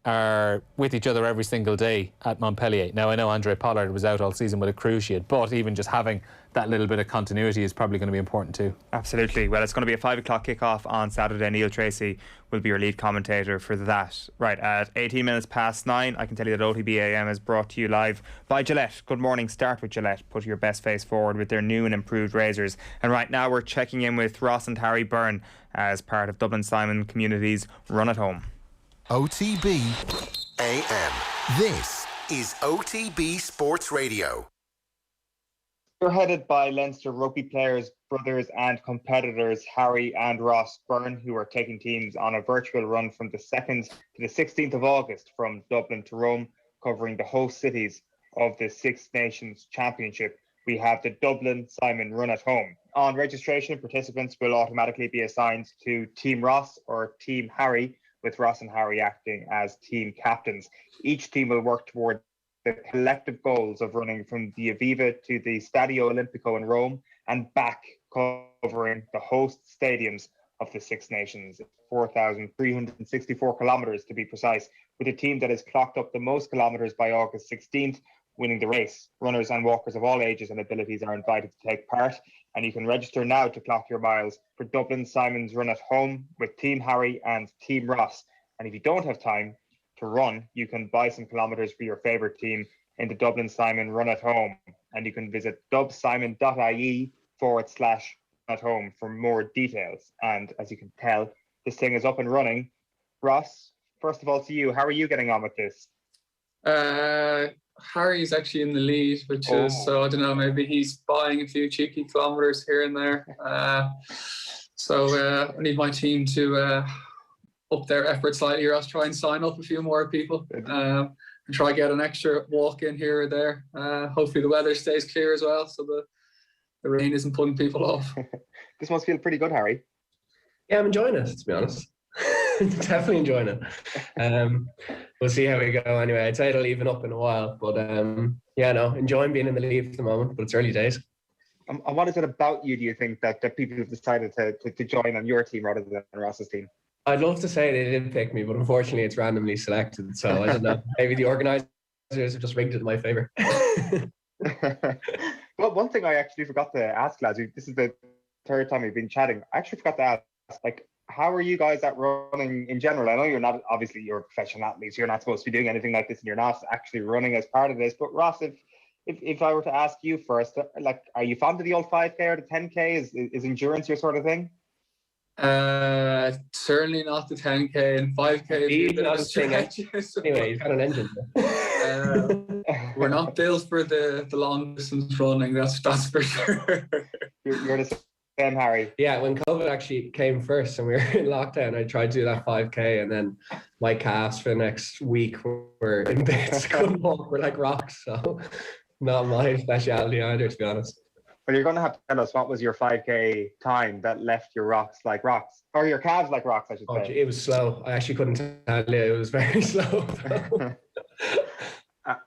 S19: are with each other every single day at Montpellier. Now, I know Handré Pollard was out all season with a cruciate, but even just having that little bit of continuity is probably going to be important too.
S3: Absolutely. Well, it's going to be a 5 o'clock kick-off on Saturday. Neil Tracey will be your lead commentator for that. Right, at 18 minutes past 9, I can tell you that OTB AM is brought to you live by Gillette. Good morning. Start with Gillette. Put your best face forward with their new and improved razors. And right now we're checking in with Ross and Harry Byrne as part of Dublin Simon Community's Run at Home.
S1: OTB AM. This is OTB Sports Radio.
S3: You're headed by Leinster rugby players, brothers and competitors Harry and Ross Byrne, who are taking teams on a virtual run from the 2nd to the 16th of August from Dublin to Rome, covering the host cities of the Six Nations Championship. We have the Dublin Simon Run at Home. On registration, participants will automatically be assigned to Team Ross or Team Harry, with Ross and Harry acting as team captains. Each team will work toward the collective goals of running from the Aviva to the Stadio Olimpico in Rome and back, covering the host stadiums of the Six Nations. 4,364 kilometres to be precise, with a team that has clocked up the most kilometres by August 16th, winning the race. Runners and walkers of all ages and abilities are invited to take part, and you can register now to clock your miles for Dublin Simon's Run at Home with Team Harry and Team Ross. And if you don't have time to run, you can buy some kilometres for your favourite team in the Dublin Simon Run at Home. and you can visit dubsimon.ie/at-home for more details. And as you can tell, this thing is up and running. Ross, first of all to you, how are you getting on with this?
S20: Harry's actually in the lead, which is, so I don't know, maybe he's buying a few cheeky kilometres here and there. So I need my team to up their effort slightly, or else try and sign up a few more people and try get an extra walk in here or there. Hopefully the weather stays clear as well, so the rain isn't putting people off.
S3: This must feel pretty good, Harry.
S21: Yeah, I'm enjoying it, to be honest. Definitely enjoying it. We'll see how we go anyway. I'd say it'll even up in a while, but enjoying being in the lead at the moment, but it's early days.
S3: And what is it about you, do you think, that people have decided to join on your team rather than Ross's team?
S21: I'd love to say they didn't pick me, but unfortunately it's randomly selected. So I don't know. Maybe the organisers have just rigged it in my favour.
S3: Well, one thing I actually forgot to ask, lads, this is the third time we've been chatting. I actually forgot to ask, how are you guys at running in general? I know you're not, obviously you're professional athletes, you're not supposed to be doing anything like this, and you're not actually running as part of this. But Ross, if I were to ask you first, are you fond of the old 5K or the 10K? Is endurance your sort of thing?
S20: Certainly not the 10K, and 5K.
S21: Anyway, you've got an engine.
S20: We're not built for the long distance running. That's for sure.
S3: You're the same, Harry.
S21: Yeah, when COVID actually came first and we were in lockdown, I tried to do that 5K, and then my calves for the next week were in bits. Couldn't walk. We're like rocks. So not my speciality either, to be honest.
S3: Well, you're going to have to tell us, what was your 5K time that left your rocks like rocks? Or your calves like rocks, I should say.
S21: It was slow. I actually couldn't tell you. It was very slow.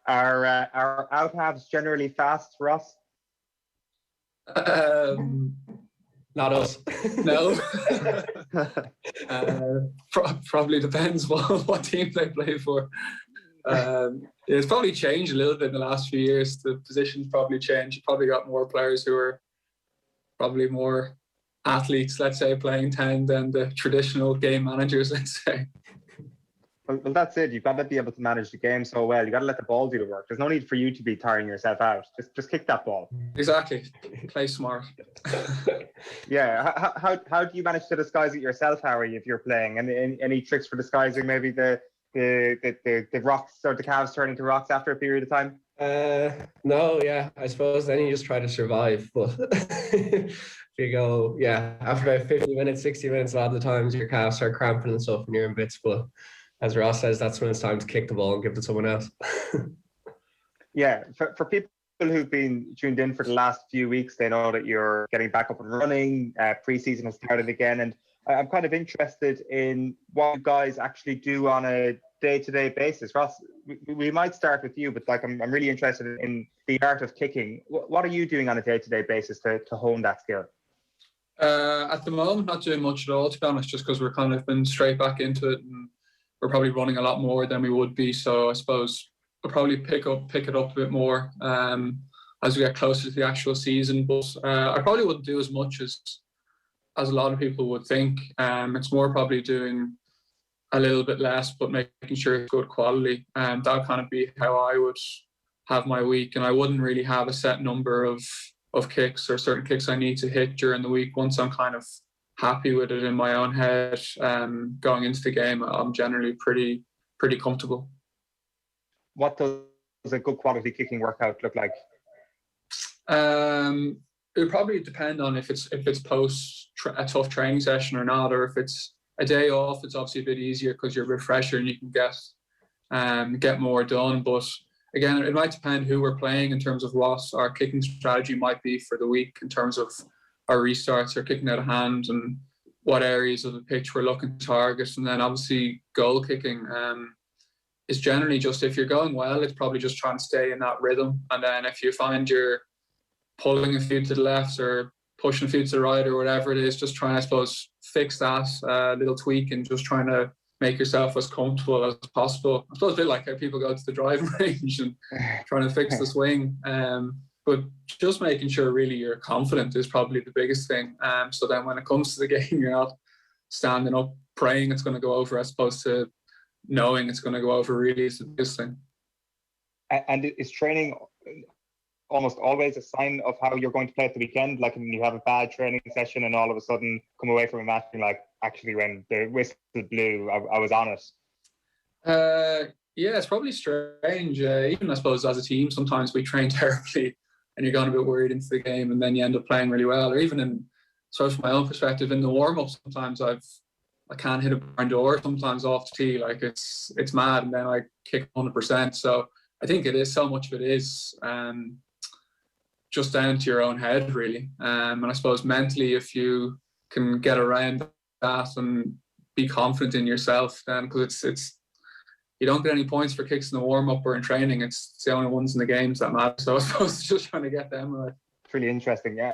S3: Are out halves generally fast, Ross?
S20: Not us. No. Probably depends what team they play for. It's probably changed a little bit in the last few years. The positions probably changed. You probably got more players who are probably more athletes, let's say, playing 10 than the traditional game managers, let's say.
S3: Well, that's it. You've got to be able to manage the game so well. You've got to let the ball do the work. There's no need for you to be tiring yourself out. Just kick that ball.
S20: Exactly. Play smart.
S3: Yeah. How do you manage to disguise it yourself, Harry, if you're playing? And any tricks for disguising maybe the rocks or the calves turning to rocks after a period of time?
S21: No, yeah. I suppose then you just try to survive. But if you go, after about 50 minutes, 60 minutes, a lot of the times your calves start cramping and stuff and you're in bits. But as Ross says, that's when it's time to kick the ball and give it to someone else.
S3: Yeah, for people who've been tuned in for the last few weeks, they know that you're getting back up and running. Pre-season has started again, and I'm kind of interested in what you guys actually do on a day-to-day basis. Ross, we might start with you, but I'm really interested in the art of kicking. What are you doing on a day-to-day basis to hone that skill?
S20: At the moment, not doing much at all, to be honest, just because we're kind of been straight back into it, and we're probably running a lot more than we would be. So I suppose we'll probably pick it up a bit more as we get closer to the actual season. But I probably wouldn't do as much as a lot of people would think. It's more probably doing a little bit less, but making sure it's good quality. That'll kind of be how I would have my week. And I wouldn't really have a set number of kicks or certain kicks I need to hit during the week. Once I'm kind of happy with it in my own head, going into the game, I'm generally pretty comfortable.
S3: What does a good quality kicking workout look like?
S20: It would probably depend on if it's post a tough training session or not, or if it's a day off. It's obviously a bit easier because you're a bit fresher and you can get more done. But again, it might depend who we're playing in terms of what our kicking strategy might be for the week in terms of our restarts or kicking out of hand and what areas of the pitch we're looking to target. And then obviously goal kicking is generally just, if you're going well, it's probably just trying to stay in that rhythm. And then if you find you're pulling a few to the left or pushing a few to the right or whatever it is, just trying, I suppose, fix that little tweak and just trying to make yourself as comfortable as possible. I suppose a bit like how people go to the driving range and trying to fix the swing. But just making sure really you're confident is probably the biggest thing. So then when it comes to the game, you're not standing up praying it's going to go over as opposed to knowing it's going to go over really is the biggest thing.
S3: And is training almost always a sign of how you're going to play at the weekend? Like when you have a bad training session and all of a sudden come away from a match and like, actually when the whistle blew, I was on it.
S20: Yeah, it's probably strange. Even I suppose as a team, sometimes we train terribly and you're going a bit worried into the game and then you end up playing really well. Or even in, so from my own perspective, in the warm-up, sometimes I can't hit a barn door sometimes off the tee. Like it's mad, and then I kick 100%. So I think it is, so much of it is just down to your own head, really. And I suppose mentally, if you can get around that and be confident in yourself, then because it's you don't get any points for kicks in the warm-up or in training. It's the only ones in the games that matter. So I suppose it's just trying to get them right.
S3: It's really interesting, yeah.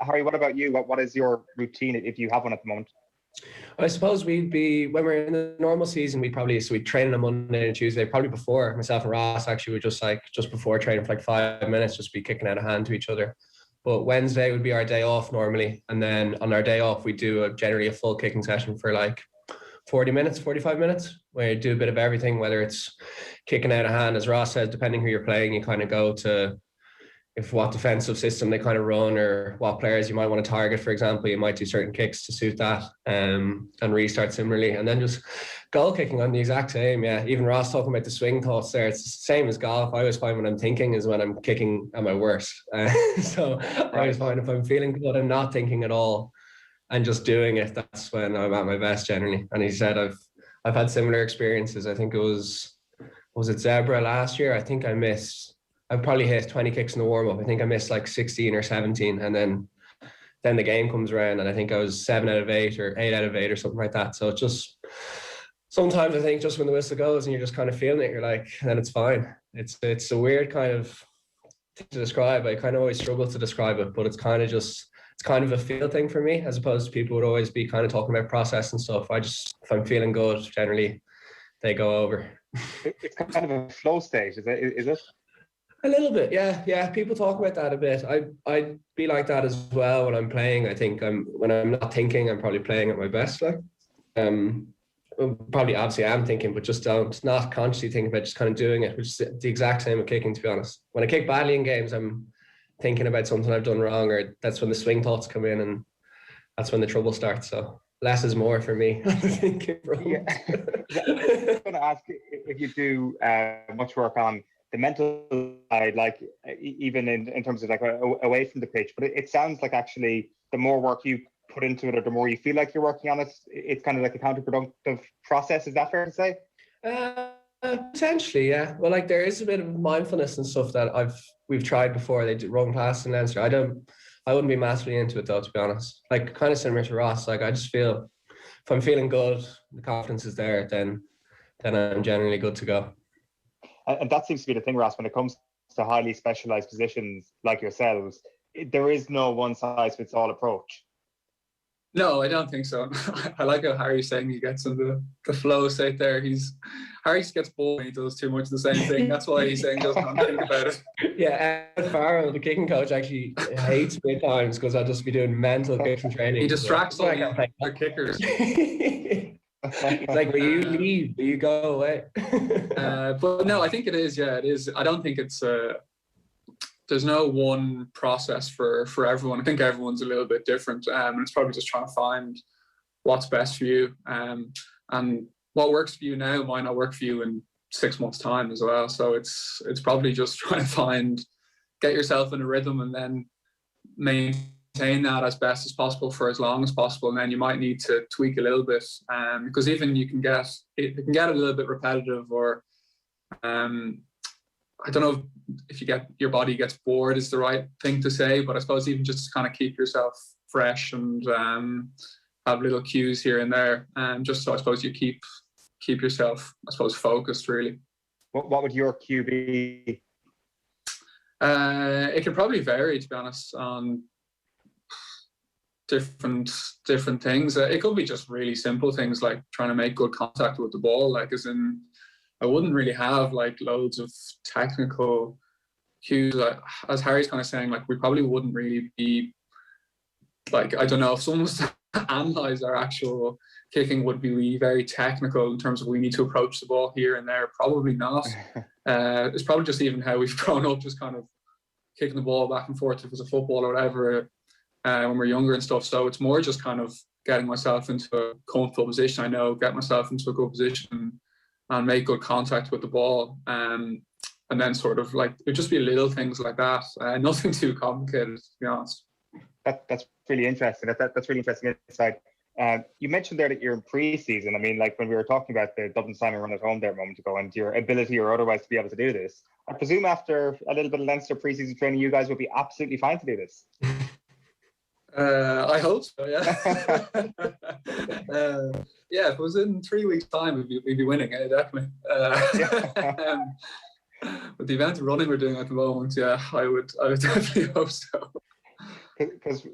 S3: Harry, what about you? What is your routine, if you have one at the moment?
S21: I suppose we'd be, when we're in the normal season, we'd train on a Monday and Tuesday, probably before. Myself and Ross actually would just before training for like 5 minutes, just be kicking out a hand to each other. But Wednesday would be our day off normally. And then on our day off, we do generally a full kicking session for like 40 minutes, 45 minutes, where you do a bit of everything, whether it's kicking out a hand, as Ross says, depending who you're playing, you kind of go to what defensive system they kind of run or what players you might want to target, for example. You might do certain kicks to suit that, and restart similarly. And then just goal kicking on the exact same, yeah. Even Ross talking about the swing thoughts there, it's the same as golf. I always find when I'm thinking is when I'm kicking at my worst. So I always find if I'm feeling good, I'm not thinking at all and just doing it, that's when I'm at my best generally. And he said I've had similar experiences. I think it was it Zebra last year? I think I probably hit 20 kicks in the warm-up. I think I missed like 16 or 17. And then the game comes around and I think I was 7 out of 8 or 8 out of 8 or something like that. So it's just, sometimes I think just when the whistle goes and you're just kind of feeling it, you're like, then it's fine. It's a weird kind of thing to describe. I kind of always struggle to describe it, but it's kind of a feel thing for me, as opposed to people would always be kind of talking about process and stuff. If I'm feeling good, generally they go over.
S3: It's kind of a flow state, is it?
S21: A little bit, yeah. People talk about that a bit. I'd be like that as well when I'm playing. I think when I'm not thinking, I'm probably playing at my best. Like, probably obviously I am thinking, but just not consciously thinking about, just kind of doing it, which is the exact same with kicking, to be honest. When I kick badly in games, I'm thinking about something I've done wrong, or that's when the swing thoughts come in, and that's when the trouble starts. So less is more for me. I'm thinking wrong.
S3: Yeah. I'm going to ask if you do much work on the mental side, like even in terms of like away from the pitch, but it sounds like actually the more work you put into it, or the more you feel like you're working on it, it's kind of like a counterproductive process. Is that fair to say?
S21: Potentially, yeah. Well, like there is a bit of mindfulness and stuff that we've tried before. They did run class in Leinster. I wouldn't be massively into it though, to be honest. Like kind of similar to Ross. Like I just feel if I'm feeling good, the confidence is there, then I'm generally good to go.
S3: And that seems to be the thing, Ross, when it comes to highly specialised positions like yourselves, there is no one-size-fits-all approach.
S20: No, I don't think so. I like how Harry's saying he gets in the flow state there. Harry just gets bored and he does too much of the same thing. That's why he's saying doesn't think about it.
S21: Yeah, Ed Farrell, the kicking coach, actually hates me at times because I'll just be doing mental kicking training.
S20: He distracts all the kickers.
S21: It's like, will you leave? Will you go away?
S20: But no, I think it is. Yeah, it is. I don't think it's there's no one process for everyone. I think everyone's a little bit different, and it's probably just trying to find what's best for you. And what works for you now might not work for you in 6 months' time as well. So it's probably just trying to get yourself in a rhythm, and then maintain that as best as possible for as long as possible. And then you might need to tweak a little bit, because even it can get a little bit repetitive, or I don't know if your body gets bored is the right thing to say, but I suppose even just to kind of keep yourself fresh and have little cues here and there, just so I suppose you keep yourself, I suppose, focused really.
S3: What would your cue be?
S20: It can probably vary, to be honest, on different things. It could be just really simple things like trying to make good contact with the ball, like as in I wouldn't really have like loads of technical cues. As Harry's kind of saying, like we probably wouldn't really be like, I don't know, if someone was to analyze our actual kicking, would be very technical in terms of we need to approach the ball here and there. Probably not. It's probably just even how we've grown up, just kind of kicking the ball back and forth if it was a football or whatever when we're younger and stuff. So it's more just kind of getting myself into a comfortable position. I know, get myself into a good position and make good contact with the ball. And then sort of like, it'd just be little things like that. Nothing too complicated, to be honest.
S3: That's really interesting. That's really interesting insight. You mentioned there that you're in pre-season. I mean, like when we were talking about the Dublin Simon run at home there a moment ago and your ability or otherwise to be able to do this, I presume after a little bit of Leinster pre-season training, you guys will be absolutely fine to do this.
S20: I hope so, yeah. Yeah, if it was in 3 weeks' time, we'd be winning, definitely. With the amount of running we're doing at the moment, yeah, I would definitely hope so.
S3: Because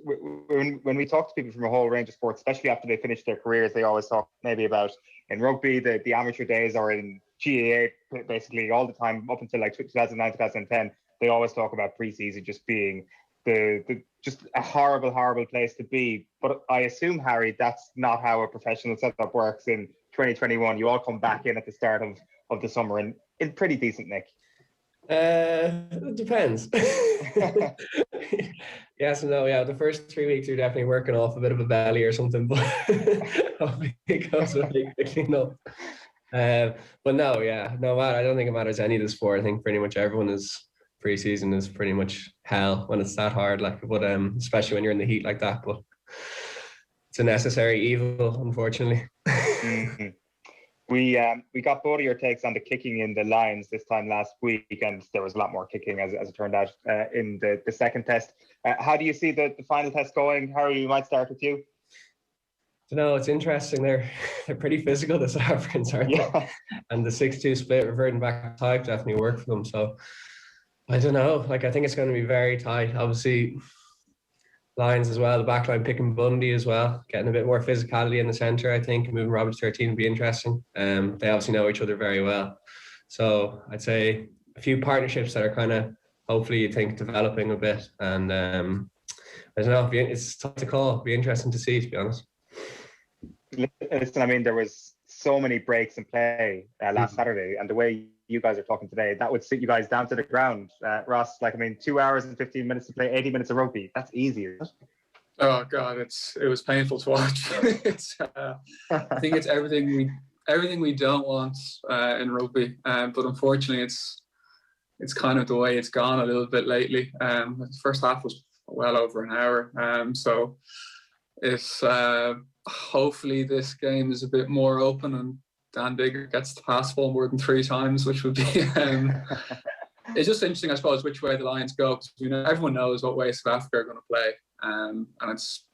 S3: when we talk to people from a whole range of sports, especially after they finish their careers, they always talk maybe about in rugby, the amateur days, or in GAA, basically all the time up until like 2009, 2010, they always talk about pre-season just being just a horrible place to be. But I assume, Harry, that's not how a professional setup works in 2021. You all come back in at the start of the summer in pretty decent nick.
S21: It depends. Yes and no. Yeah, the first 3 weeks you're definitely working off a bit of a belly or something, but hopefully it goes really quickly enough. But no, yeah, no matter. I don't think it matters any of the sport. I think pretty much everyone is pre-season is pretty much hell when it's that hard. Like, but especially when you're in the heat like that. But it's a necessary evil, unfortunately.
S3: Mm-hmm. We got both of your takes on the kicking in the Lions this time last week, and there was a lot more kicking as it turned out in the second test. How do you see the final test going? Harry, we might start with you.
S21: No, it's interesting. They're pretty physical, the South Africans, aren't they? And the 6-2 split reverting back to type definitely worked for them. So I don't know. Like, I think it's going to be very tight. Obviously, Lions as well, the backline picking Bundy as well, getting a bit more physicality in the centre, I think. Moving Robbie to 13 would be interesting. They obviously know each other very well. So I'd say a few partnerships that are kind of, hopefully, you think, developing a bit. And I don't know, it's tough to call. It'll be interesting to see, to be honest.
S3: Listen, I mean, there was so many breaks in play last Saturday, and the way you guys are talking today, that would sit you guys down to the ground. Ross, 2 hours and 15 minutes to play 80 minutes of rugby. That's easy, isn't it?
S20: Oh God, it was painful to watch. I think it's everything we don't want in rugby, but unfortunately, it's kind of the way it's gone a little bit lately. The first half was well over an hour, so it's hopefully this game is a bit more open and Dan Biggar gets the pass ball more than 3 times, which would be it's just interesting, I suppose, which way the Lions go. Because, everyone knows what way South Africa are going to play, and it's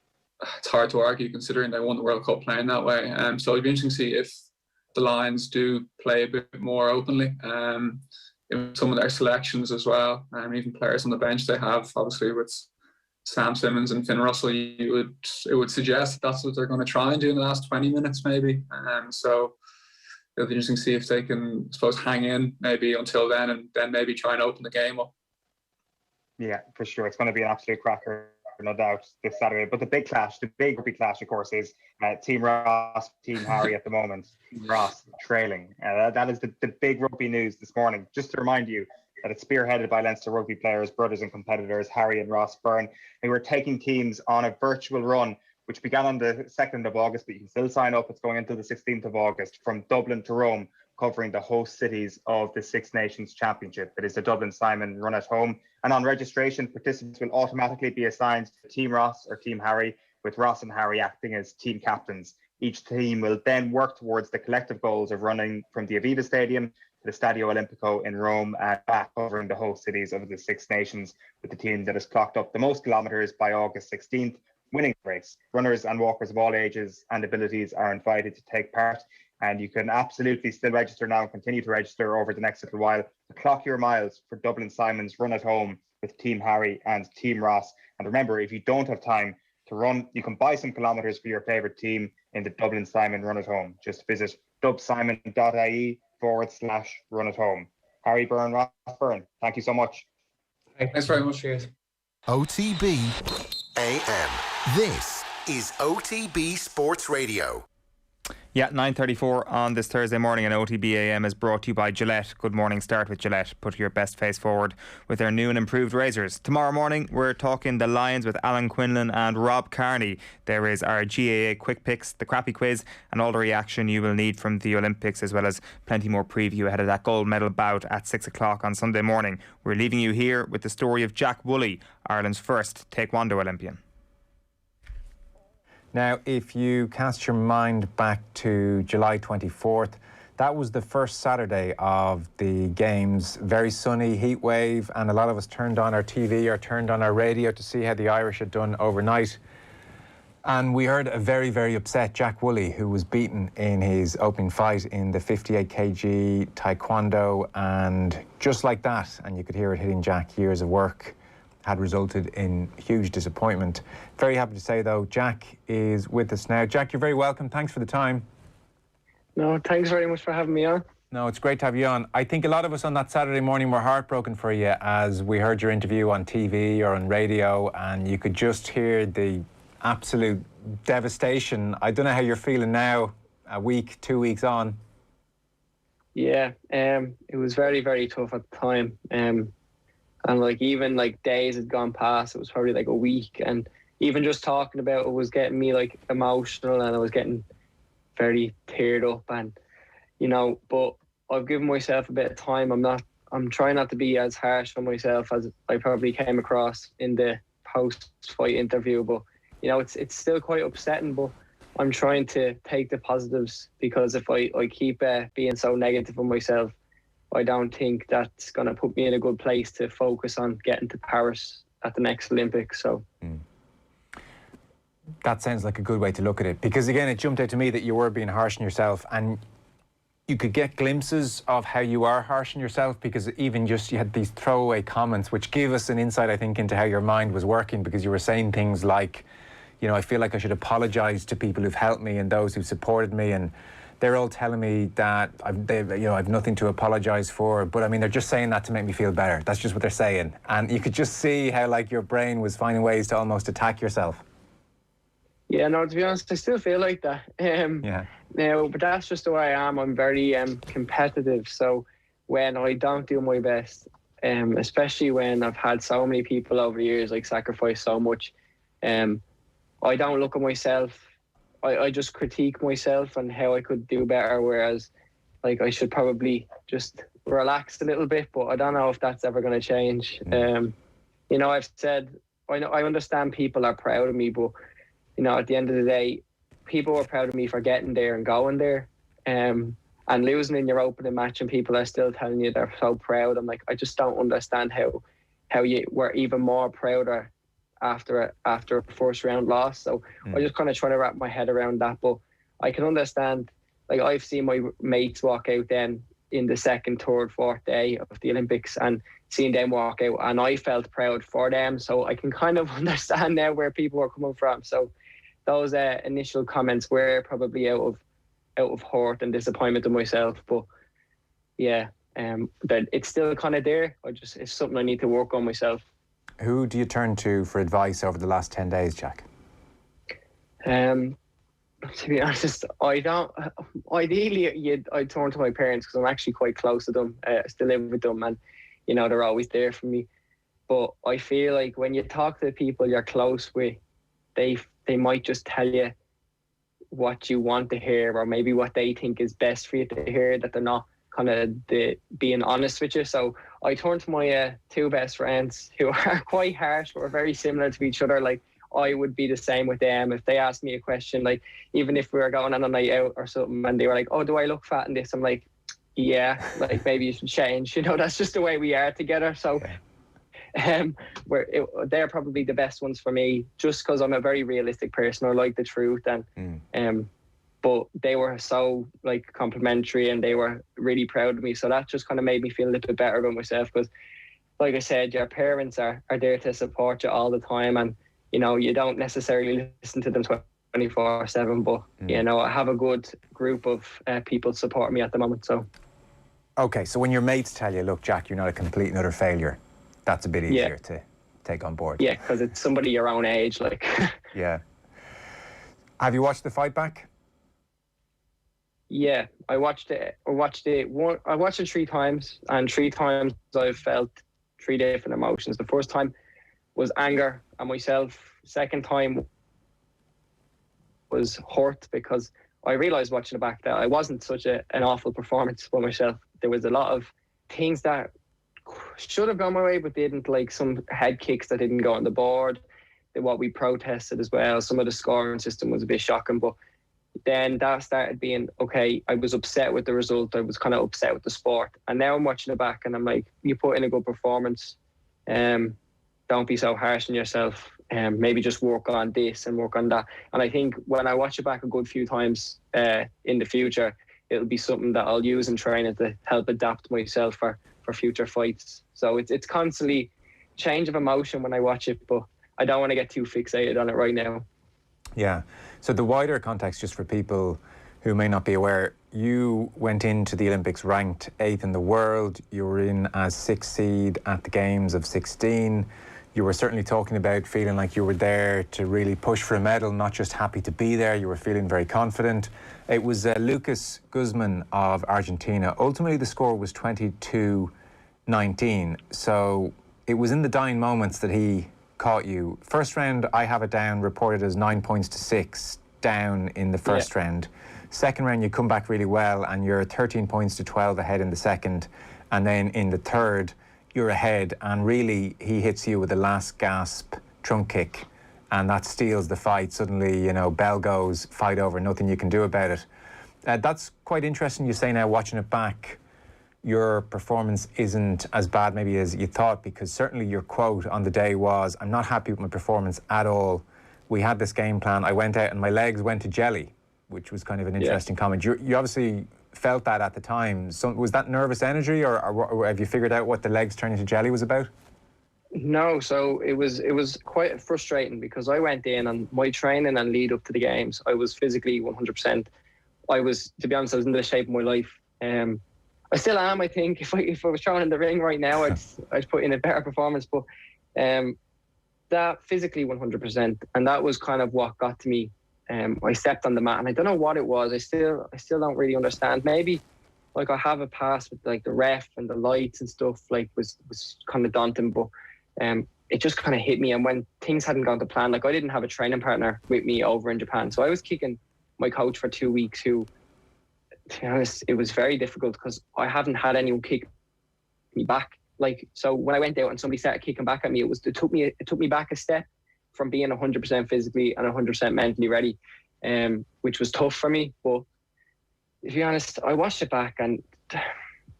S20: hard to argue considering they won the World Cup playing that way. So it'd be interesting to see if the Lions do play a bit more openly. In some of their selections as well, even players on the bench they have, obviously with Sam Simmons and Finn Russell, it would suggest that's what they're going to try and do in the last 20 minutes maybe. So it'll be interesting to see if they can, I suppose, hang in maybe until then and then maybe try and open the game up.
S3: Yeah, for sure. It's going to be an absolute cracker, no doubt, this Saturday. But the big rugby clash, of course, is Team Ross, Team Harry at the moment. Team Ross trailing. That is the big rugby news this morning. Just to remind you that it's spearheaded by Leinster rugby players, brothers and competitors, Harry and Ross Byrne, who are taking teams on a virtual run, which began on the 2nd of August, but you can still sign up. It's going until the 16th of August from Dublin to Rome, covering the host cities of the Six Nations Championship. It is the Dublin Simon run at home. And on registration, participants will automatically be assigned to Team Ross or Team Harry, with Ross and Harry acting as team captains. Each team will then work towards the collective goals of running from the Aviva Stadium to the Stadio Olimpico in Rome and back, covering the host cities of the Six Nations, with the team that has clocked up the most kilometres by August 16th. Winning the race. Runners and walkers of all ages and abilities are invited to take part, and you can absolutely still register now and continue to register over the next little while to clock your miles for Dublin Simon's run at home with Team Harry and Team Ross. And remember, if you don't have time to run, you can buy some kilometres for your favourite team in the Dublin Simon run at home. Just visit dubsimon.ie/run at home. Harry, Byrne, Ross, Byrne, thank you so much.
S20: Thanks very much, cheers.
S1: OTB AM. This is OTB Sports Radio.
S3: Yeah, 9:34 on this Thursday morning, and OTB AM is brought to you by Gillette. Good morning, start with Gillette. Put your best face forward with their new and improved razors. Tomorrow morning, we're talking the Lions with Alan Quinlan and Rob Kearney. There is our GAA quick picks, the crappy quiz, and all the reaction you will need from the Olympics, as well as plenty more preview ahead of that gold medal bout at 6 o'clock on Sunday morning. We're leaving you here with the story of Jack Woolley, Ireland's first Taekwondo Olympian.
S5: Now, if you cast your mind back to July 24th, that was the first Saturday of the Games. Very sunny, heat wave, and a lot of us turned on our TV or turned on our radio to see how the Irish had done overnight. And we heard a very, very upset Jack Woolley, who was beaten in his opening fight in the 58 kg Taekwondo. And just like that, and you could hear it hitting Jack, years of work had resulted in huge disappointment. Very happy to say, though, Jack is with us now. Jack, you're very welcome. Thanks for the time.
S21: No, thanks very much for having me on.
S5: No, it's great to have you on. I think a lot of us on that Saturday morning were heartbroken for you as we heard your interview on TV or on radio, and you could just hear the absolute devastation. I don't know how you're feeling now, a week, 2 weeks on.
S21: Yeah, it was very, very tough at the time. And like even like days had gone past, it was probably like a week, and even just talking about it was getting me like emotional, and I was getting very teared up, and but I've given myself a bit of time. I'm trying not to be as harsh on myself as I probably came across in the post-fight interview, but it's still quite upsetting, but I'm trying to take the positives, because if I keep being so negative on myself, I don't think that's going to put me in a good place to focus on getting to Paris at the next Olympics. So
S5: that sounds like a good way to look at it, because again, it jumped out to me that you were being harsh on yourself, and you could get glimpses of how you are harsh on yourself, because even just you had these throwaway comments which gave us an insight, I think, into how your mind was working, because you were saying things like, I feel like I should apologise to people who've helped me and those who've supported me, and they're all telling me that I've nothing to apologise for. But I mean, they're just saying that to make me feel better. That's just what they're saying. And you could just see how like your brain was finding ways to almost attack yourself.
S21: Yeah, no, to be honest, I still feel like that. No, but that's just the way I am. I'm very competitive. So when I don't do my best, especially when I've had so many people over the years like sacrifice so much, I don't look at myself. I just critique myself and how I could do better, whereas like I should probably just relax a little bit, but I don't know if that's ever going to change. I've said, I understand people are proud of me, but at the end of the day, people were proud of me for getting there and going there, and losing in your opening match, and people are still telling you they're so proud. I'm like, I just don't understand how you were even more prouder after a first round loss. So I just kind of trying to wrap my head around that, but I can understand, like I've seen my mates walk out then in the second, third, fourth day of the Olympics, and seeing them walk out, and I felt proud for them, so I can kind of understand now where people are coming from. So those initial comments were probably out of hurt and disappointment in myself, but yeah, that it's still kind of there. It's something I need to work on myself.
S5: Who do you turn to for advice over the last 10 days, Jack?
S21: To be honest, I don't. Ideally, I'd turn to my parents, because I'm actually quite close to them. I still live with them, and they're always there for me. But I feel like when you talk to the people you're close with, they might just tell you what you want to hear, or maybe what they think is best for you to hear, that they're not kind of being honest with you. So I turn to my two best friends, who are quite harsh, but are very similar to each other. Like I would be the same with them. If they asked me a question, like even if we were going on a night out or something, and they were like, "Oh, do I look fat in this?" I'm like, "Yeah, like maybe you should change." That's just the way we are together. So they're probably the best ones for me, just because I'm a very realistic person. I like the truth, and but they were so like complimentary, and they were really proud of me. So that just kind of made me feel a little bit better about myself, because like I said, your parents are there to support you all the time, and you don't necessarily listen to them 24/7, but I have a good group of people supporting me at the moment. So
S5: okay, so when your mates tell you, "Look, Jack, you're not a complete and utter failure," that's a bit easier to take on board.
S21: Yeah, because it's somebody your own age, like.
S5: Yeah. Have you watched the fight back?
S6: Yeah, I watched it. I watched it 3 times, and 3 times I felt 3 different emotions. The first time was anger at myself. Second time was hurt because I realised watching it back that I wasn't such an awful performance for myself. There was a lot of things that should have gone my way but didn't, like some head kicks that didn't go on the board, what we protested as well. Some of the scoring system was a bit shocking, but then that started being, okay, I was upset with the result. I was kind of upset with the sport. And now I'm watching it back and I'm like, you put in a good performance. Don't be so harsh on yourself. Maybe just work on this and work on that. And I think when I watch it back a good few times in the future, it'll be something that I'll use in training to help adapt myself for future fights. So it's constantly change of emotion when I watch it, but I don't want to get too fixated on it right now.
S5: Yeah. So the wider context, just for people who may not be aware, you went into the Olympics ranked 8th in the world. You were in as 6th seed at the Games of 16. You were certainly talking about feeling like you were there to really push for a medal, not just happy to be there. You were feeling very confident. It was Lucas Guzman of Argentina. Ultimately, the score was 22-19. So it was in the dying moments that he caught you. First round, I have it down, reported as 9 points to 6 down in the first round. Second round, you come back really well and you're 13 points to 12 ahead in the second. And then in the third, you're ahead, and really he hits you with a last gasp trunk kick, and that steals the fight. Suddenly, you know, bell goes, fight over, nothing you can do about it. That's quite interesting. You say now, watching it back, your performance isn't as bad maybe as you thought, because certainly your quote on the day was, I'm not happy with my performance at all. We had this game plan. I went out and my legs went to jelly, which was kind of an interesting comment. You obviously felt that at the time. So was that nervous energy, or have you figured out what the legs turning to jelly was about?
S6: No, so it was quite frustrating because I went in and my training and lead up to the games, I was physically 100%. I was, to be honest, I was in the shape of my life. I still am, I think. If I was thrown in the ring right now, I'd put in a better performance. But that physically 100%, and that was kind of what got to me. I stepped on the mat, and I don't know what it was. I still don't really understand. Maybe like I have a past with like the ref and the lights and stuff. Like was kind of daunting, but it just kind of hit me. And when things hadn't gone to plan, like I didn't have a training partner with me over in Japan, so I was kicking my coach for 2 weeks, who, to be honest, it was very difficult because I haven't had anyone kick me back. Like, so when I went out and somebody started kicking back at me, it took me back a step from being 100% physically and 100% mentally ready, which was tough for me. But to be honest, I watched it back, and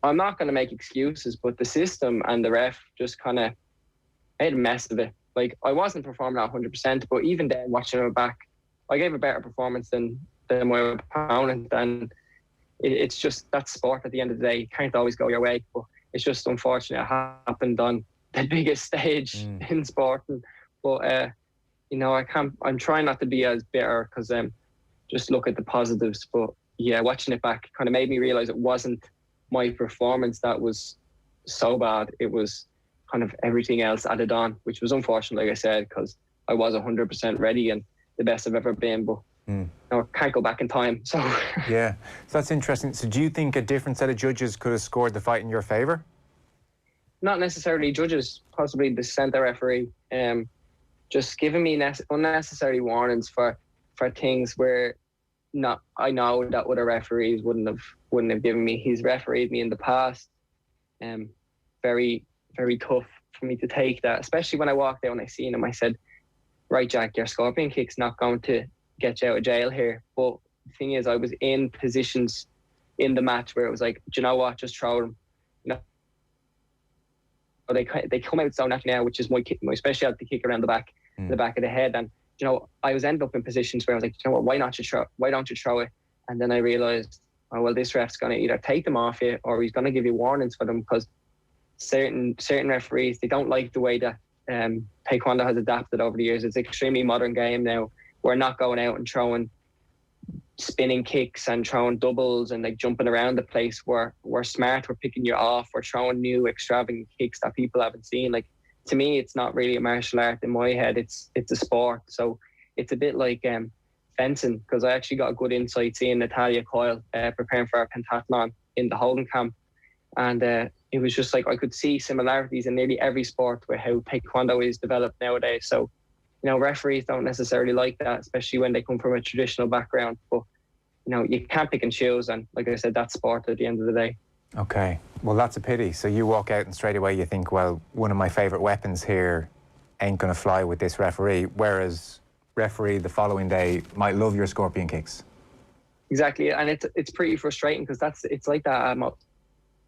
S6: I'm not going to make excuses, but the system and the ref just kind of made a mess of it. Like, I wasn't performing at 100%, but even then, watching it back, I gave a better performance than my opponent. And it's just, that's sport at the end of the day. You can't always go your way, but it's just unfortunate it happened on the biggest stage in sport. But you know, I'm trying not to be as bitter, because just look at the positives. But yeah, watching it back kind of made me realize it wasn't my performance that was so bad. It was kind of everything else added on, which was unfortunate, like I said, because I was 100% ready and the best I've ever been. But no, I can't go back in time. So
S5: yeah, so that's interesting. So do you think a different set of judges could have scored the fight in your favour?
S6: Not necessarily judges, possibly the centre referee. Just giving me unnecessary warnings for things where I know that other referees wouldn't have given me. He's refereed me in the past. Very, very tough for me to take that, especially when I walked out and I seen him. I said, right, Jack, your scorpion kick's not going to get you out of jail here. But the thing is, I was in positions in the match where it was like, do you know what, just throw them. You know, they come out so naturally now, which is my specialty, kick around the back of the head. And you know, I was ended up in positions where I was like, you know what, why don't you throw it? And then I realised, oh well, this ref's going to either take them off you or he's going to give you warnings for them, because certain referees, they don't like the way that Taekwondo has adapted over the years. It's an extremely modern game now. We're not going out and throwing spinning kicks and throwing doubles and like jumping around the place. We're smart. We're picking you off. We're throwing new extravagant kicks that people haven't seen. Like, to me, it's not really a martial art in my head. It's a sport. So it's a bit like fencing, because I actually got a good insight seeing Natalia Coyle preparing for our pentathlon in the Holden camp. And it was just like I could see similarities in nearly every sport with how taekwondo is developed nowadays. So, you know, referees don't necessarily like that, especially when they come from a traditional background. But, you know, you can't pick and choose. And like I said, that's sport at the end of the day.
S5: Okay, well, that's a pity. So you walk out and straight away you think, well, one of my favourite weapons here ain't going to fly with this referee, whereas referee the following day might love your scorpion kicks.
S6: Exactly, and it's pretty frustrating because it's like that.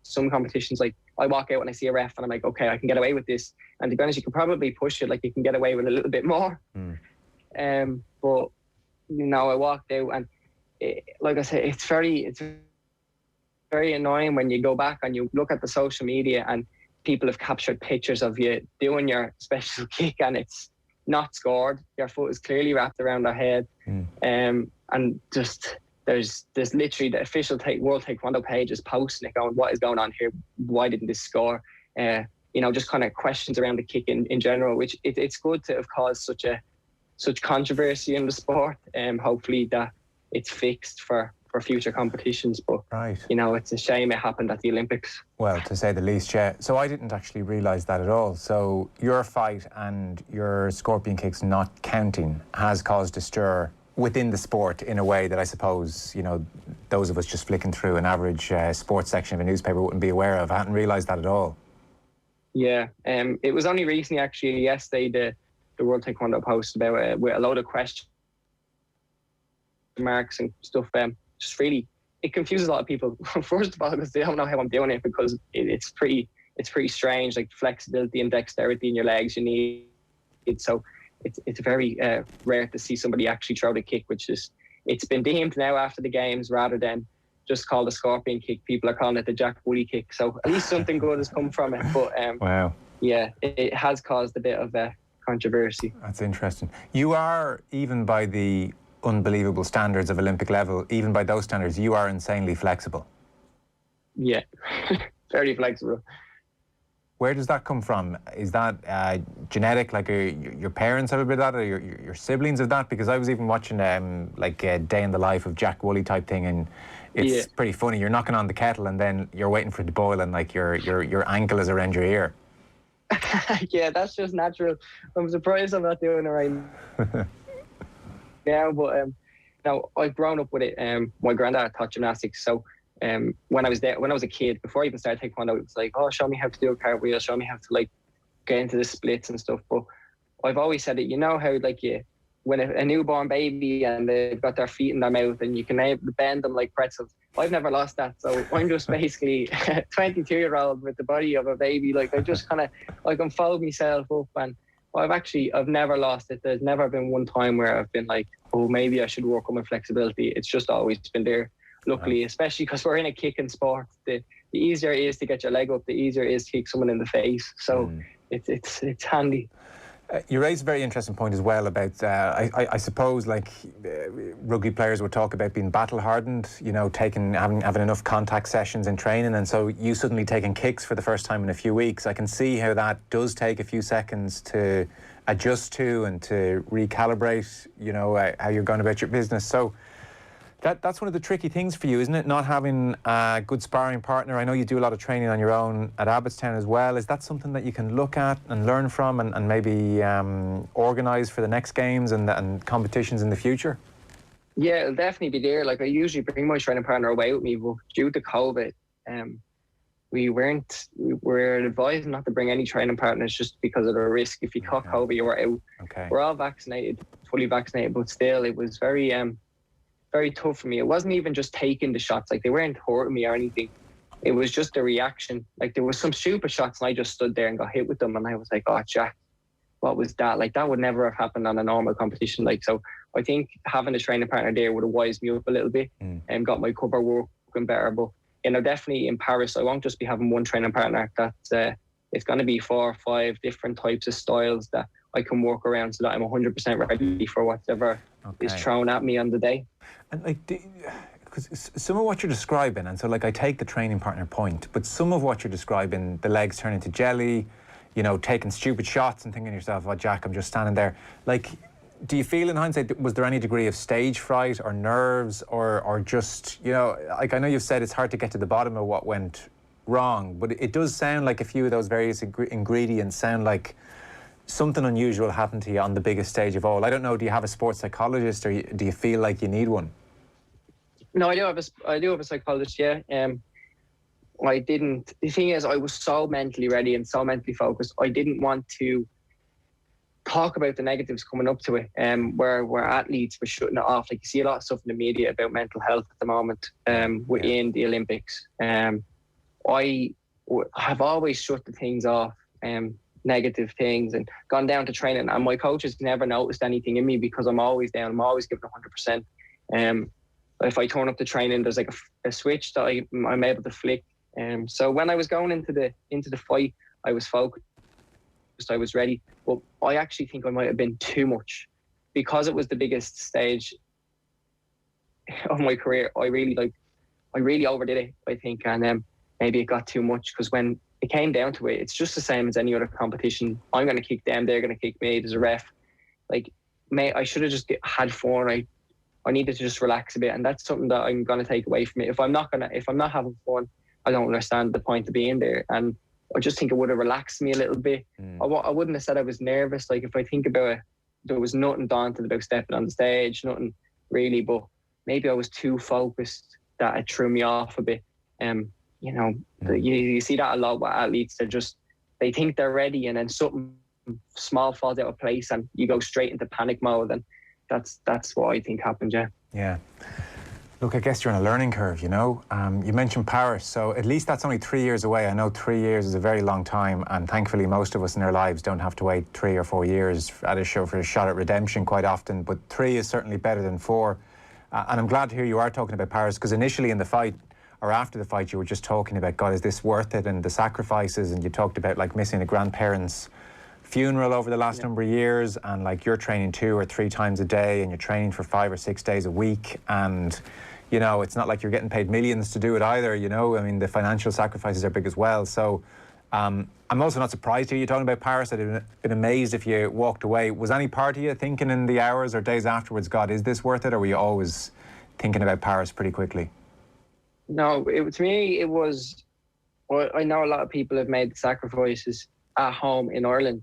S6: Some competitions, like I walk out and I see a ref and I'm like, okay, I can get away with this. And to be honest, you can probably push it, like you can get away with a little bit more. But you know, I walked out and like I said, it's very annoying when you go back and you look at the social media and people have captured pictures of you doing your special kick and it's not scored. Your foot is clearly wrapped around their head. And just there's literally the official World Taekwondo page is posting it going, what is going on here? Why didn't this score? You know, just kind of questions around the kick in general, which it's good to have caused such controversy in the sport. Hopefully that it's fixed for future competitions, but you know, it's a shame it happened at the Olympics.
S5: Well, to say the least, yeah. So I didn't actually realise that at all. So your fight and your scorpion kicks not counting has caused a stir within the sport in a way that I suppose, you know, those of us just flicking through an average sports section of a newspaper wouldn't be aware of. I hadn't realised that at all.
S6: Yeah, it was only recently, actually, yesterday, the World Taekwondo posted about with a load of question marks and stuff. Just really, it confuses a lot of people. First of all, because they don't know how I'm doing it, because it's pretty strange, like flexibility and dexterity in your legs you need. So it's very rare to see somebody actually throw the kick, which is, it's been deemed now after the games, rather than just called a scorpion kick, people are calling it the Jack Woolley kick. So at least something good has come from it. But
S5: wow,
S6: yeah, it has caused a bit of controversy.
S5: That's interesting. You are, even by the unbelievable standards of Olympic level, even by those standards, you are insanely flexible.
S6: Yeah, very flexible.
S5: Where does that come from? Is that genetic, like your parents have a bit of that, or your siblings have that? Because I was even watching like a day in the life of Jack Woolley type thing, and it's pretty funny. You're knocking on the kettle and then you're waiting for it to boil and like your ankle is around your ear.
S6: Yeah, that's just natural. I'm surprised I'm not doing it right now, but now I've grown up with it. My granddad taught gymnastics, so when I was a kid, before I even started taekwondo, it was like, oh, show me how to do a cartwheel, show me how to like get into the splits and stuff. But I've always said it, you know how like when a newborn baby and they've got their feet in their mouth and you can bend them like pretzels. I've never lost that, so I'm just basically a 22-year-old with the body of a baby. Like I just kind of, I can fold myself up, and I've never lost it. There's never been one time where I've been like, oh, maybe I should work on my flexibility. It's just always been there. Luckily, especially because we're in a kicking sport, the easier it is to get your leg up, the easier it is to kick someone in the face. So it's handy.
S5: You raised a very interesting point as well about, I suppose, like rugby players would talk about being battle hardened, you know, having enough contact sessions in training, and so you suddenly taking kicks for the first time in a few weeks. I can see how that does take a few seconds to adjust to and to recalibrate, you know, how you're going about your business. So that's one of the tricky things for you, isn't it? Not having a good sparring partner. I know you do a lot of training on your own at Abbottstown as well. Is that something that you can look at and learn from and maybe organise for the next games and competitions in the future?
S6: Yeah, it'll definitely be there. Like I usually bring my training partner away with me, but due to COVID, we were advised not to bring any training partners just because of the risk. If you caught COVID, you were out.
S5: Okay.
S6: We're all vaccinated, fully vaccinated, but still, it was very tough for me. It wasn't even just taking the shots, like they weren't hurting me or anything. It was just a reaction. Like there was some stupid shots and I just stood there and got hit with them, and I was like, oh Jack, what was that? Like that would never have happened on a normal competition. Like, so I think having a training partner there would have wised me up a little bit and got my cover working better. But you know, definitely in Paris, I won't just be having one training partner. That's it's going to be 4 or 5 different types of styles that I can work around so that I'm 100% ready for whatever is thrown at me on the day.
S5: And like, because some of what you're describing, and so like I take the training partner point, but some of what you're describing, the legs turn into jelly, you know, taking stupid shots and thinking to yourself, oh Jack, I'm just standing there. Like, do you feel in hindsight, was there any degree of stage fright or nerves or just, you know, like I know you've said it's hard to get to the bottom of what went wrong, but it does sound like a few of those various ingredients sound like something unusual happened to you on the biggest stage of all. I don't know, do you have a sports psychologist or do you feel like you need one?
S6: No, I do have a psychologist, yeah. The thing is, I was so mentally ready and so mentally focused. I didn't want to talk about the negatives coming up to it, where athletes were shutting it off. Like, you see a lot of stuff in the media about mental health at the moment within the Olympics. I have always shut the things off, negative things, and gone down to training. And my coaches never noticed anything in me because I'm always down. I'm always giving 100%. If I turn up to training, there's like a switch that I'm able to flick. So when I was going into the fight, I was focused. I was ready, but I actually think I might have been too much because it was the biggest stage of my career. I really overdid it, I think, and maybe it got too much because when it came down to it, it's just the same as any other competition. I'm going to kick them, they're going to kick me. There's a ref. Like, mate, I should have just had fun. I needed to just relax a bit, and that's something that I'm going to take away from it. If I'm not having fun, I don't understand the point of being there. And I just think it would have relaxed me a little bit. I wouldn't have said I was nervous. Like, if I think about it, there was nothing daunting about stepping on the stage, nothing really, but maybe I was too focused that it threw me off a bit. You see that a lot with athletes. They think they're ready, and then something small falls out of place and you go straight into panic mode, and that's what I think happened, yeah.
S5: Yeah. Look, I guess you're on a learning curve, you know. You mentioned Paris, so at least that's only 3 years away. I know 3 years is a very long time, and thankfully most of us in our lives don't have to wait 3 or 4 years for a shot at redemption quite often, but 3 is certainly better than 4. And I'm glad to hear you are talking about Paris, because initially in the fight, or after the fight, you were just talking about, God, is this worth it, and the sacrifices, and you talked about like missing a grandparent's funeral over the last number of years, and like you're training 2 or 3 times a day, and you're training for 5 or 6 days a week, and you know, it's not like you're getting paid millions to do it either, you know. I mean, the financial sacrifices are big as well. So I'm also not surprised to hear you talking about Paris. I'd have been amazed if you walked away. Was any part of you thinking in the hours or days afterwards, God, is this worth it? Or were you always thinking about Paris pretty quickly?
S6: No, to me, it was... Well, I know a lot of people have made the sacrifices at home in Ireland.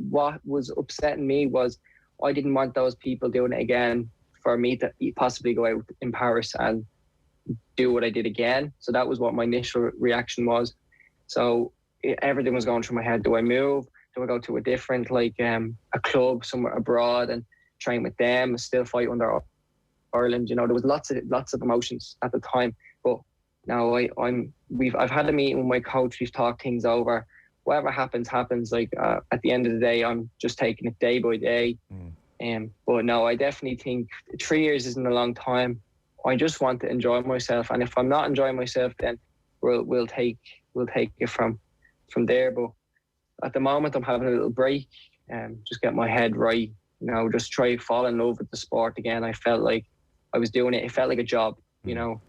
S6: What was upsetting me was I didn't want those people doing it again, for me to possibly go out in Paris and do what I did again. So that was what my initial reaction was. So everything was going through my head. Do I move? Do I go to a different, like a club somewhere abroad and train with them and still fight under Ireland? You know, there was lots of emotions at the time. But now I've had a meeting with my coach. We've talked things over. Whatever happens. Like at the end of the day, I'm just taking it day by day. But no, I definitely think 3 years isn't a long time. I just want to enjoy myself, and if I'm not enjoying myself, then we'll take it from there. But at the moment, I'm having a little break and just get my head right. You know, just try to fall in love with the sport again. I felt like I was doing it. It felt like a job, you know,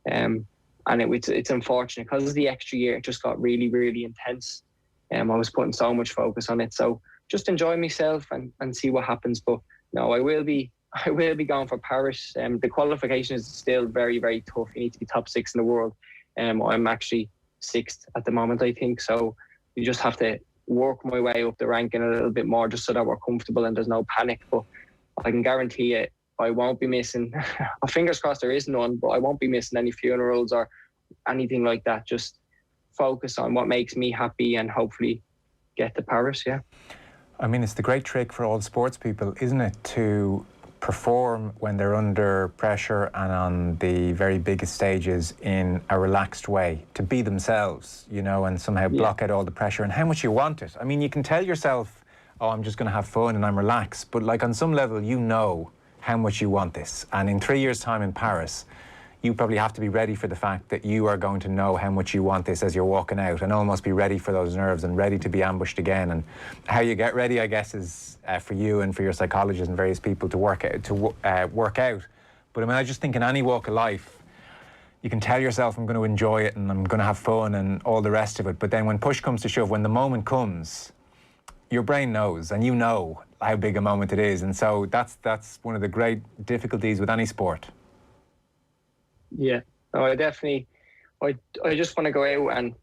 S6: and it's unfortunate because of the extra year. It just got really, really intense. I was putting so much focus on it. So just enjoy myself and see what happens. But no, I will be going for Paris. The qualification is still very, very tough. You need to be top 6 in the world. I'm actually 6th at the moment, I think. So you just have to work my way up the ranking a little bit more, just so that we're comfortable and there's no panic. But I can guarantee it, I won't be missing. Fingers crossed there is none, but I won't be missing any funerals or anything like that. Just focus on what makes me happy and hopefully get to Paris, yeah.
S5: I mean, it's the great trick for all sports people, isn't it, to perform when they're under pressure and on the very biggest stages in a relaxed way, to be themselves, you know, and somehow block out all the pressure and how much you want it. I mean, you can tell yourself, oh, I'm just going to have fun and I'm relaxed, but like on some level, you know how much you want this. And in 3 years' time in Paris, you probably have to be ready for the fact that you are going to know how much you want this as you're walking out, and almost be ready for those nerves and ready to be ambushed again. And how you get ready, I guess, is for you and for your psychologists and various people to work out. But I mean, I just think in any walk of life, you can tell yourself, I'm going to enjoy it and I'm going to have fun and all the rest of it. But then when push comes to shove, when the moment comes, your brain knows, and you know how big a moment it is, and so that's one of the great difficulties with any sport.
S6: Yeah, no, I definitely, I just want to go out and,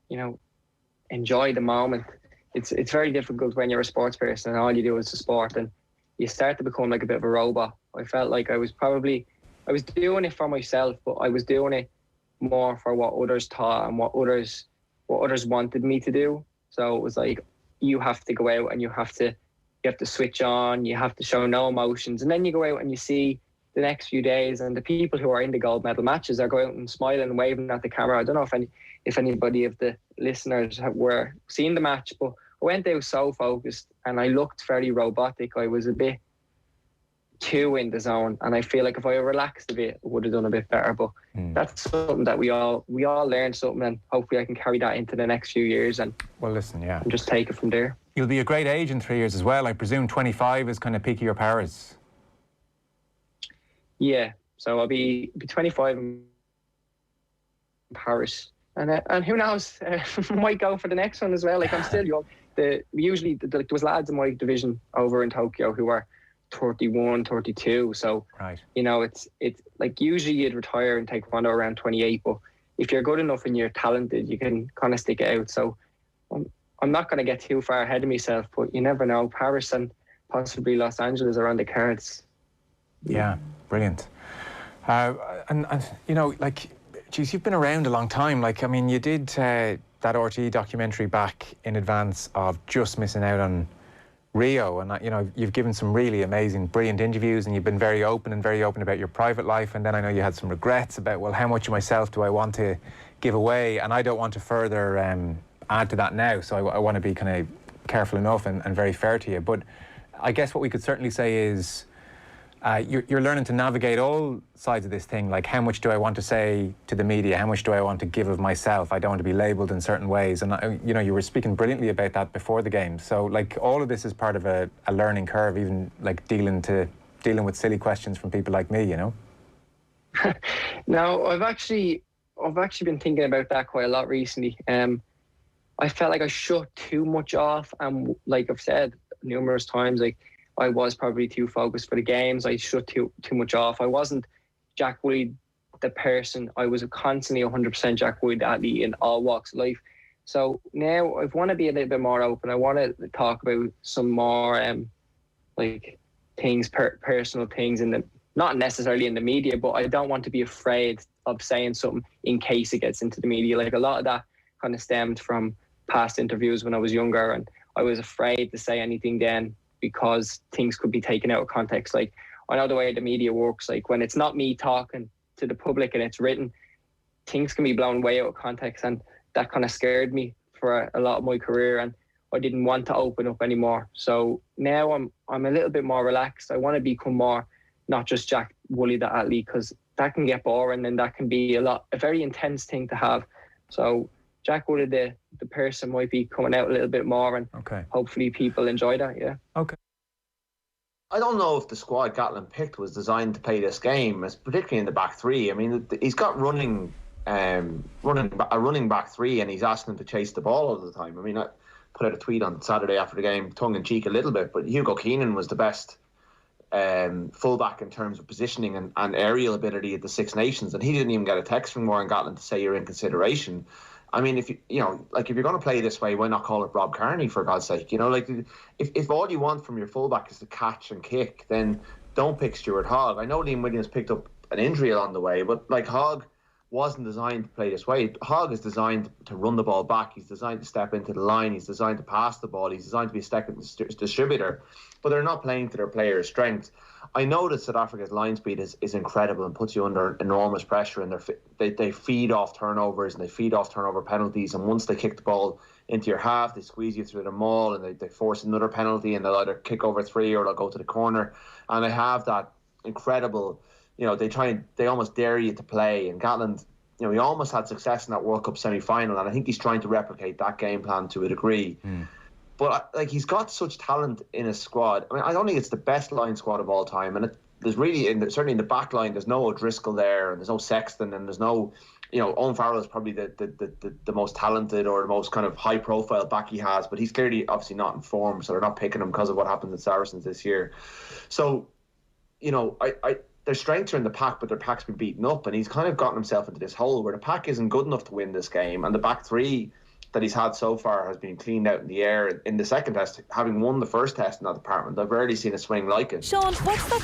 S6: you know, enjoy the moment. It's very difficult when you're a sports person and all you do is the sport, and you start to become like a bit of a robot. I felt like I was doing it for myself, but I was doing it more for what others thought and what others wanted me to do. So it was like, you have to go out and you have to switch on, you have to show no emotions, and then you go out and you see the next few days, and the people who are in the gold medal matches are going out and smiling and waving at the camera. I don't know if anybody of the listeners were seeing the match, but I went out so focused and I looked very robotic. I was a bit too in the zone, and I feel like if I relaxed a bit, I would have done a bit better. But that's something that we all learned something, and hopefully I can carry that into the next few years and and just take it from there.
S5: You'll be a great age in 3 years as well. I presume 25 is kind of peak of your powers.
S6: Yeah, so I'll be 25 in Paris, and who knows, might go for the next one as well. Like, I'm still young. There was lads in my division over in Tokyo who are 31, 32. So, you know, it's like usually you'd retire in taekwondo around 28, but if you're good enough and you're talented, you can kind of stick it out. So I'm not going to get too far ahead of myself, but you never know. Paris and possibly Los Angeles are on the cards.
S5: Yeah, brilliant. And you know, like, geez, you've been around a long time. Like, I mean, you did that RTE documentary back in advance of just missing out on Rio, and you know, you've given some really amazing, brilliant interviews, and you've been very open about your private life. And then I know you had some regrets about, well, how much of myself do I want to give away? And I don't want to further add to that now, so I want to be kind of careful enough and very fair to you. But I guess what we could certainly say is you're learning to navigate all sides of this thing. Like, how much do I want to say to the media? How much do I want to give of myself? I don't want to be labelled in certain ways. And, you know, you were speaking brilliantly about that before the game. So, like, all of this is part of a learning curve, even, like, dealing with silly questions from people like me, you know?
S6: No, I've actually been thinking about that quite a lot recently. I felt like I shut too much off. And, like I've said numerous times, like, I was probably too focused for the games. I shut too much off. I wasn't Jack Woolley, the person. I was constantly 100% Jack Woolley, the athlete in all walks of life. So now I want to be a little bit more open. I want to talk about some more like things, personal things, not necessarily in the media, but I don't want to be afraid of saying something in case it gets into the media. Like, a lot of that kind of stemmed from past interviews when I was younger, and I was afraid to say anything then, because things could be taken out of context. Like, I know the way the media works. Like, when it's not me talking to the public and it's written, things can be blown way out of context, and that kind of scared me for a lot of my career, and I didn't want to open up anymore. So now I'm a little bit more relaxed. I want to become more, not just Jack Woolley, the athlete, because that can get boring and that can be a very intense thing to have. So Jack Woolley, the person, might be coming out a little bit more, and hopefully people enjoy that. Yeah.
S5: Okay.
S7: I don't know if the squad Gatland picked was designed to play this game, particularly in the back three. I mean, he's got a running back three, and he's asking him to chase the ball all the time. I mean, I put out a tweet on Saturday after the game, tongue in cheek a little bit, but Hugo Keenan was the best fullback in terms of positioning and aerial ability at the Six Nations, and he didn't even get a text from Warren Gatland to say you're in consideration. I mean, if you're going to play this way, why not call it Rob Kearney, for God's sake? You know, like, if all you want from your fullback is to catch and kick, then don't pick Stuart Hogg. I know Liam Williams picked up an injury along the way, but like, Hogg wasn't designed to play this way. Hogg is designed to run the ball back. He's designed to step into the line. He's designed to pass the ball. He's designed to be a second distributor. But they're not playing to their players' strength. I know that South Africa's line speed is incredible and puts you under enormous pressure, and they feed off turnovers and they feed off turnover penalties, and once they kick the ball into your half, they squeeze you through the maul and they force another penalty, and they'll either kick over three or they'll go to the corner, and they have that incredible, you know, they almost dare you to play. And Gatland, you know, he almost had success in that World Cup semi-final, and I think he's trying to replicate that game plan to a degree. But, like, he's got such talent in his squad. I mean, I don't think it's the best line squad of all time. And there's really, certainly in the back line, there's no O'Driscoll there, and there's no Sexton, and there's no Owen Farrell is probably the most talented or the most kind of high profile back he has, but he's clearly obviously not in form, so they're not picking him because of what happened at Saracens this year. So, their strengths are in the pack, but their pack's been beaten up, and he's kind of gotten himself into this hole where the pack isn't good enough to win this game, and the back three that he's had so far has been cleaned out in the air in the second test, having won the first test in that department. I've rarely seen a swing like it.
S17: Sean, what's that